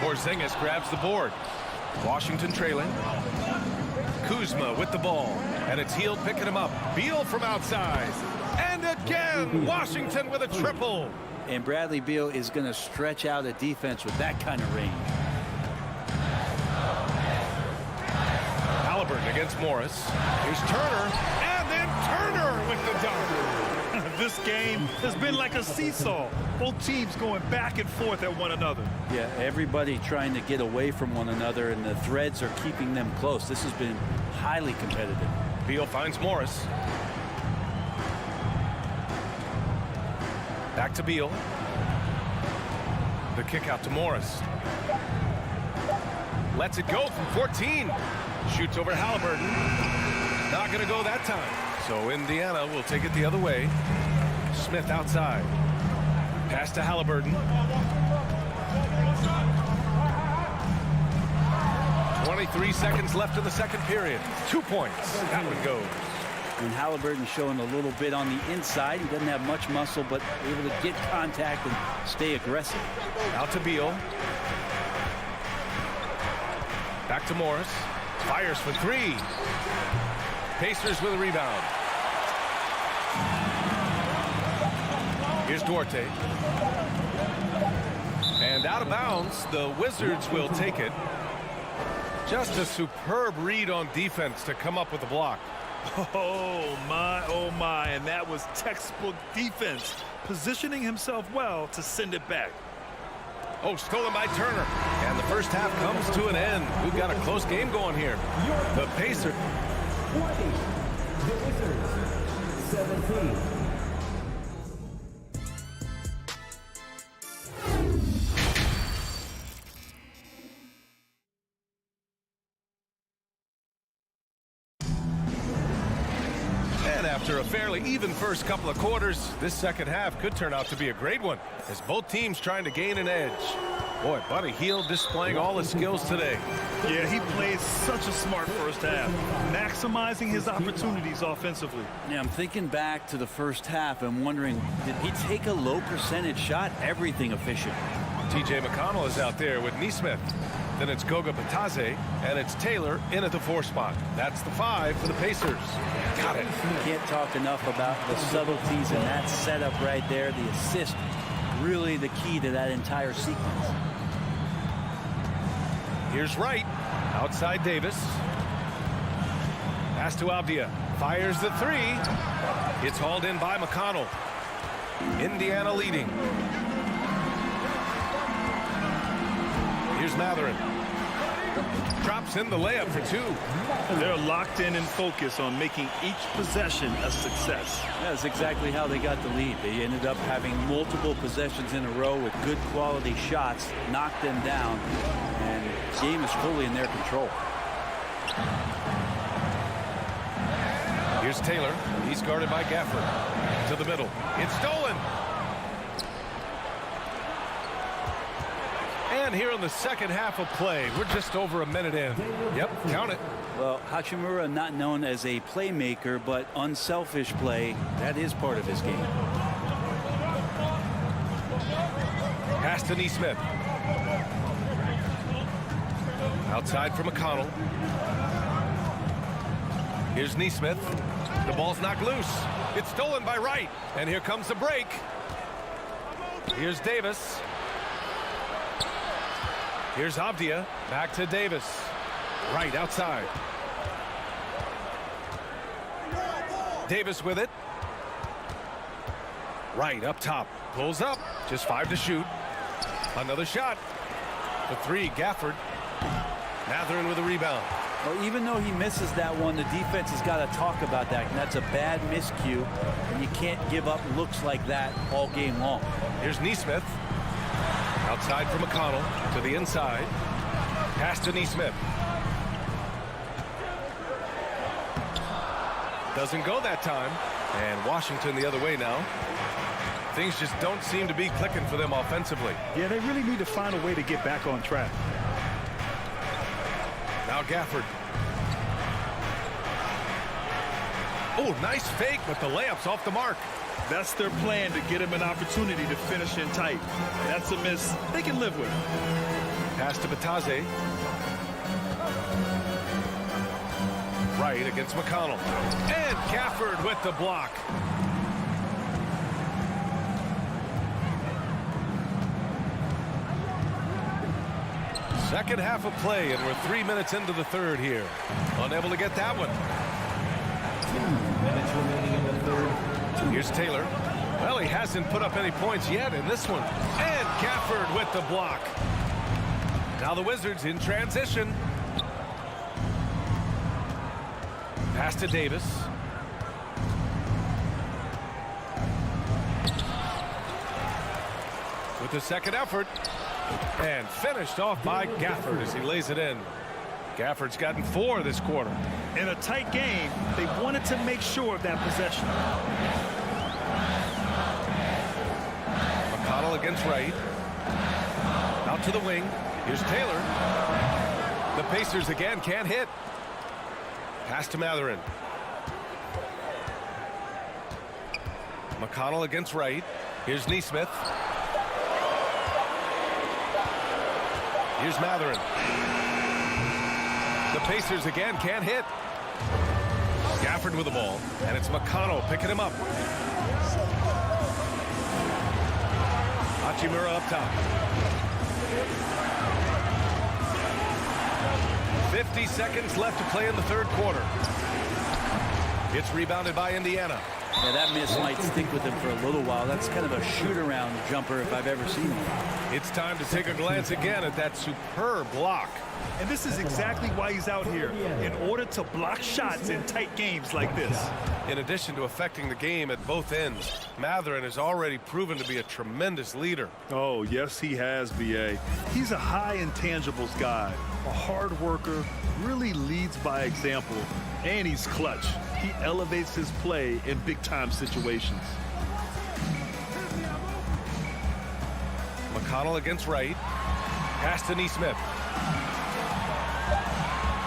Porzingis grabs the board. Washington trailing. Kuzma with the ball, and it's Hield picking him up. Beal from outside, and again Washington with a triple. And Bradley Beal is going to stretch out a defense with that kind of range. Halliburton against Morris. Here's Turner, and then Turner with the dunk. This game has been like a seesaw. Both teams going back and forth at one another. Yeah, everybody trying to get away from one another, and the threads are keeping them close. This has been highly competitive. Beal finds Morris. Back to Beal. The kick out to Morris. Lets it go from 14. Shoots over Halliburton. Not going to go that time. So Indiana will take it the other way. Smith outside. Pass to Halliburton. 23 seconds left in the second period. 2 points. That one goes. And Halliburton showing a little bit on the inside. He doesn't have much muscle, but able to get contact and stay aggressive. Out to Beal. Back to Morris. Fires for three. Pacers with a rebound. Here's Duarte. And out of bounds, the Wizards will take it. Just a superb read on defense to come up with the block. Oh my, and that was textbook defense, positioning himself well to send it back. Oh, stolen by Turner. And the first half comes to an end. We've got a close game going here. The Pacers. 20. The Wizards. 17. And after a fairly even first couple of quarters, this second half could turn out to be a great one as both teams trying to gain an edge. Boy, Buddy Hield displaying all his skills today. Yeah, he played such a smart first half, maximizing his opportunities offensively. Yeah, I'm thinking back to the first half and wondering, did he take a low percentage shot? Everything efficient. TJ McConnell is out there with Neesmith. Then it's Goga Batadze, and it's Taylor in at the 4 spot. That's the 5 for the Pacers. Got it. Can't talk enough about the subtleties in that setup right there. The assist, really the key to that entire sequence. Here's Wright. Outside Davis. Pass to Abdia. Fires the 3. It's hauled in by McConnell. Indiana leading. Here's Matherin. Drops in the layup for 2. They're locked in and focused on making each possession a success. That's exactly how they got the lead. They ended up having multiple possessions in a row with good quality shots, knocked them down, and the game is fully in their control. Here's Taylor. He's guarded by Gafford. To the middle. It's stolen. And here in the second half of play, we're just over a minute in. Yep, count it. Well, Hachimura not known as a playmaker, but unselfish play, that is part of his game. Pass to Neesmith. Outside for McConnell. Here's Neesmith. The ball's knocked loose. It's stolen by Wright. And here comes the break. Here's Davis. Here's Abdia. Back to Davis. Wright outside. Davis with it. Wright up top. Pulls up. Just 5 to shoot. Another shot. The 3, Gafford. Matherin with a rebound. Well, even though he misses that one, the defense has got to talk about that. And that's a bad miscue. And you can't give up looks like that all game long. Here's Neesmith. Outside for McConnell. To the inside. Pass to Neesmith. Doesn't go that time. And Washington the other way now. Things just don't seem to be clicking for them offensively. Yeah, they really need to find a way to get back on track. Now Gafford. Oh, nice fake, but the layup's off the mark. That's their plan, to get him an opportunity to finish in tight. That's a miss they can live with. Pass to Batadze. Wright against McConnell. And Gafford with the block. Second half of play, and we're 3 minutes into the third here. Unable to get that one. 2 minutes remaining in the third. Here's Taylor. Well, he hasn't put up any points yet in this one. And Gafford with the block. Now the Wizards in transition. Pass to Davis. With the second effort. And finished off by Gafford as he lays it in. Gafford's gotten 4 this quarter. In a tight game, they wanted to make sure of that possession. McConnell against Wright. Out to the wing. Here's Taylor. The Pacers again can't hit. Pass to Matherin. McConnell against Wright. Here's Neesmith. Here's Matherin. The Pacers again can't hit. Gafford with the ball, and it's McConnell picking him up. Hachimura up top. 50 seconds left to play in the third quarter. It's rebounded by Indiana. Yeah, that miss might stick with him for a little while. That's kind of a shoot-around jumper if I've ever seen one. It's time to take a glance again at that superb block. And this is exactly why he's out here, in order to block shots in tight games like this. In addition to affecting the game at both ends, Matherin has already proven to be a tremendous leader. Oh, yes, he has, B.A. He's a high intangibles guy, a hard worker, really leads by example, and he's clutch. He elevates his play in big-time situations. McConnell against Wright. Pass to Neesmith.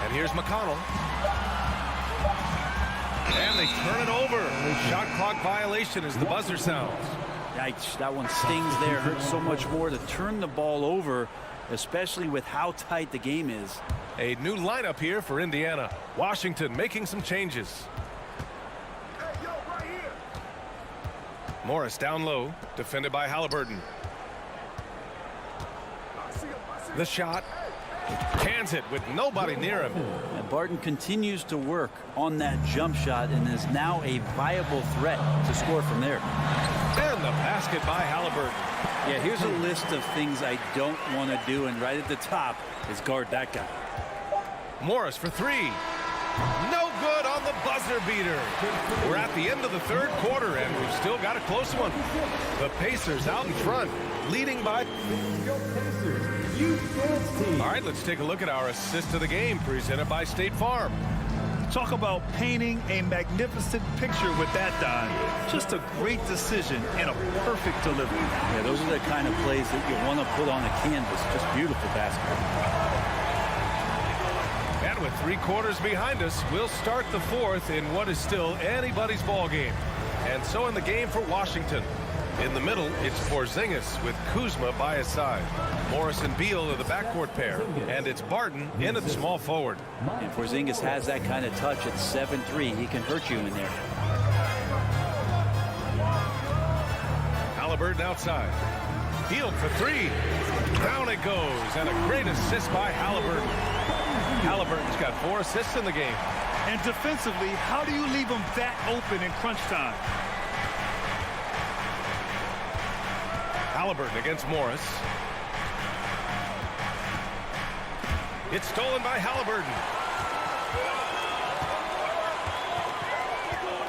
And here's McConnell. And they turn it over. Shot clock violation as the buzzer sounds. Yikes, that one stings there. Hurts so much more to turn the ball over, especially with how tight the game is. A new lineup here for Indiana. Washington making some changes. Morris down low, defended by Halliburton. The shot. Cans it with nobody near him. And Barton continues to work on that jump shot and is now a viable threat to score from there. And the basket by Halliburton. Yeah, here's a list of things I don't want to do, and right at the top is guard that guy. Morris for 3. No good on the buzzer beater. We're at the end of the third quarter, and we've still got a close one. The Pacers out in front, leading by... All right, let's take a look at our assist of the game, presented by State Farm. Talk about painting a magnificent picture with that dive. Just a great decision and a perfect delivery. Yeah, those are the kind of plays that you want to put on the canvas. Just beautiful basketball. And with 3 quarters behind us, we'll start the fourth in what is still anybody's ball game. And so in the game for Washington. In the middle, it's Porzingis with Kuzma by his side. Morris and Beal are the backcourt pair. And it's Barton in at small forward. And Porzingis has that kind of touch at 7'3". He can hurt you in there. Halliburton outside. Field for 3. Down it goes. And a great assist by Halliburton. Halliburton's got 4 assists in the game. And defensively, how do you leave him that open in crunch time? Halliburton against Morris. It's stolen by Halliburton.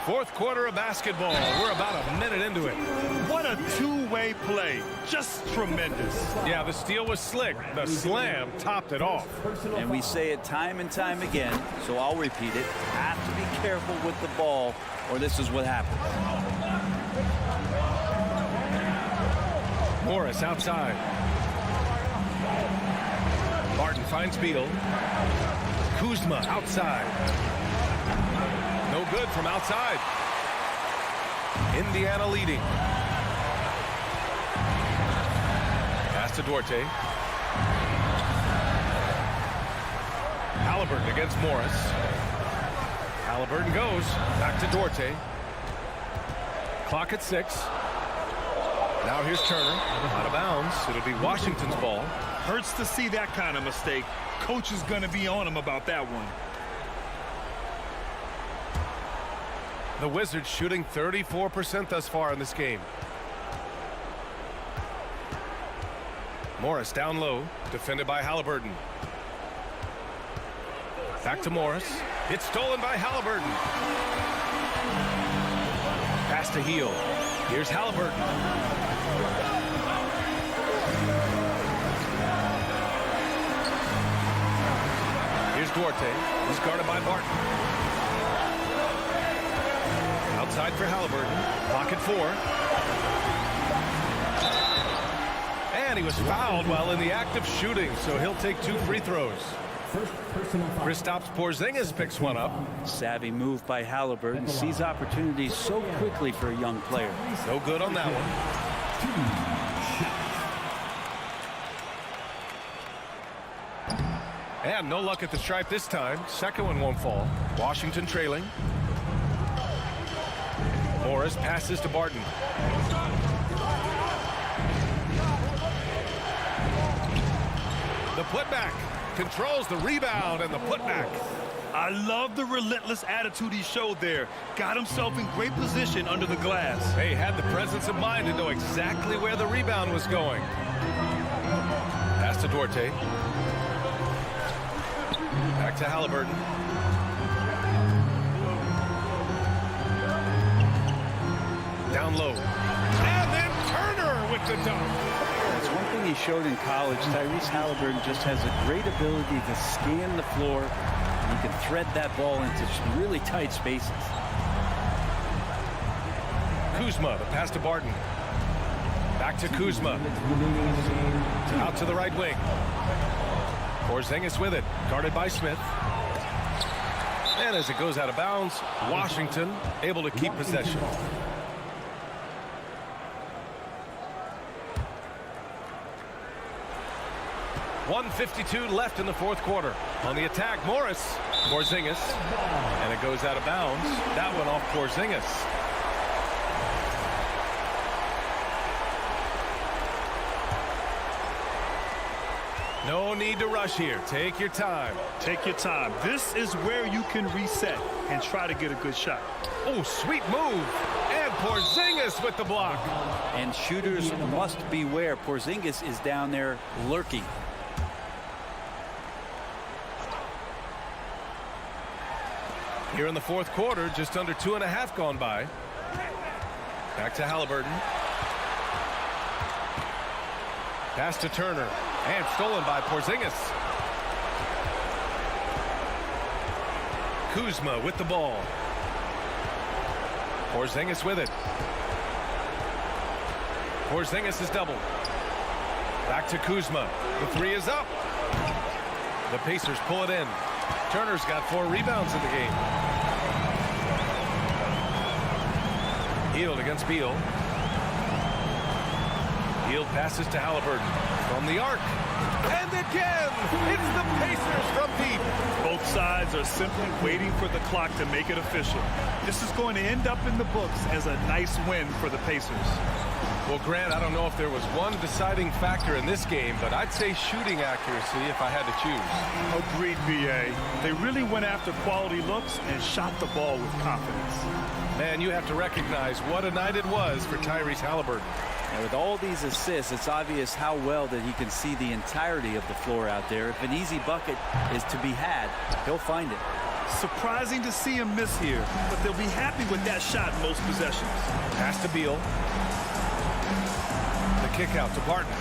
Fourth quarter of basketball. We're about a minute into it. What a two-way play. Just tremendous. Yeah, the steal was slick. The slam topped it off. And we say it time and time again, so I'll repeat it. Have to be careful with the ball, or this is what happens. Morris outside. Barton finds Beal. Kuzma outside. No good from outside. Indiana leading. Pass to Duarte. Halliburton against Morris. Halliburton goes. Back to Duarte. Clock at 6. Now here's Turner. Out of bounds. It'll be Washington's ball. Hurts to see that kind of mistake. Coach is going to be on him about that one. The Wizards shooting 34% thus far in this game. Morris down low, defended by Halliburton. Back to Morris. It's stolen by Halliburton. Pass to Heel. Here's Halliburton. Here's Duarte. He's guarded by Barton. Outside for Halliburton. Pocket 4. And he was fouled while in the act of shooting, so he'll take 2 free throws. Kristaps Porzingis picks one up. Savvy move by Halliburton. Sees opportunities so quickly for a young player. No good on that one. And no luck at the stripe this time. Second one won't fall. Washington trailing. Morris passes to Barton. The putback. Controls the rebound and the putback. I love the relentless attitude he showed there. Got himself in great position under the glass. They had the presence of mind to know exactly where the rebound was going. Pass to Duarte. Back to Halliburton. Down low. And then Turner with the dunk. That's one thing he showed in college. Tyrese Halliburton just has a great ability to scan the floor, and he can thread that ball into really tight spaces. Kuzma, the pass to Barton. Back to Kuzma. Out to the right wing. Porzingis with it, guarded by Smith. And as it goes out of bounds, Washington able to keep possession. .152 left in the fourth quarter. On the attack, Morris. Porzingis. And it goes out of bounds. That one off Porzingis. No need to rush here. Take your time. Take your time. This is where you can reset and try to get a good shot. Oh, sweet move. And Porzingis with the block. And shooters must beware. Porzingis is down there lurking. Here in the fourth quarter, just under 2.5 gone by. Back to Halliburton. Pass to Turner. And stolen by Porzingis. Kuzma with the ball. Porzingis with it. Porzingis is doubled. Back to Kuzma. The 3 is up. The Pacers pull it in. Turner's got 4 rebounds in the game. Hield against Beal. Hield passes to Halliburton from the arc. And again, it's the Pacers from deep. Both sides are simply waiting for the clock to make it official. This is going to end up in the books as a nice win for the Pacers. Well, Grant, I don't know if there was one deciding factor in this game, but I'd say shooting accuracy if I had to choose. Agreed, B.A. They really went after quality looks and shot the ball with confidence. Man, you have to recognize what a night it was for Tyrese Halliburton. And with all these assists, it's obvious how well that he can see the entirety of the floor out there. If an easy bucket is to be had, he'll find it. Surprising to see him miss here, but they'll be happy with that shot most possessions. Pass to Beal. The kick out to Barton.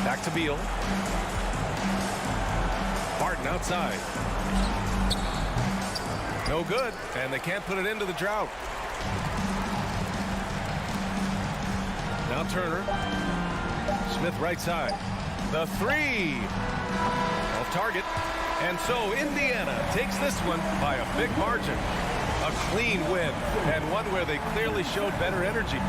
Back to Beal. Barton outside. No good, and they can't put it into the drought. Now Turner. Smith right side. The 3. Off target. And so Indiana takes this one by a big margin. A clean win, and one where they clearly showed better energy.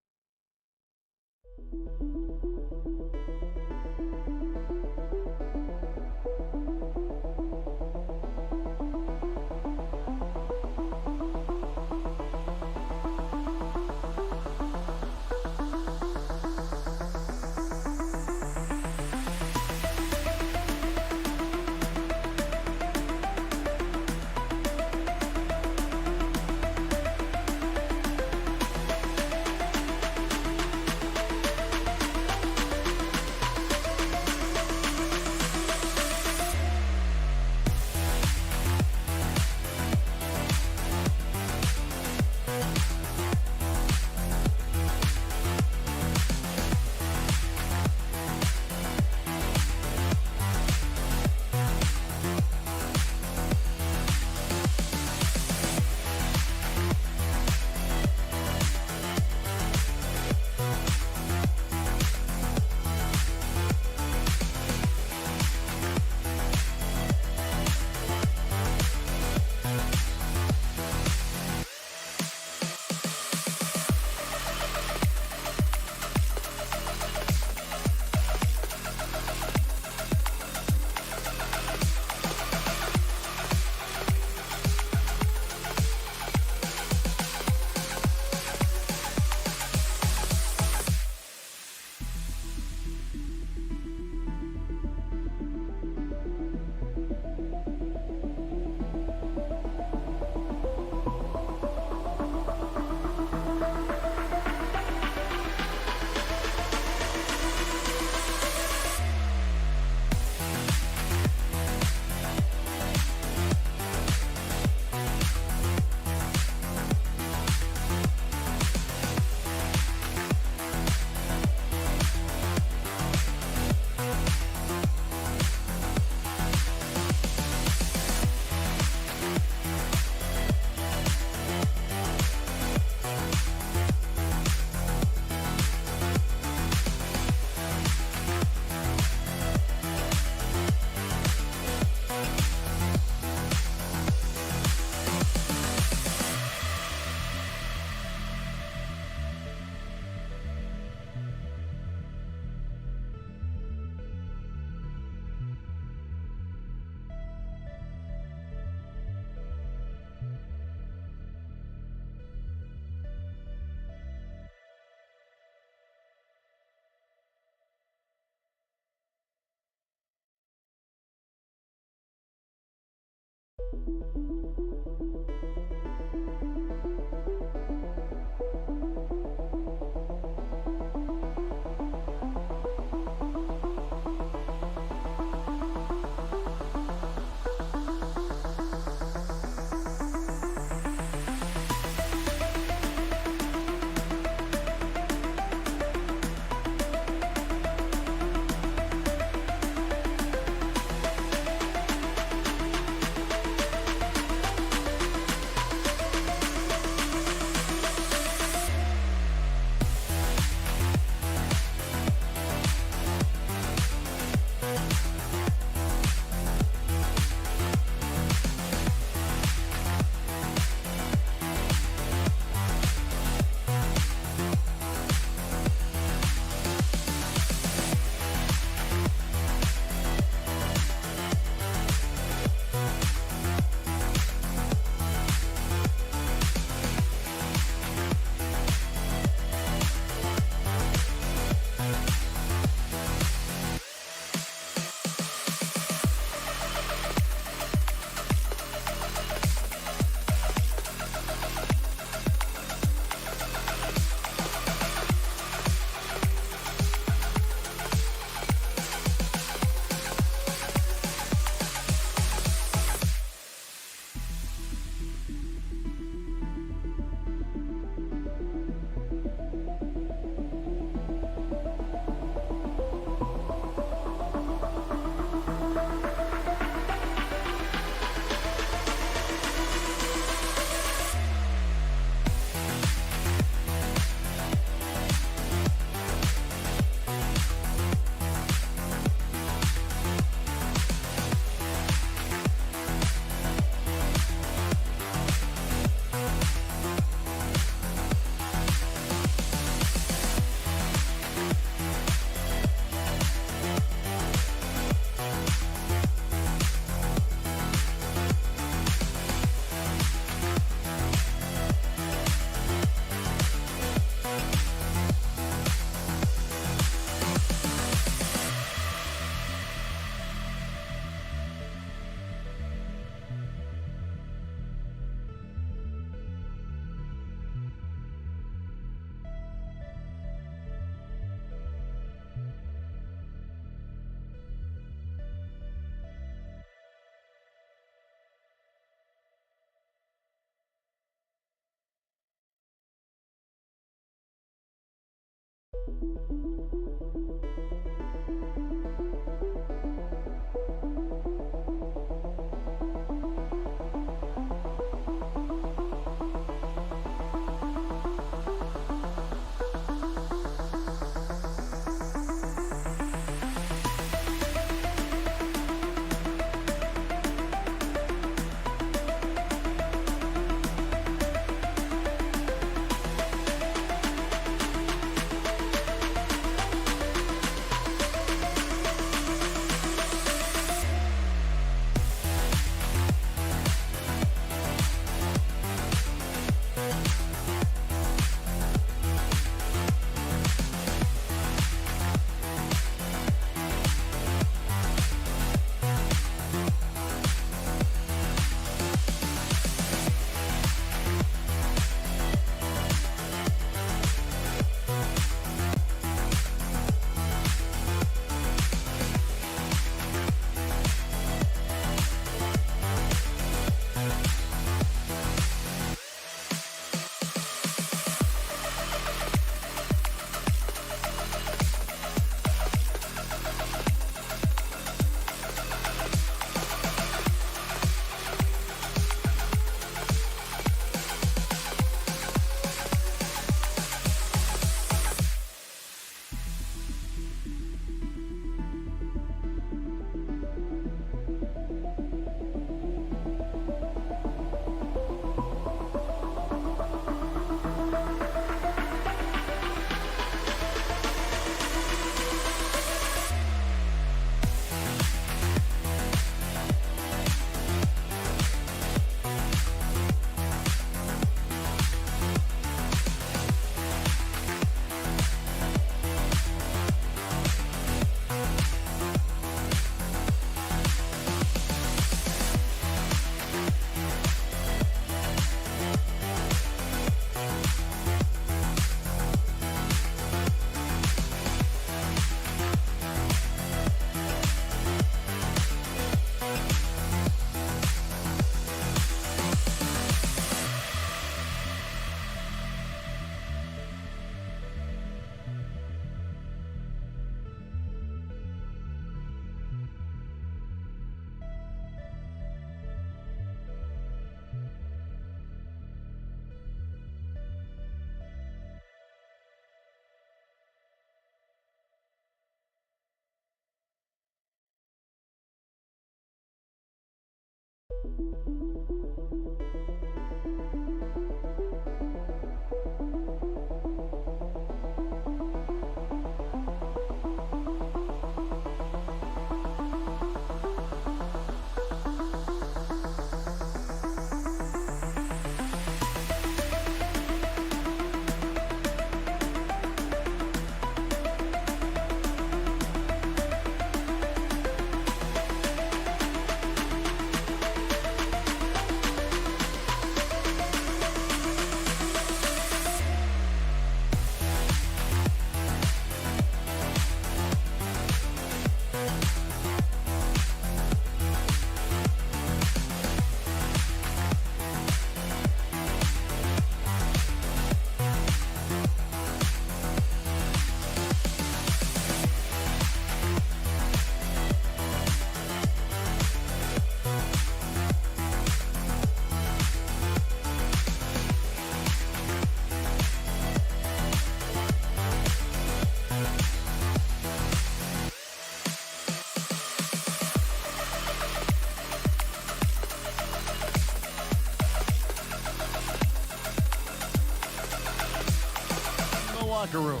Locker room.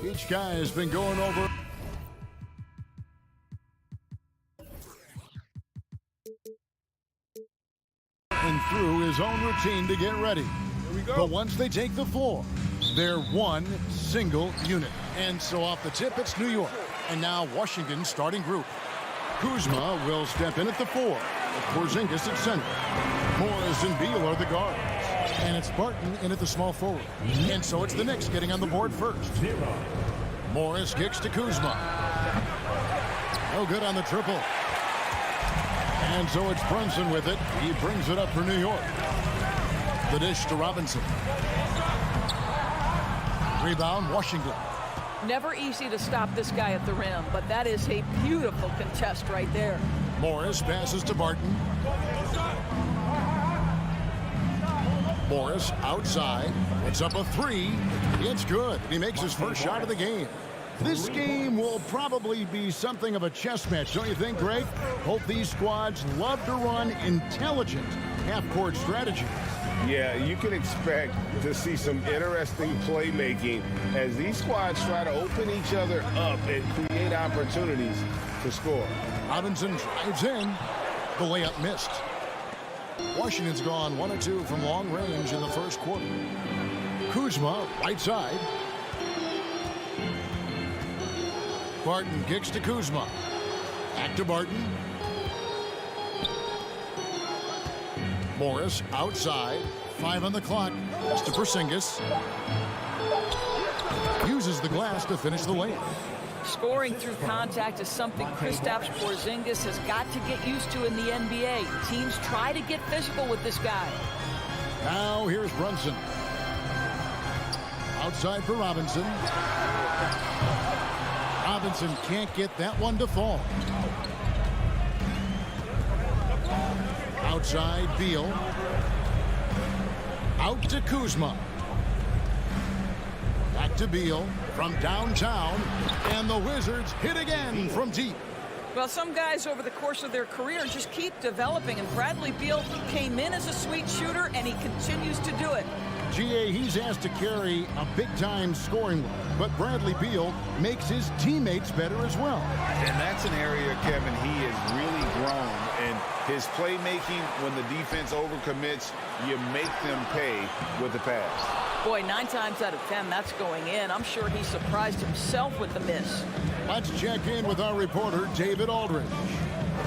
Each guy has been going over and through his own routine to get ready. But once they take the floor, they're one single unit. And so off the tip, it's New York. And now Washington's starting group. Kuzma will step in at the 4. Porzingis at center. Morris and Beal are the guards. And it's Barton in at the small forward. And so it's the Knicks getting on the board first. Morris kicks to Kuzma. No good on the triple. And so it's Brunson with it. He brings it up for New York. The dish to Robinson. Rebound, Washington. Never easy to stop this guy at the rim, but that is a beautiful contest right there. Morris passes to Barton. Morris outside. It's up a 3. It's good. He makes his first shot of the game. This game will probably be something of a chess match, don't you think, Greg? Both these squads love to run intelligent half-court strategy. Yeah, you can expect to see some interesting playmaking as these squads try to open each other up and create opportunities to score. Robinson drives in. The layup missed. Washington's gone 1 of 2 from long range in the first quarter. Kuzma, right side. Barton kicks to Kuzma. Back to Barton. Morris outside. 5 on the clock. It's to Porzingis. Uses the glass to finish the layup. Scoring through contact is something Kristaps Porzingis has got to get used to in the NBA. Teams try to get physical with this guy. Now here's Brunson. Outside for Robinson. Robinson can't get that one to fall. Outside, Beal. Out to Kuzma. Back to Beal from downtown. And the Wizards hit again from deep. Well, some guys over the course of their career just keep developing, and Bradley Beal came in as a sweet shooter, and he continues to do it. GA, he's asked to carry a big-time scoring load, but Bradley Beal makes his teammates better as well. And that's an area, Kevin, he has really grown. And his playmaking, when the defense overcommits, you make them pay with the pass. Boy, 9 times out of 10, that's going in. I'm sure he surprised himself with the miss. Let's check in with our reporter, David Aldridge.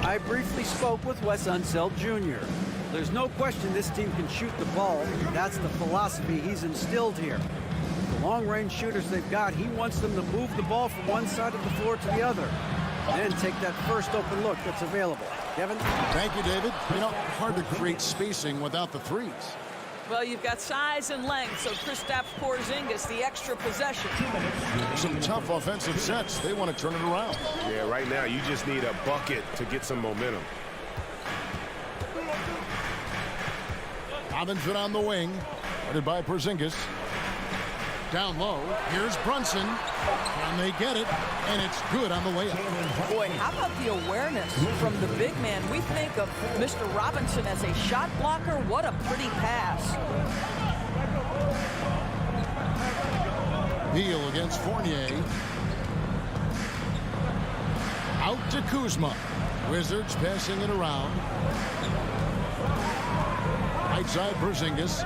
I briefly spoke with Wes Unseld Jr. There's no question this team can shoot the ball. That's the philosophy he's instilled here. The long-range shooters they've got, he wants them to move the ball from one side of the floor to the other. Then take that first open look that's available. Kevin? Thank you, David. You know, hard to create spacing without the threes. Well, you've got size and length, so Kristaps Porzingis, the extra possession. Some tough offensive sets. They want to turn it around. Yeah, right now you just need a bucket to get some momentum. Robinson on the wing, guarded by Porzingis. Down low, here's Brunson. And they get it, and it's good on the layup. Boy, how about the awareness from the big man? We think of Mr. Robinson as a shot blocker. What a pretty pass. Beal against Fournier. Out to Kuzma. Wizards passing it around. Right side, Porzingis.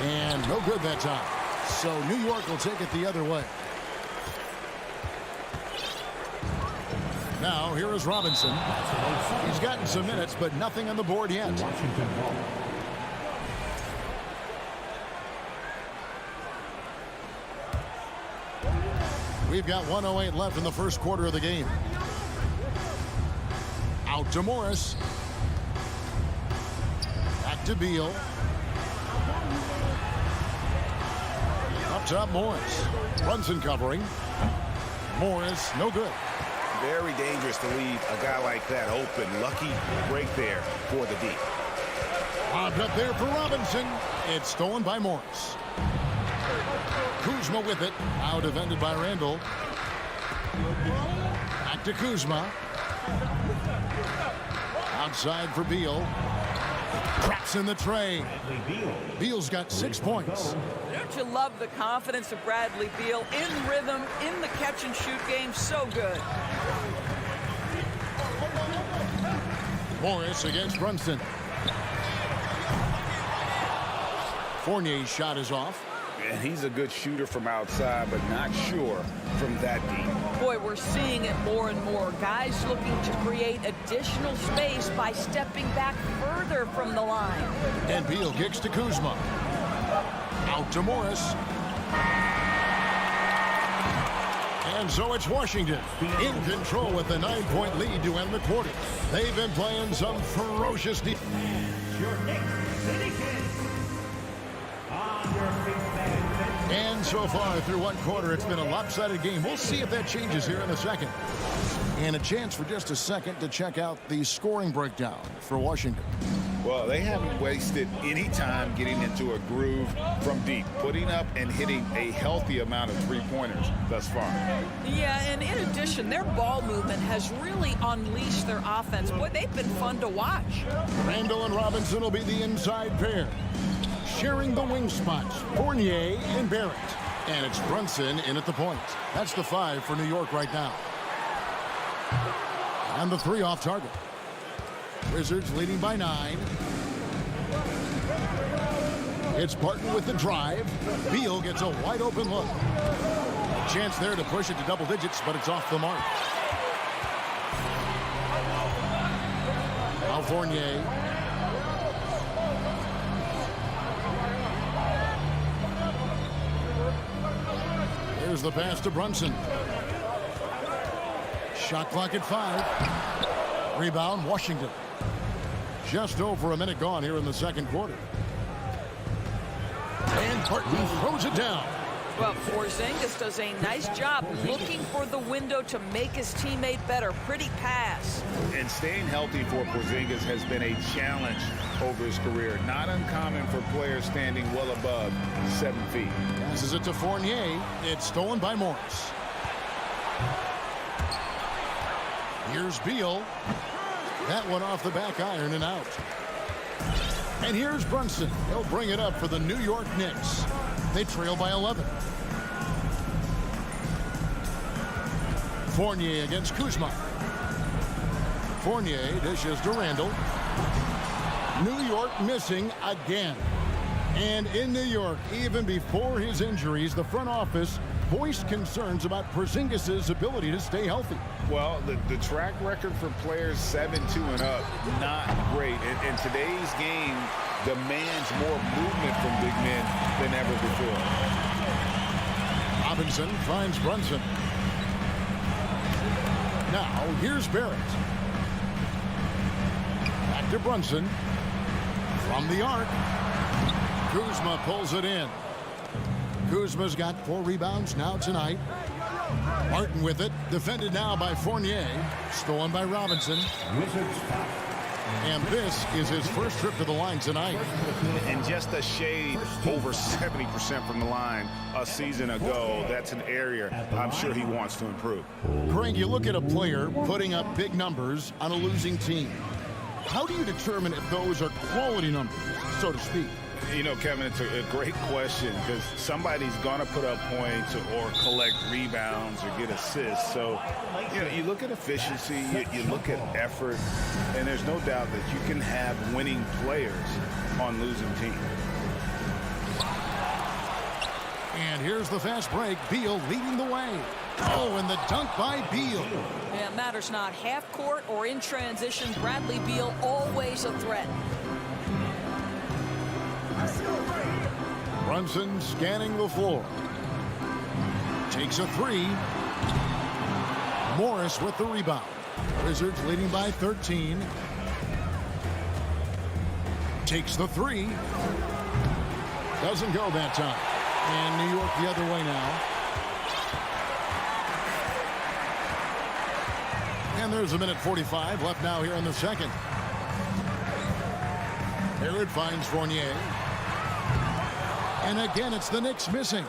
And no good that time. So New York will take it the other way. Now here is Robinson. He's gotten some minutes, but nothing on the board yet. We've got 1:08 left in the first quarter of the game. Out to Morris. Back to Beal. Up top, Morris. Brunson covering. Morris, no good. Very dangerous to leave a guy like that open. Lucky break there for the D. Lobbed up there for Robinson. It's stolen by Morris. Kuzma with it. Now defended by Randall. Back to Kuzma. Outside for Beal. Traps in the tray. Beal's got 6 points. Don't you love the confidence of Bradley Beal? In rhythm, in the catch-and-shoot game, so good. Morris against Brunson. Fournier's shot is off. And he's a good shooter from outside, but not sure from that deep. Boy, we're seeing it more and more. Guys looking to create additional space by stepping back further from the line. And Beal kicks to Kuzma. Out to Morris. And so it's Washington in control with the 9-point lead to end the quarter. They've been playing some ferocious defense. And so far through one quarter, it's been a lopsided game. We'll see if that changes here in a second. And a chance for just a second to check out the scoring breakdown for Washington. Well, they haven't wasted any time getting into a groove from deep, putting up and hitting a healthy amount of three-pointers thus far. Yeah, and in addition, their ball movement has really unleashed their offense. Boy, they've been fun to watch. Randall and Robinson will be the inside pair. Sharing the wing spots, Fournier and Barrett. And it's Brunson in at the point. That's the 5 for New York right now. And the 3 off target. Wizards leading by 9. It's Barton with the drive. Beal gets a wide open look. Chance there to push it to double digits, but it's off the mark. Now Fournier. Here's the pass to Brunson. Shot clock at 5. Rebound, Washington. Just over a minute gone here in the second quarter. And Barton throws it down. Well, Porzingis does a nice job looking for the window to make his teammate better. Pretty pass. And staying healthy for Porzingis has been a challenge over his career. Not uncommon for players standing well above 7 feet. Passes it to Fournier. It's stolen by Morris. Here's Beal. That one off the back iron and out. And here's Brunson. He'll bring it up for the New York Knicks. They trail by 11. Fournier against Kuzma. Fournier dishes to Randall. New York missing again. And in New York, even before his injuries, the front office voiced concerns about Porzingis' ability to stay healthy. Well, the track record for players 7-2 and up, not great. And today's game demands more movement from big men than ever before. Robinson finds Brunson. Now, here's Barrett. Back to Brunson. From the arc. Kuzma pulls it in. Kuzma's got 4 rebounds now tonight. Martin with it. Defended now by Fournier. Stolen by Robinson. And this is his first trip to the line tonight. And just a shade over 70% from the line a season ago. That's an area I'm sure he wants to improve. Greg, you look at a player putting up big numbers on a losing team. How do you determine if those are quality numbers, so to speak? You know, Kevin, it's a great question because somebody's going to put up points or collect rebounds or get assists. So, you know, you look at efficiency, you look at effort, and there's no doubt that you can have winning players on losing teams. And here's the fast break. Beal leading the way. Oh, and the dunk by Beal. Yeah, it matters not half court or in transition. Bradley Beal always a threat. Brunson scanning the floor. Takes a three. Morris with the rebound. Wizards leading by 13. Takes the three. Doesn't go that time. And New York the other way now. And there's a minute 45 left now here in the second. Barrett finds Fournier. And again, it's the Knicks missing.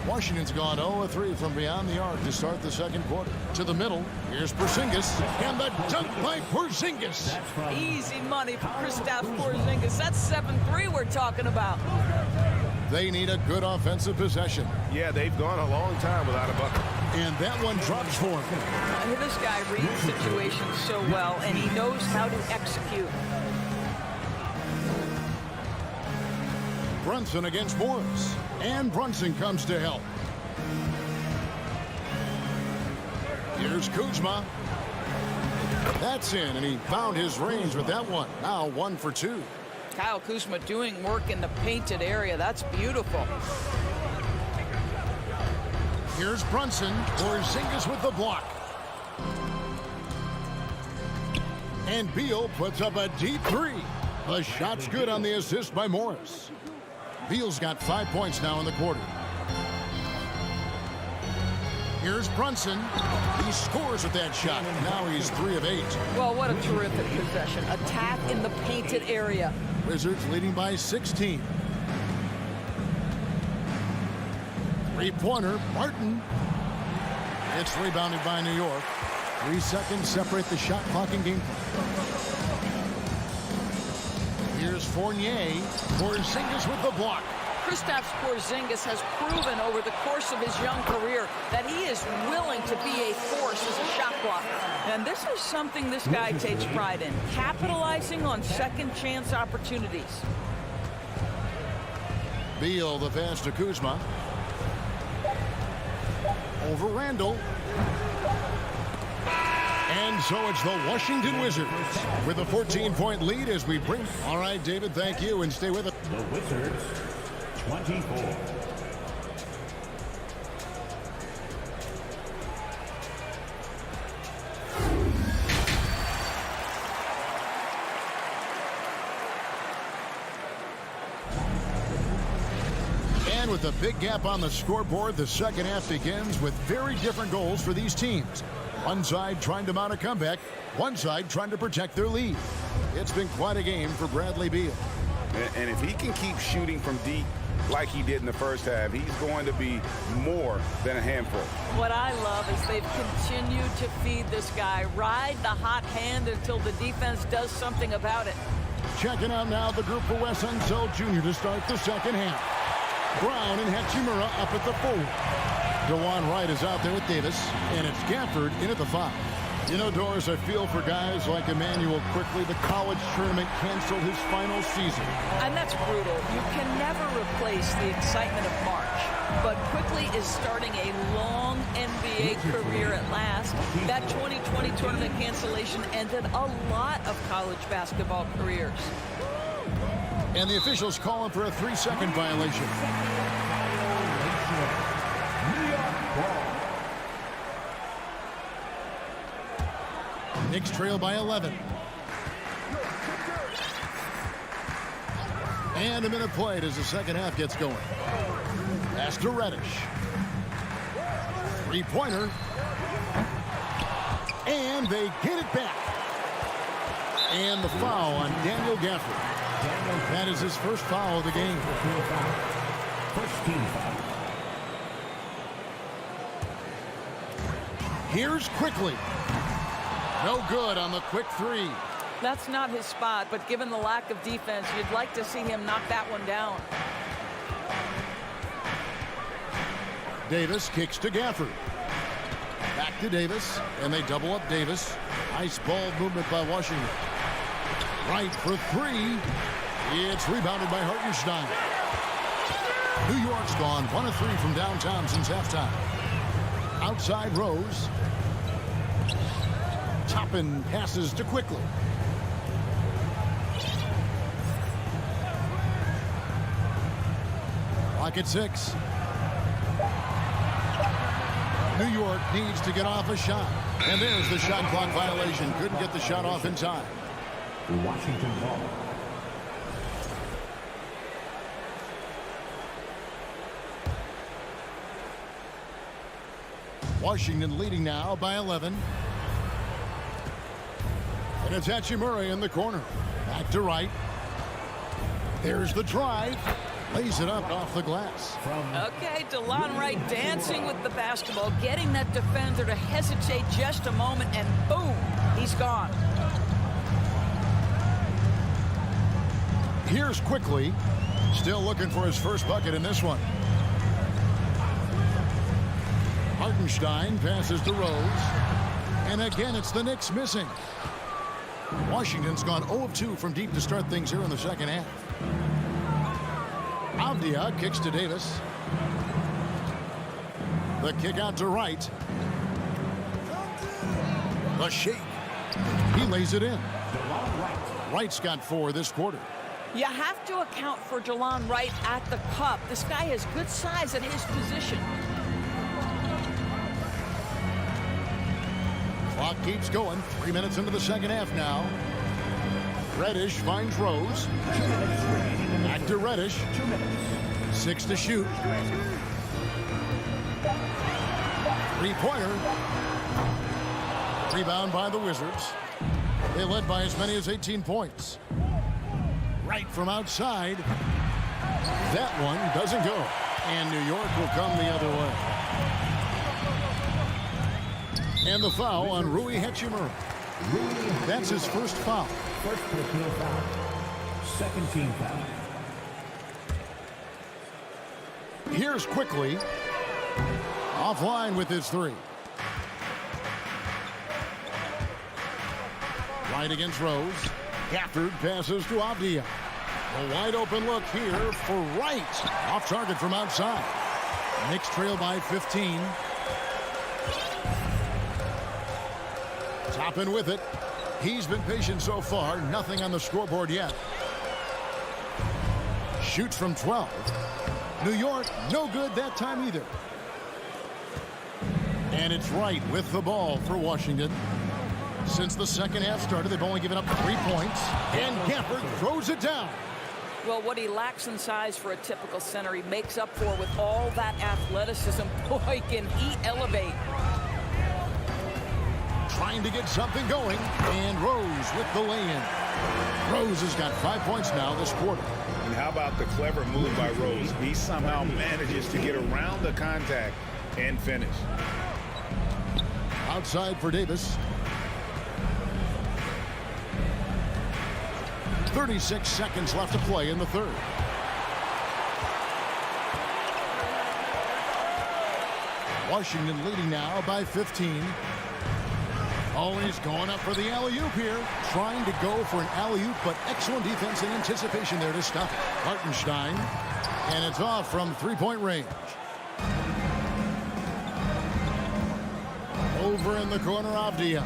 Washington's gone 0-3 from beyond the arc to start the second quarter. To the middle, here's Porzingis, and the dunk by Porzingis. Easy money for Kristaps Porzingis. That's 7-3 we're talking about. They need a good offensive possession. Yeah, they've gone a long time without a bucket. And that one drops for him. This guy reads situations so well, and he knows how to execute. Brunson against Morris. And Brunson comes to help. Here's Kuzma. That's in, and he found his range with that one. Now 1 for 2. Kyle Kuzma doing work in the painted area. That's beautiful. Here's Brunson. Porzingis with the block. And Beal puts up a deep three. The shot's good on the assist by Morris. Beal's got 5 points now in the quarter. Here's Brunson. He scores with that shot. Now he's 3 of 8. Well, what a terrific possession. Attack in the painted area. Wizards leading by 16. Three-pointer, Martin. It's rebounded by New York. 3 seconds separate the shot clock and game clock. Here's Fournier. Porzingis with the block. Kristaps Porzingis has proven over the course of his young career that he is willing to be a force as a shot blocker. And this is something this guy takes pride in, capitalizing on second chance opportunities. Beal the pass to Kuzma. Over Randall. And so it's the Washington Wizards with a 14-point lead as we bring. All right, David, thank you, and stay with us. The Wizards, 24. And with a big gap on the scoreboard, the second half begins with very different goals for these teams. One side trying to mount a comeback, one side trying to protect their lead. It's been quite a game for Bradley Beal. And if he can keep shooting from deep like he did in the first half, he's going to be more than a handful. What I love is they've continued to feed this guy, ride the hot hand until the defense does something about it. Checking out now the group for Wes Unseld Jr. to start the second half. Brown and Hachimura up at the forward. DeJuan Wright is out there with Davis, and it's Gafford in at the 5. You know, Doris, I feel for guys like Emmanuel Quickly. The college tournament canceled his final season. And that's brutal. You can never replace the excitement of March. But Quickly is starting a long NBA career at last. That 2020 tournament cancellation ended a lot of college basketball careers. And the officials calling for a 3-second violation. Knicks trail by 11. And a minute played as the second half gets going. Pass to Reddish. Three-pointer. And they get it back. And the foul on Daniel Gafford. That is his first foul of the game. First team foul. Here's Quickly. No good on the quick three. That's not his spot, but given the lack of defense, you'd like to see him knock that one down. Davis kicks to Gafford. Back to Davis, and they double up Davis. Nice ball movement by Washington. Right for three. It's rebounded by Hartenstein. New York's gone 1 of 3 from downtown since halftime. Outside Rose. Toppin passes to Quickly. Clock at 6. New York needs to get off a shot. And there's the shot clock violation. Couldn't get the shot off in time. Washington ball. Washington leading now by 11. And it's Hachimura in the corner. Back to right. There's the drive. Lays it up off the glass. Okay, DeLon Wright dancing with the basketball, getting that defender to hesitate just a moment, and boom, he's gone. Here's Quickly. Still looking for his first bucket in this one. Hartenstein passes to Rose. And again, it's the Knicks missing. Washington's gone 0 of 2 from deep to start things here in the second half. Avdia kicks to Davis. The kick out to Wright. The shake. He lays it in. Wright's got 4 this quarter. You have to account for DeLon Wright at the cup. This guy has good size at his position. Clock keeps going. 3 minutes into the second half now. Reddish finds Rose. Back to Reddish. 6 to shoot. 3-pointer. Rebound by the Wizards. They led by as many as 18 points. Right from outside. That one doesn't go. And New York will come the other way. And the foul on Rui Hachimura. That's his first foul. First personal foul. Second team foul. Here's Quickly. Offline with his 3. Right against Rose. Gafford passes to Avdia. A wide open look here for Wright. Off target from outside. Knicks trail by 15. Toppin with it. He's been patient so far. Nothing on the scoreboard yet. Shoots from 12. New York, no good that time either. And it's Wright with the ball for Washington. Since the second half started, they've only given up 3 points. And Gafford throws it down. Well, what he lacks in size for a typical center, he makes up for with all that athleticism. Boy, can he elevate. Trying to get something going. And Rose with the lay-in. Rose has got 5 points now this quarter. And how about the clever move by Rose? He somehow manages to get around the contact and finish. Outside for Davis. 36 seconds left to play in the third. Washington leading now by 15. Oh, he's going up for the alley-oop here. Trying to go for an alley-oop, but excellent defense and anticipation there to stop it. Hartenstein. And it's off from 3-point range. Over in the corner, Avdia.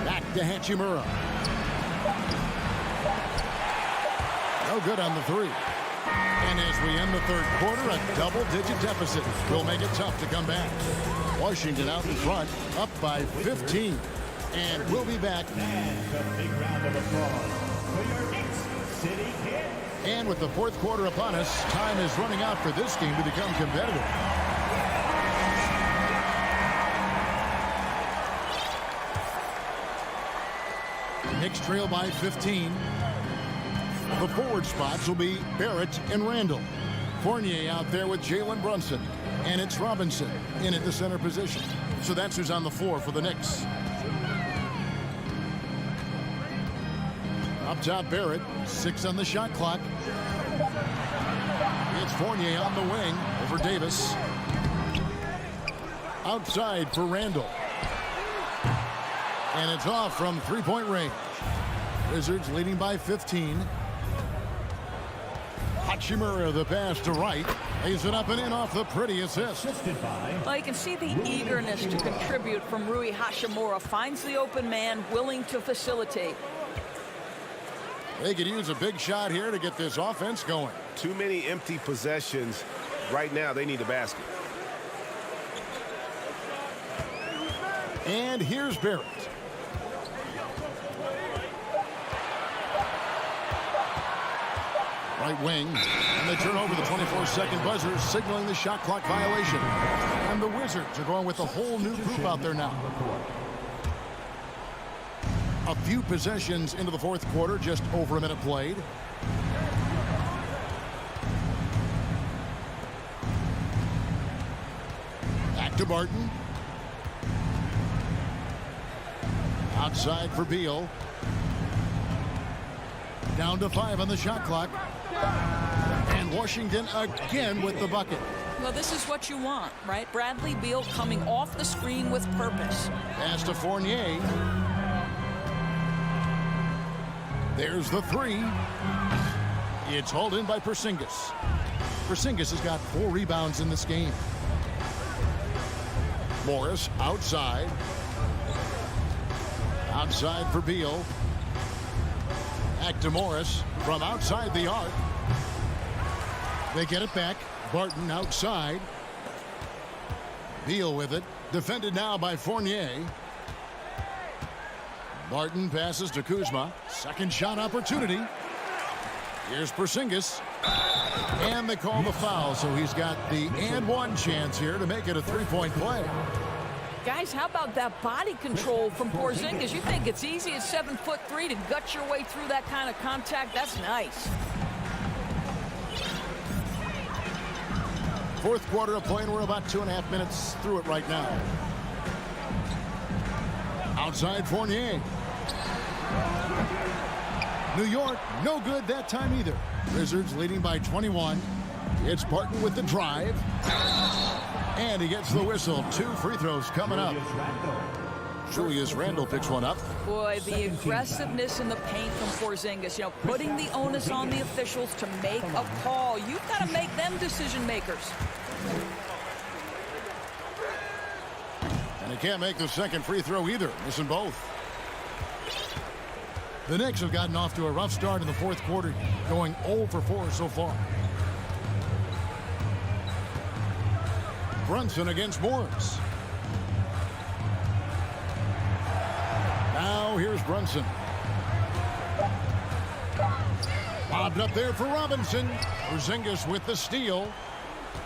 Back to Hachimura. No good on the 3. And as we end the third quarter, a double-digit deficit will make it tough to come back. Washington out in front, up by 15. And we'll be back. And a big round of applause for your Knicks City Kid. And with the fourth quarter upon us, time is running out for this game to become competitive. Knicks trail by 15. The forward spots will be Barrett and Randall. Fournier out there with Jalen Brunson. And it's Robinson in at the center position. So that's who's on the floor for the Knicks. Up top, Barrett. 6 on the shot clock. It's Fournier on the wing over Davis. Outside for Randall. And it's off from three-point range. Wizards leading by 15. Hachimura the pass to Wright. Lays it up and in off the pretty assist. Well, you can see the eagerness to contribute from Rui Hachimura. Finds the open man, willing to facilitate. They could use a big shot here to get this offense going. Too many empty possessions. Right now, they need a basket. And here's Barrett. Right wing. And they turn over the 24-second buzzer, signaling the shot clock violation. And the Wizards are going with a whole new group out there now. A few possessions into the fourth quarter, just over a minute played. Back to Barton. Outside for Beal. Down to 5 on the shot clock. And Washington again with the bucket. Well, this is what you want, right? Bradley Beal coming off the screen with purpose. Pass to Fournier. There's the 3. It's hauled in by Porzingis. Porzingis has got 4 rebounds in this game. Morris outside. Outside for Beal. Back to Morris from outside the arc. They get it back. Barton outside. Beal with it. Defended now by Fournier. Barton passes to Kuzma. Second shot opportunity. Here's Porzingis. And they call the foul, so he's got the and one chance here to make it a three-point play. Guys, how about that body control from Porzingis? You think it's easy at 7'3" to gut your way through that kind of contact? That's nice. Fourth quarter of play, and we're about 2.5 minutes through it right now. Outside Fournier. New York, no good that time either. Wizards leading by 21. It's Barton with the drive. And he gets the whistle. 2 free throws coming up. Julius Randle picks one up. Boy, the aggressiveness in the paint from Porzingis, putting the onus on the officials to make a call. You've got to make them decision makers. And he can't make the second free throw either, missing both. The Knicks have gotten off to a rough start in the fourth quarter, going 0 for 4 so far. Brunson against Morris. Now here's Brunson. Bobbed up there for Robinson. Porzingis with the steal.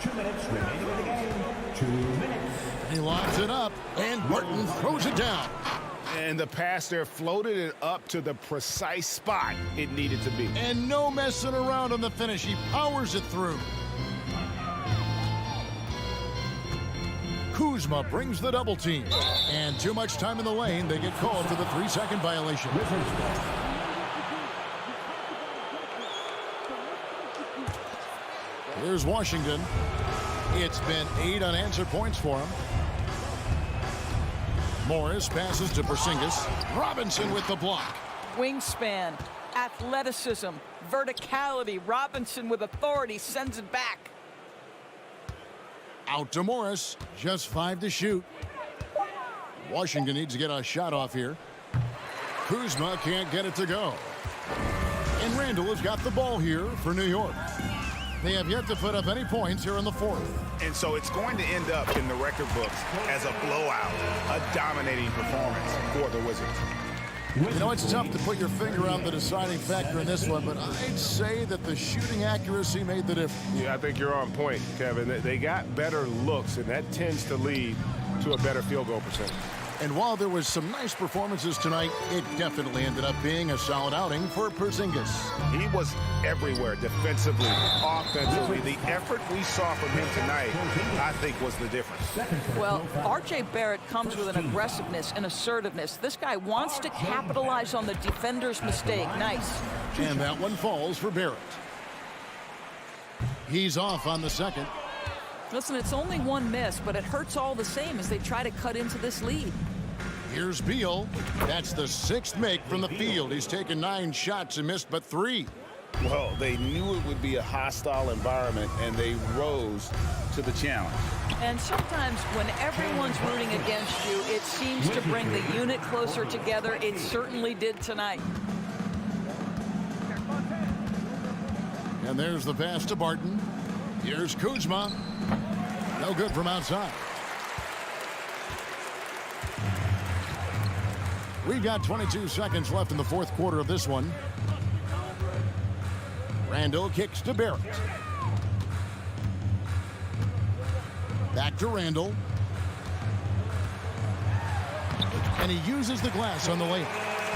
2 minutes remaining in the game. 2 minutes. He locks it up, and Barton throws it down. And the pass there floated it up to the precise spot it needed to be. And no messing around on the finish. He powers it through. Kuzma brings the double team. And too much time in the lane. They get called for the 3-second violation. Here's Washington. It's been 8 unanswered points for him. Morris passes to Porzingis. Robinson with the block. Wingspan, athleticism, verticality. Robinson with authority sends it back. Out to Morris. Just 5 to shoot. Washington needs to get a shot off here. Kuzma can't get it to go. And Randall has got the ball here for New York. They have yet to put up any points here in the fourth. And so it's going to end up in the record books as a blowout, a dominating performance for the Wizards. You know, it's tough to put your finger on the deciding factor in this one, but I'd say that the shooting accuracy made the difference. Yeah, I think you're on point, Kevin. They got better looks, and that tends to lead to a better field goal percentage. And while there was some nice performances tonight, it definitely ended up being a solid outing for Porzingis. He was everywhere defensively, offensively. The effort we saw from him tonight, I think, was the difference. Well, R.J. Barrett comes with an aggressiveness and assertiveness. This guy wants to capitalize on the defender's mistake. Nice. And that one falls for Barrett. He's off on the second. Listen, it's only one miss, but it hurts all the same as they try to cut into this lead. Here's Beal. That's the 6th make from the field. He's taken 9 shots and missed but 3. Well, they knew it would be a hostile environment, and they rose to the challenge. And sometimes when everyone's rooting against you, it seems to bring the unit closer together. It certainly did tonight. And there's the pass to Barton. Here's Kuzma. No good from outside. We've got 22 seconds left in the 4th quarter of this one. Randall kicks to Barrett. Back to Randall. And he uses the glass on the way.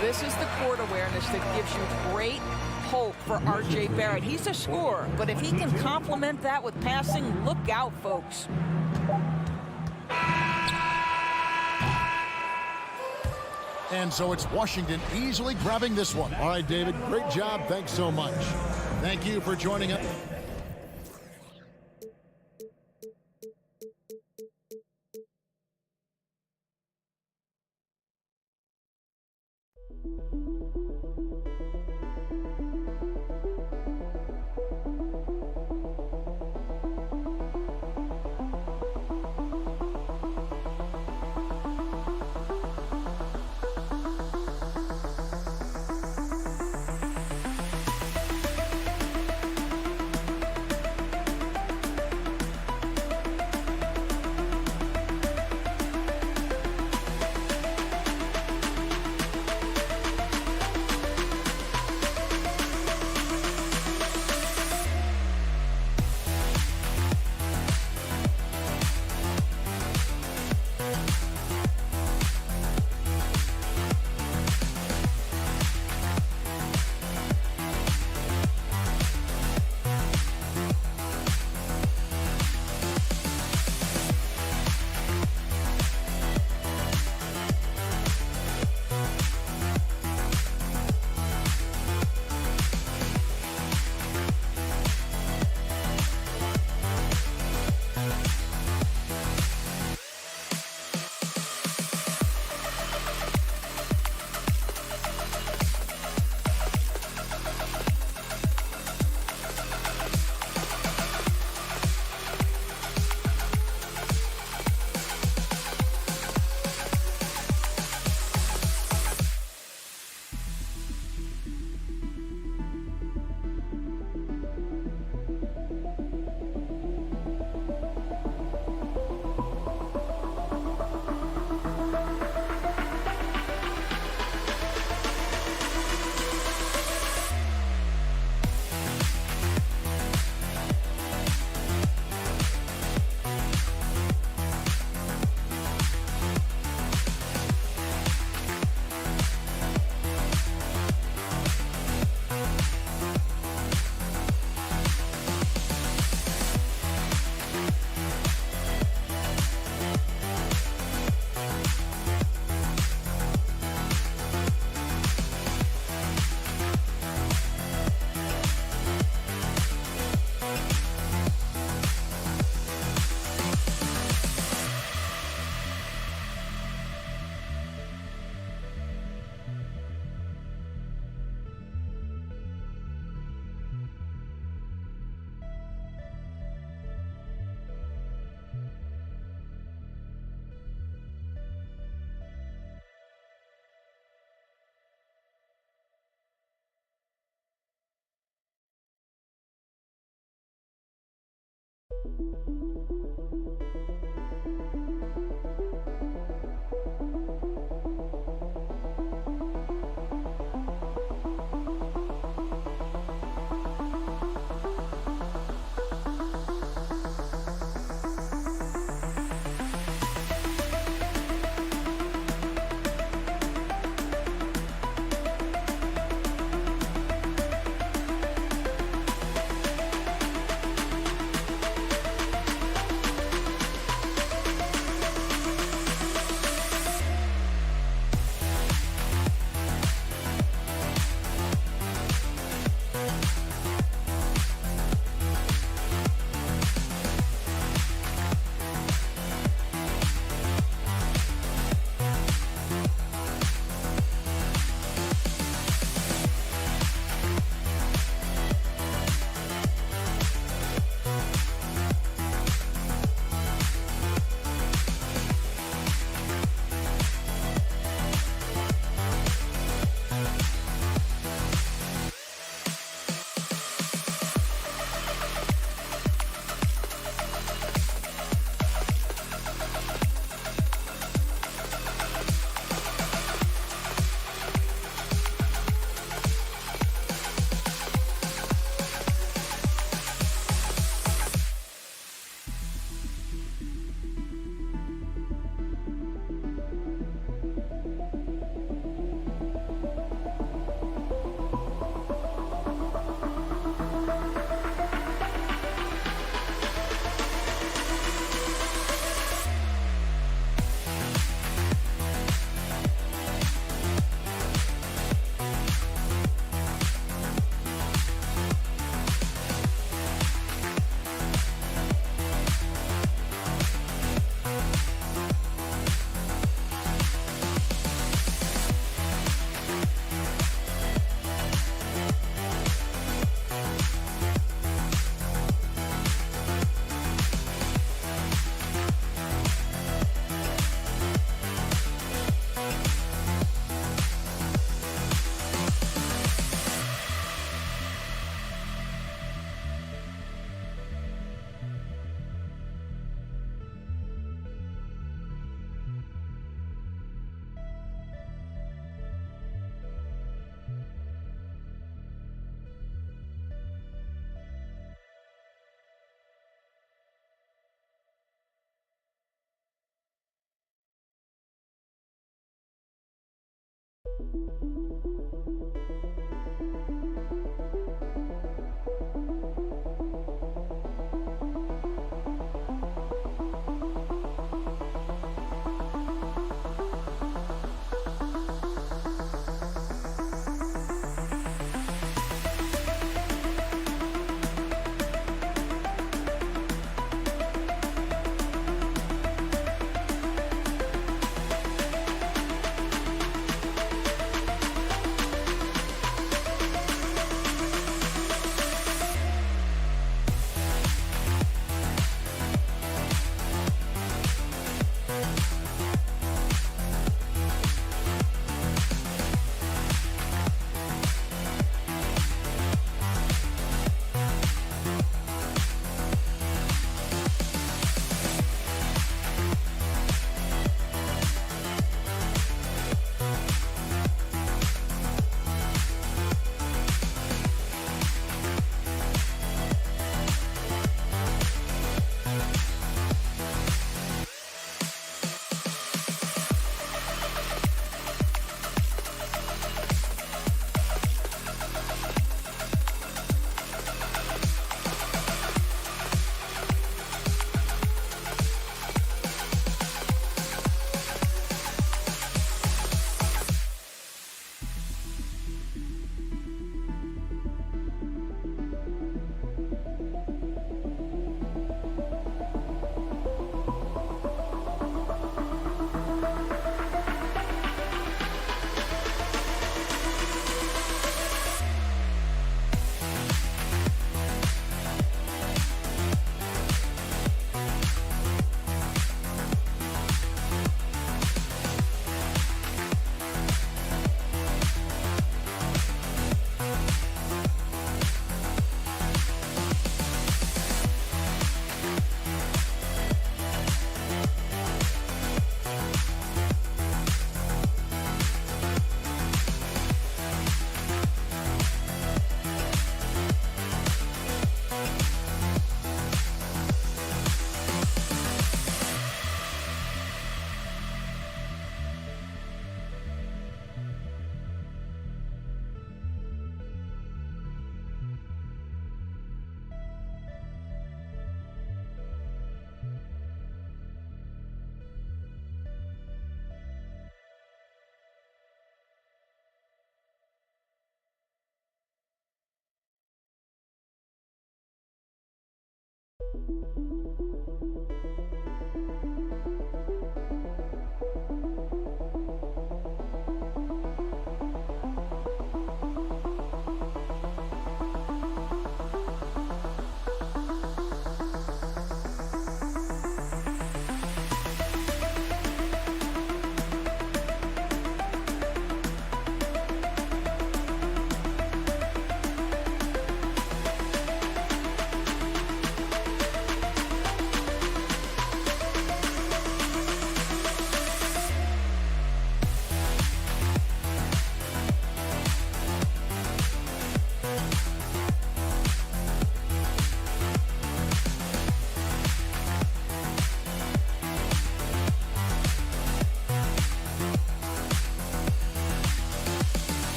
This is the court awareness that gives you great hope for R.J. Barrett. He's a scorer, but if he can complement that with passing, look out, folks. And so it's Washington easily grabbing this one. All right, David, great job. Thanks so much. Thank you for joining us.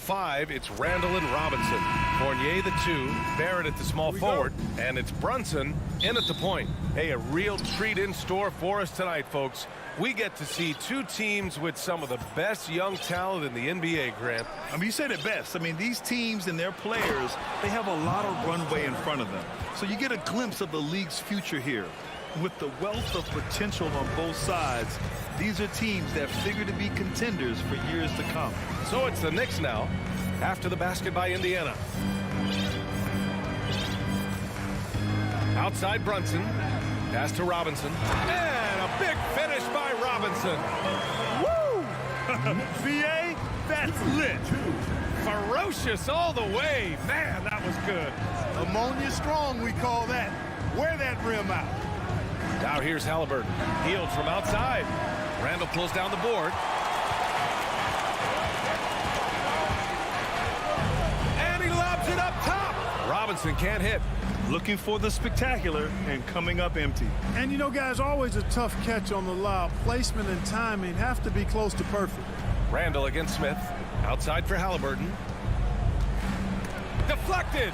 5, it's Randall and Robinson. Fournier, the 2. Barrett at the small forward. And it's Brunson in at the point. Hey, a real treat in store for us tonight, folks. We get to see two teams with some of the best young talent in the NBA, Grant. I mean, you said it best. I mean, these teams and their players, they have a lot of runway in front of them. So you get a glimpse of the league's future here. With the wealth of potential on both sides, these are teams that figure to be contenders for years to come. So it's the Knicks now, after the basket by Indiana. Outside Brunson, pass to Robinson, and a big finish by Robinson. Woo! VA, that's lit. Ferocious all the way. Man, that was good. Ammonia strong, we call that. Wear that rim out. Now here's Halliburton. Healed from outside. Randall pulls down the board. And he lobs it up top. Robinson can't hit. Looking for the spectacular and coming up empty. And you know, guys, always a tough catch on the lob. Placement and timing have to be close to perfect. Randall against Smith. Outside for Halliburton. Deflected.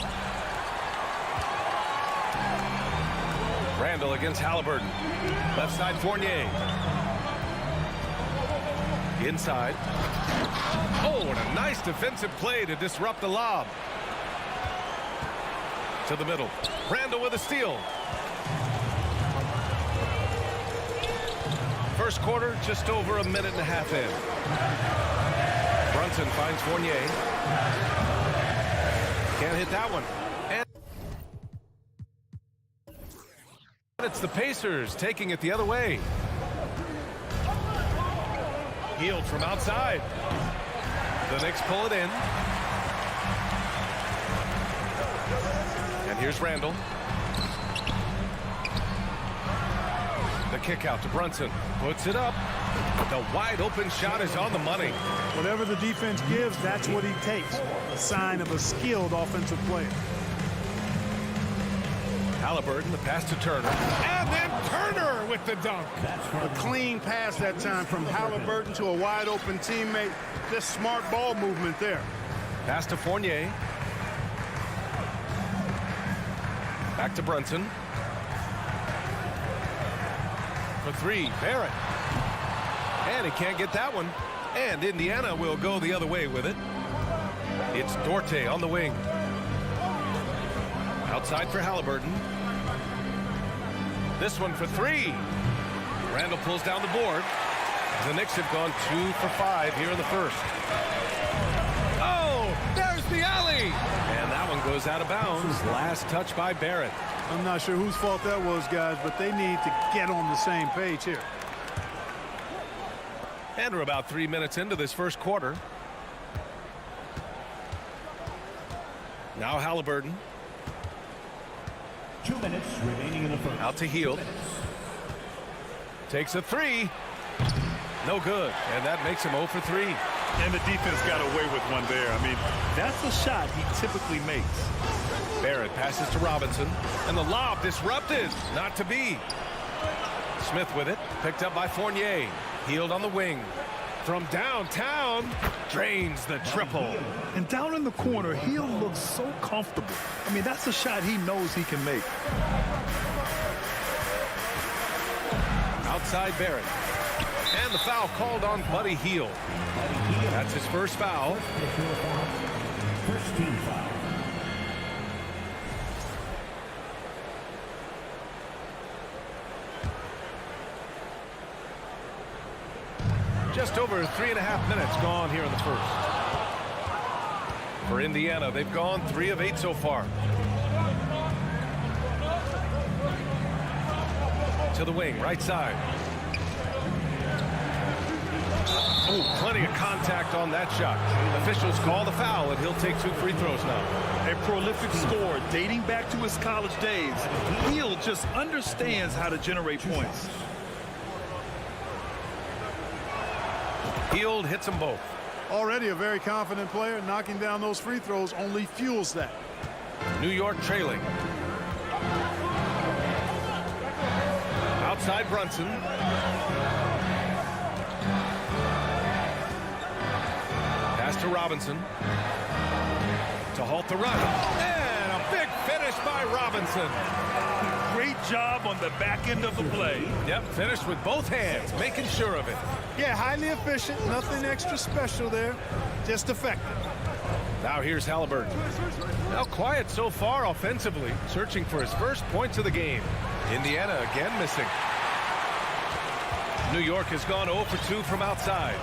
Randall against Halliburton. Left side Fournier. Inside. Oh, and a nice defensive play to disrupt the lob. To the middle. Randall with a steal. First quarter, just over a minute and a half in. Brunson finds Fournier. Can't hit that one. And it's the Pacers taking it the other way. Healed from outside. The Knicks pull it in. And here's Randall. The kick out to Brunson. Puts it up. The wide open shot is on the money. Whatever the defense gives, that's what he takes. A sign of a skilled offensive player. Halliburton, the pass to Turner. And then Turner with the dunk. A clean pass that time from Halliburton to a wide open teammate. Just smart ball movement there. Pass to Fournier. Back to Brunson. For 3, Barrett. And he can't get that one. And Indiana will go the other way with it. It's Dorte on the wing. Outside for Halliburton. This one for 3. Randall pulls down the board. The Knicks have gone 2 for 5 here in the first. Oh, there's the alley. And that one goes out of bounds. Last touch by Barrett. I'm not sure whose fault that was, guys, but they need to get on the same page here. And we're about 3 minutes into this first quarter. Now Halliburton. 2 minutes remaining in the first. Out to Hield. Takes a 3. No good. And that makes him 0 for 3. And the defense got away with one there. I mean, that's a shot he typically makes. Barrett passes to Robinson. And the lob disrupted. Not to be. Smith with it. Picked up by Fournier. Hield on the wing. From downtown, drains the triple. And down in the corner, he looks so comfortable. I mean, that's a shot he knows he can make. Outside Barrett. And the foul called on Buddy Hield. That's his first foul. First team foul. Just over 3.5 minutes gone here in the first. For Indiana, they've gone 3 of 8 so far. To the wing, right side. Oh, plenty of contact on that shot. Officials call the foul, and he'll take 2 free throws now. A prolific scorer dating back to his college days. Hield just understands how to generate points. Hield hits them both. Already a very confident player. Knocking down those free throws only fuels that. New York trailing. Outside Brunson. Pass to Robinson. To halt the run. And a big finish by Robinson. Great job on the back end of the play. Yep, finished with both hands, making sure of it. Yeah, highly efficient. Nothing extra special there. Just effective. Now here's Halliburton. Now quiet so far offensively, searching for his first points of the game. Indiana again missing. New York has gone 0 for 2 from outside.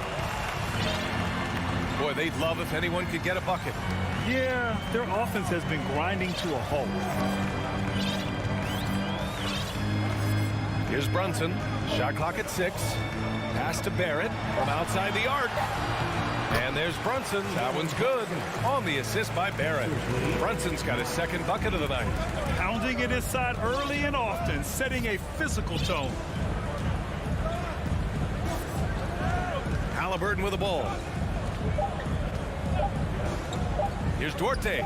Boy, they'd love if anyone could get a bucket. Yeah, their offense has been grinding to a halt. Here's Brunson. Shot clock at 6. Pass to Barrett from outside the arc. And there's Brunson. That one's good. On the assist by Barrett. Brunson's got his second bucket of the night. Pounding it inside early and often, setting a physical tone. Halliburton with the ball. Here's Duarte.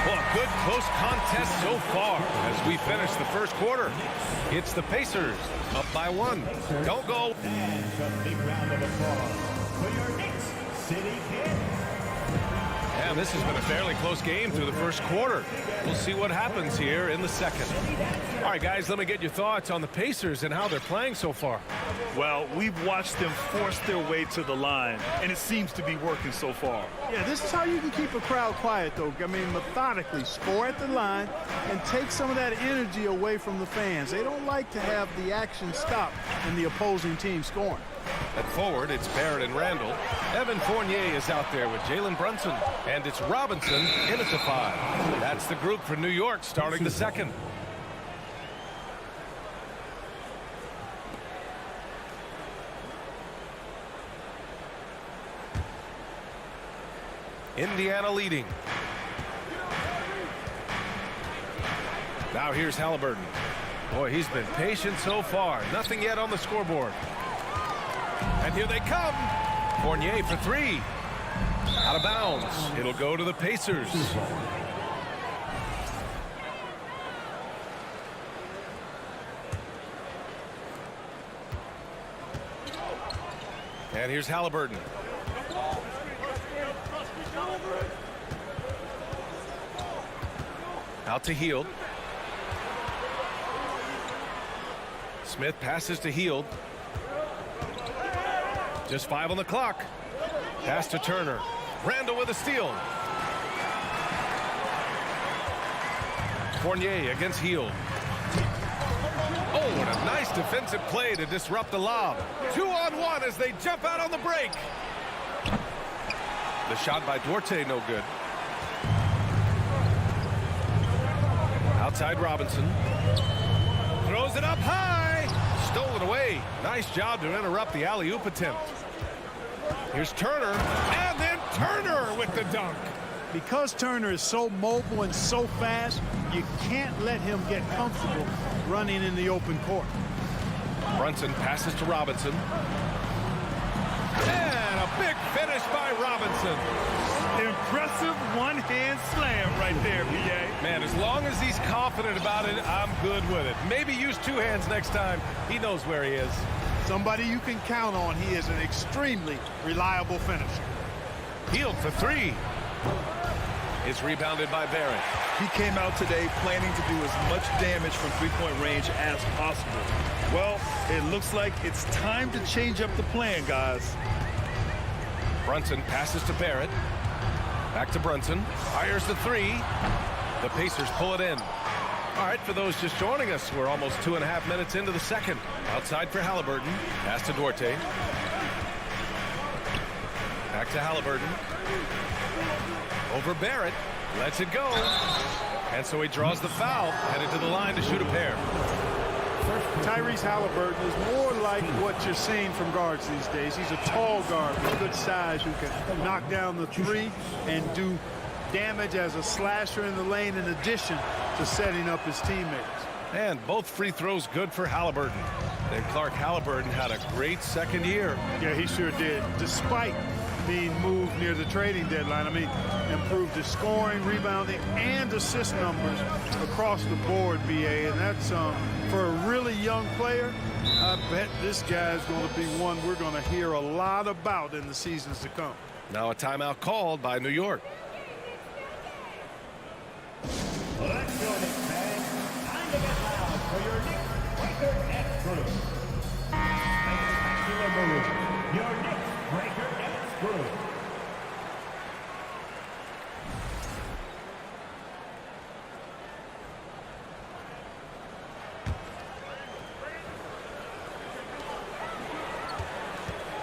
Well, a good close contest so far as we finish the first quarter. It's the Pacers up by 1. Don't go. And a big round of applause for your Knicks City Kid. And this has been a fairly close game through the first quarter. We'll see what happens here in the second. All right, guys, let me get your thoughts on the Pacers and how they're playing so far. Well, we've watched them force their way to the line, and it seems to be working so far. Yeah, this is how you can keep a crowd quiet, though. I mean, methodically score at the line and take some of that energy away from the fans. They don't like to have the action stop in the opposing team scoring. At forward, it's Barrett and Randall. Evan Fournier is out there with Jalen Brunson. And it's Robinson in at the 5. That's the group for New York starting the second. Indiana leading. Now here's Halliburton. Boy, he's been patient so far. Nothing yet on the scoreboard. And here they come. Fournier for 3. Out of bounds. It'll go to the Pacers. And here's Halliburton. Out to Hield. Smith passes to Hield. Just 5 on the clock. Pass to Turner. Randall with a steal. Fournier against Hield. Oh, what a nice defensive play to disrupt the lob. 2-on-1 as they jump out on the break. The shot by Duarte, no good. Outside Robinson. Throws it up high. Stolen away. Nice job to interrupt the alley-oop attempt. Here's Turner. And then Turner with the dunk. Because Turner is so mobile and so fast, you can't let him get comfortable running in the open court. Brunson passes to Robinson. And a big finish by Robinson. Impressive one-hand slam right there, B.A. Man, as long as he's confident about it, I'm good with it. Maybe use 2 hands next time. He knows where he is. Somebody you can count on. He is an extremely reliable finisher. Hield for 3. It's rebounded by Barrett. He came out today planning to do as much damage from three-point range as possible. Well, it looks like it's time to change up the plan, guys. Brunson passes to Barrett. Back to Brunson. Fires the 3. The Pacers pull it in. All right, for those just joining us, we're almost 2.5 minutes into the second. Outside for Halliburton. Pass to Duarte. Back to Halliburton. Over Barrett. Lets it go. And so he draws the foul. Headed to the line to shoot a pair. Tyrese Halliburton is more like what you're seeing from guards these days. He's a tall guard with good size who can knock down the 3 and do damage as a slasher in the lane in addition to setting up his teammates. And both free throws good for Halliburton. And Clark, Halliburton had a great second year. Yeah, he sure did. Despite being moved near the trading deadline. I mean, improved his scoring, rebounding, and assist numbers across the board, BA. And that's for a really young player. I bet this guy's going to be one we're going to hear a lot about in the seasons to come. Now a timeout called by New York. Let's go, Knicks fans. Time to get loud for your Knicks Breaker X Crew. Your Knicks Breaker X Crew.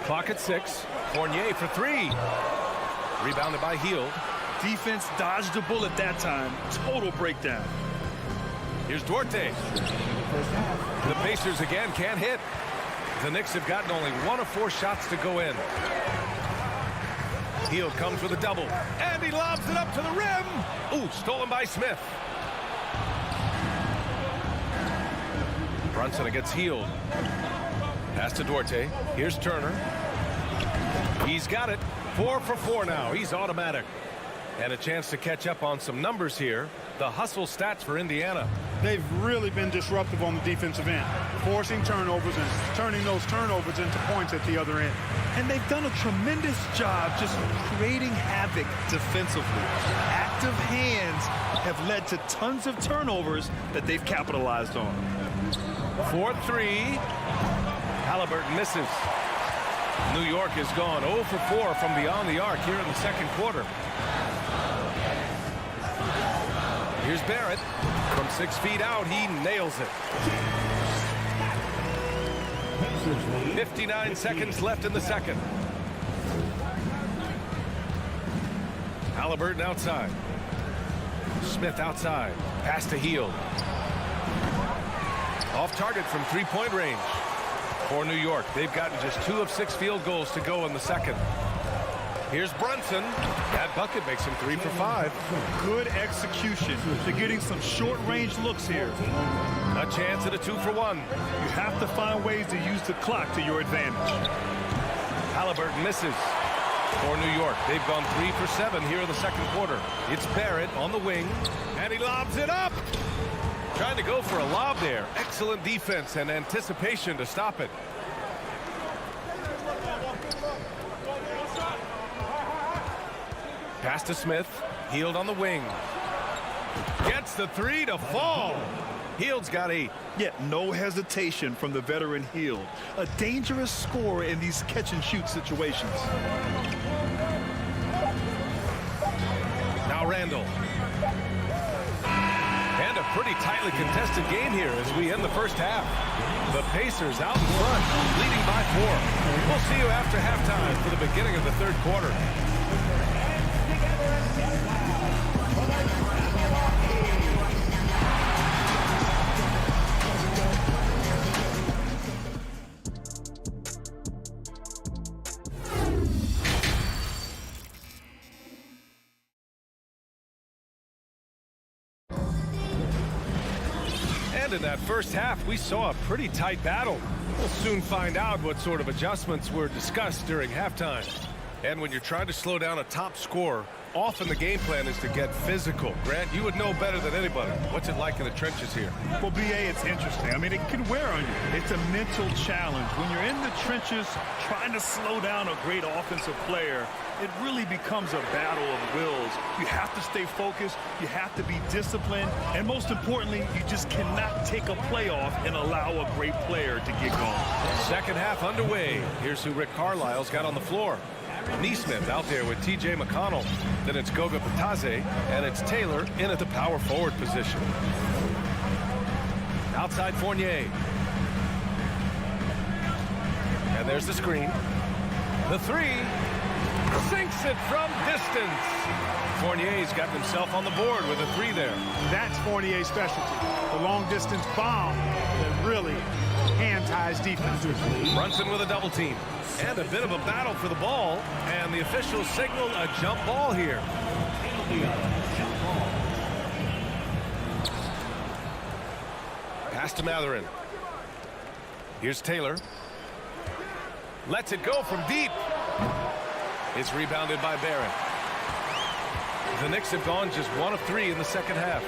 Clock at 6. Fournier for 3. Rebounded by Hield. Defense dodged the bullet that time. Total breakdown. Here's Duarte. The Pacers again can't hit. The Knicks have gotten only 1 of 4 shots to go in. Hield comes with a double. And he lobs it up to the rim. Ooh, stolen by Smith. Brunson against Hield. Pass to Duarte. Here's Turner. He's got it. 4 for 4 now. He's automatic. And a chance to catch up on some numbers here. The hustle stats for Indiana. They've really been disruptive on the defensive end, forcing turnovers and turning those turnovers into points at the other end. And they've done a tremendous job just creating havoc defensively. Active hands have led to tons of turnovers that they've capitalized on. 4-3. Halliburton misses. New York has gone 0 for 4 from beyond the arc here in the second quarter. Here's Barrett. From 6 feet out, he nails it. 59 seconds left in the second. Halliburton outside. Smith outside. Pass to Hield. Off target from 3-point range. For New York, they've gotten just 2 of 6 field goals to go in the second. Here's Brunson. That bucket makes him 3 for 5. Good execution. They're getting some short-range looks here. A chance at a 2 for 1. You have to find ways to use the clock to your advantage. Halliburton misses. For New York, they've gone 3 for 7 here in the second quarter. It's Barrett on the wing, and he lobs it up. Trying to go for a lob there. Excellent defense and anticipation to stop it. Pass to Smith. Hield on the wing. Gets the 3 to fall. Hield's got 8. Yet no hesitation from the veteran Hield. A dangerous scorer in these catch-and-shoot situations. Now Randall. And a pretty tightly contested game here as we end the first half. The Pacers out in front, leading by 4. We'll see you after halftime for the beginning of the third quarter. In that first half, we saw a pretty tight battle. We'll soon find out what sort of adjustments were discussed during halftime. And when you're trying to slow down a top scorer, often the game plan is to get physical. Grant, you would know better than anybody. What's it like in the trenches here? Well, BA, it's interesting. I mean, it can wear on you. It's a mental challenge. When you're in the trenches trying to slow down a great offensive player, it really becomes a battle of wills. You have to stay focused. You have to be disciplined. And most importantly, you just cannot take a play off and allow a great player to get going. Second half underway. Here's who Rick Carlisle's got on the floor. Neesmith out there with T.J. McConnell. Then it's Goga Bitadze, and it's Taylor in at the power forward position. Outside Fournier. And there's the screen. The 3. Sinks it from distance. Fournier's got himself on the board with a 3 there. That's Fournier's specialty. The long-distance bomb that really hand-ties defense. Brunson with a double team. And a bit of a battle for the ball. And the officials signal a jump ball here. Pass to Matherin. Here's Taylor. Lets it go from deep. It's rebounded by Barrett. The Knicks have gone just 1 of 3 in the second half.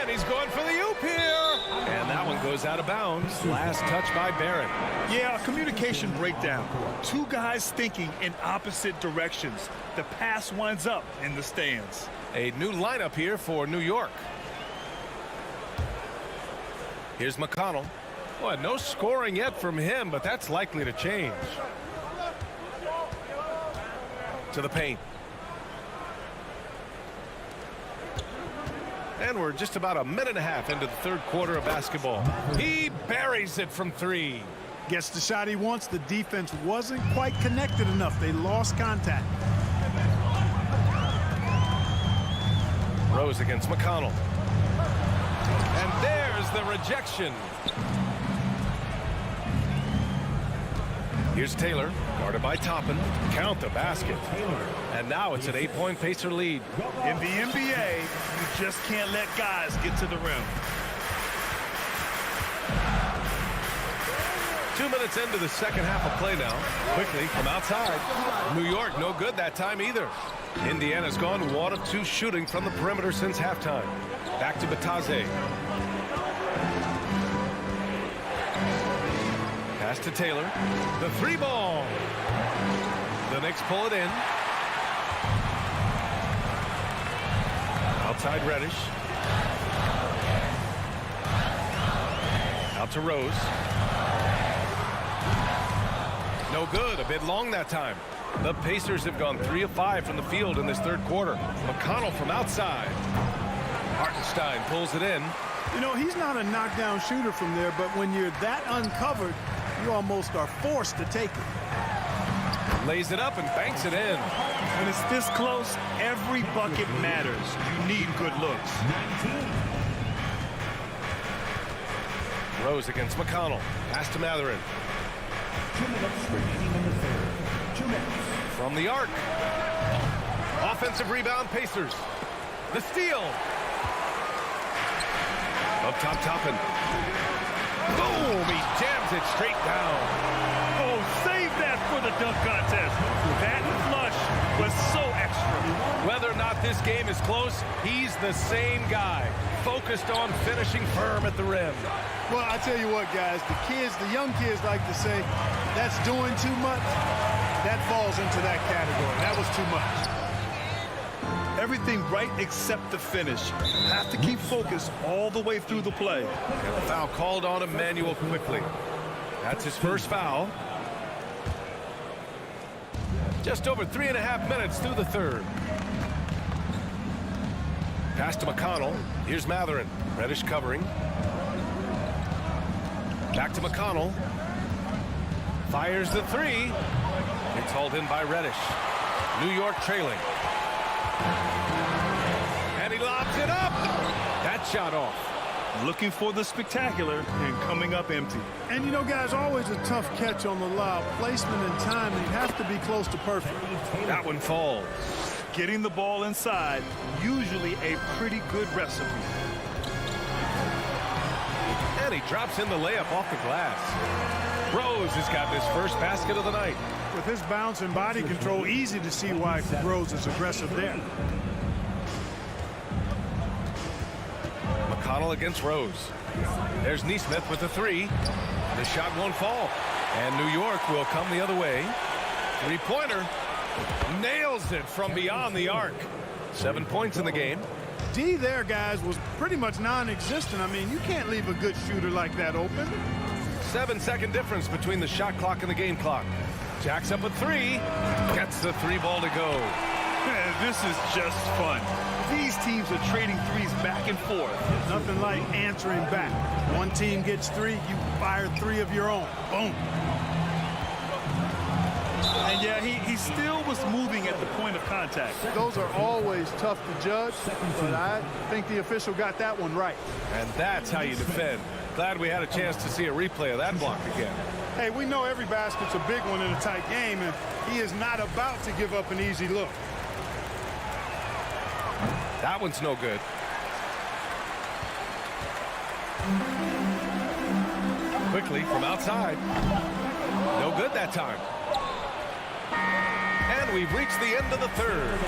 And he's going for the oop here. And that one goes out of bounds. Last touch by Barrett. Yeah, a communication breakdown. Two guys thinking in opposite directions. The pass winds up in the stands. A new lineup here for New York. Here's McConnell. Boy, no scoring yet from him, but that's likely to change. To the paint. And we're just about a minute and a half into the third quarter of basketball. He buries it from 3. Gets the shot he wants. The defense wasn't quite connected enough. They lost contact. Rose against McConnell. And there's the rejection. Here's Taylor, guarded by Toppin. Count the basket. And now it's an 8-point Pacer lead. In the NBA, you just can't let guys get to the rim. 2 minutes into the second half of play now. Quickly from outside. New York no good that time either. Indiana's gone 1 of 2 shooting from the perimeter since halftime. Back to Bataze. Pass to Taylor. The 3-ball. The Knicks pull it in. Outside Reddish. Out to Rose. No good. A bit long that time. The Pacers have gone 3 of 5 from the field in this third quarter. McConnell from outside. Hartenstein pulls it in. You know, he's not a knockdown shooter from there, but when you're that uncovered, you almost are forced to take it. Lays it up and banks it in. When it's this close, every bucket matters. You need good looks. Rose against McConnell. Pass to Matherin. 2 minutes remaining in the third. 2 minutes. From the arc. Offensive rebound, Pacers. The steal. Up top, Toppin. Boom! He jams it straight down. Oh, save that for the dunk contest. That flush was so extra. Whether or not this game is close, he's the same guy. Focused on finishing firm at the rim. Well, I tell you what, guys, the young kids like to say, that's doing too much. That falls into that category. That was too much. Everything right except the finish. Have to keep focused all the way through the play. And a foul called on Emmanuel quickly. That's his first foul. Just over 3.5 minutes through the third. Pass to McConnell. Here's Matherin. Reddish covering. Back to McConnell. Fires the 3. It's hauled in by Reddish. New York trailing. And he lobs it up. That shot off. Looking for the spectacular and coming up empty. And you know, guys, always a tough catch on the lob. Placement and timing have to be close to perfect. That one falls. Getting the ball inside, usually a pretty good recipe. And he drops in the layup off the glass. Rose has got his first basket of the night. With his bounce and body control, easy to see why Rose is aggressive there. McConnell against Rose. There's Nesmith with the 3. The shot won't fall. And New York will come the other way. 3-pointer. Nails it from beyond the arc. 7 points in the game. D there, guys, was pretty much non-existent. I mean, you can't leave a good shooter like that open. 7-second difference between the shot clock and the game clock. Jacks up a 3. Gets the 3-ball to go. This is just fun. These teams are trading threes back and forth. Nothing like answering back. One team gets 3, you fire 3 of your own. Boom. And yeah, he still was moving at the point of contact. Those are always tough to judge, but I think the official got that one right. And that's how you defend. Glad we had a chance to see a replay of that block again. Hey, we know every basket's a big one in a tight game, and he is not about to give up an easy look. That one's no good. Quickly from outside. No good that time. And we've reached the end of the third.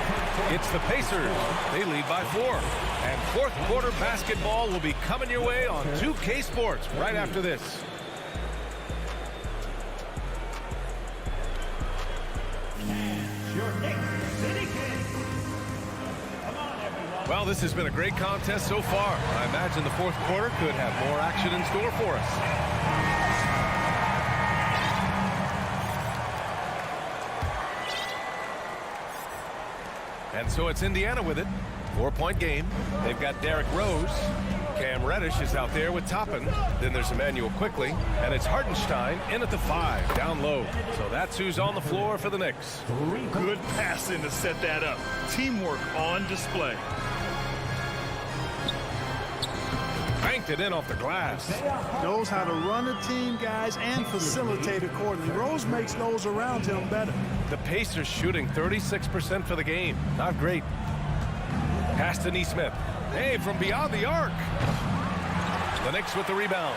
It's the Pacers. They lead by 4. And fourth quarter basketball will be coming your way on 2K Sports right after this. Well, this has been a great contest so far. I imagine the fourth quarter could have more action in store for us. And so it's Indiana with it. 4-point game. They've got Derrick Rose. Cam Reddish is out there with Toppin. Then there's Emmanuel Quickly. And it's Hartenstein in at the 5, down low. So that's who's on the floor for the Knicks. Good passing to set that up. Teamwork on display. Banked it in off the glass. Knows how to run a team, guys, and facilitate accordingly. Rose makes those around him better. The Pacers shooting 36% for the game. Not great. Pass to Nesmith. Hey, from beyond the arc. The Knicks with the rebound.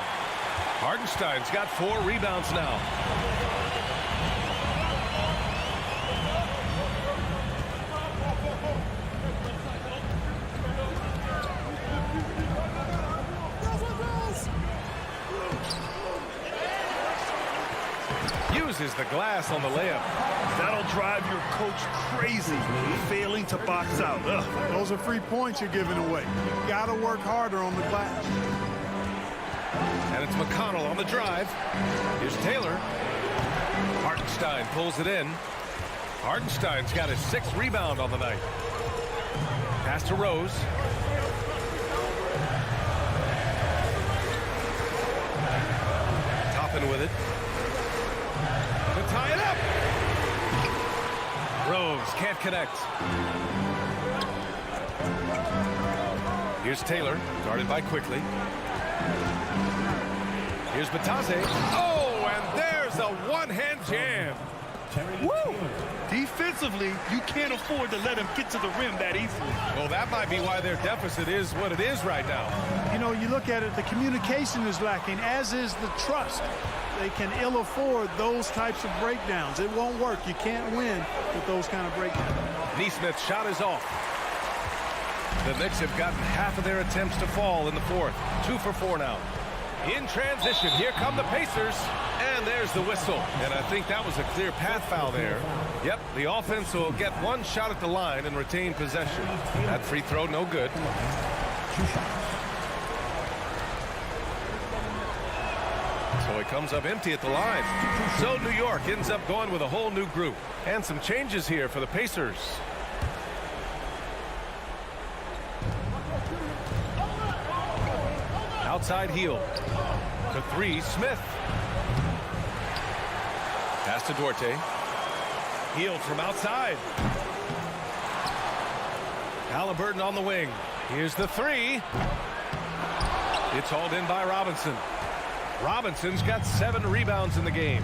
Hartenstein's got 4 rebounds now. Uses the glass on the layup. That'll drive your coach crazy, failing to box out. Ugh. Those are free points you're giving away. Got to work harder on the glass. And it's McConnell on the drive. Here's Taylor. Hartenstein pulls it in. Hartenstein's got his 6th rebound on the night. Pass to Rose. Toppin with it. To tie it up. Rose can't connect. Here's Taylor, guarded by Quickly. Here's Batase. Oh, and there's a one-hand jam. Woo! Defensively, you can't afford to let him get to the rim that easily. Well, that might be why their deficit is what it is right now. You know, you look at it, the communication is lacking, as is the trust. They can ill afford those types of breakdowns. It won't work. You can't win with those kind of breakdowns. Nesmith's shot is off. The Knicks have gotten half of their attempts to fall in the fourth. 2 for 4 now. In transition, here come the Pacers. And there's the whistle. And I think that was a clear path foul there. Yep, the offense will get 1 shot at the line and retain possession. That free throw, no good. So he comes up empty at the line. So New York ends up going with a whole new group. And some changes here for the Pacers. Outside heel. To 3, Smith. Pass to Duarte. Healed from outside. Halliburton on the wing. Here's the 3. It's hauled in by Robinson. Robinson's got 7 rebounds in the game.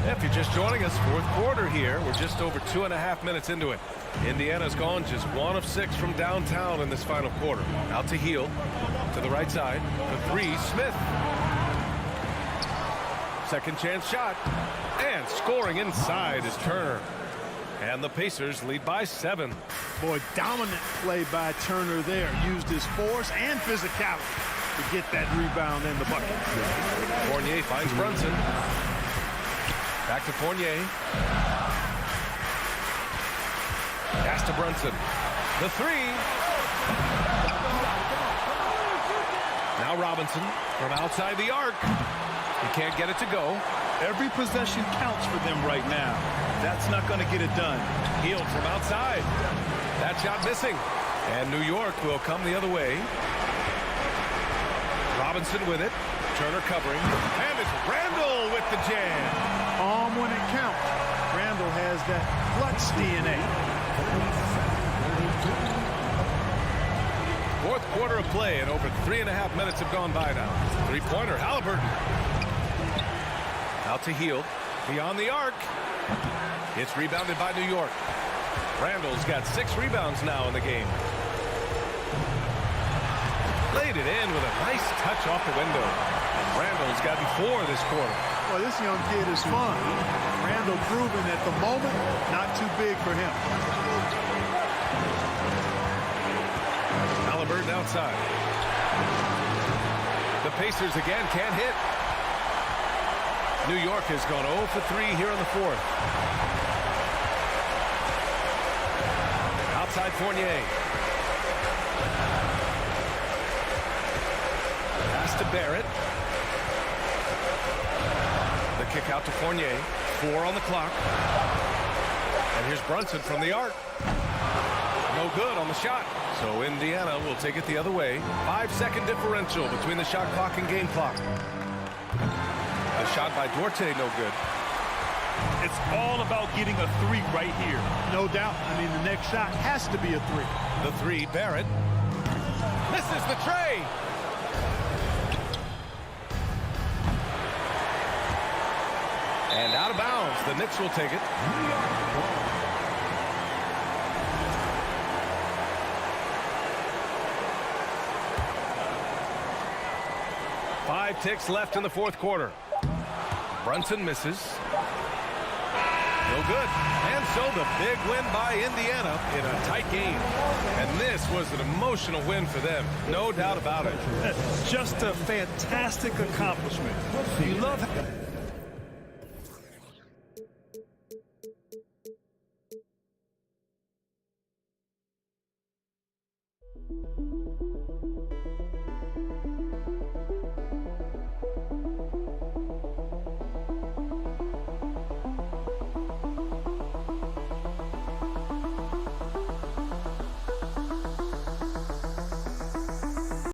If you're just joining us, fourth quarter here. We're just over 2.5 minutes into it. Indiana's gone just 1 of 6 from downtown in this final quarter. Out to heel. To the right side. The 3, Smith. Second chance shot. And scoring inside is Turner. And the Pacers lead by 7. Boy, dominant play by Turner there. Used his force and physicality to get that rebound in the bucket. Fournier finds Brunson. Back to Fournier. Pass to Brunson. The 3. Now Robinson from outside the arc. He can't get it to go. Every possession counts for them right now. That's not going to get it done. Healed from outside. That shot missing. And New York will come the other way. Robinson with it. Turner covering. And it's Randall with the jam. Arm when it counts. Randall has that clutch DNA. Fourth quarter of play, and over 3.5 minutes have gone by now. Three-pointer, Halliburton. Out to Hield. Beyond the arc. It's rebounded by New York. Randall's got 6 rebounds now in the game. Laid it in with a nice touch off the window. Randall's got 4 this quarter. Well, this young kid is fun. Randall proving at the moment, not too big for him. Halliburton outside. The Pacers again can't hit. New York has gone 0 for 3 here in the 4th. Outside Fournier. Pass to Barrett. The kick out to Fournier. 4 on the clock. And here's Brunson from the arc. No good on the shot. So Indiana will take it the other way. 5-second differential between the shot clock and game clock. The shot by Duarte, no good. It's all about getting a 3 right here. No doubt. I mean, the next shot has to be a 3. The 3, Barrett. Misses the tray. And out of bounds. The Knicks will take it. Five ticks left in the 4th quarter. Brunson misses. No good. And so the big win by Indiana in a tight game. And this was an emotional win for them. No doubt about it. Just a fantastic accomplishment. You love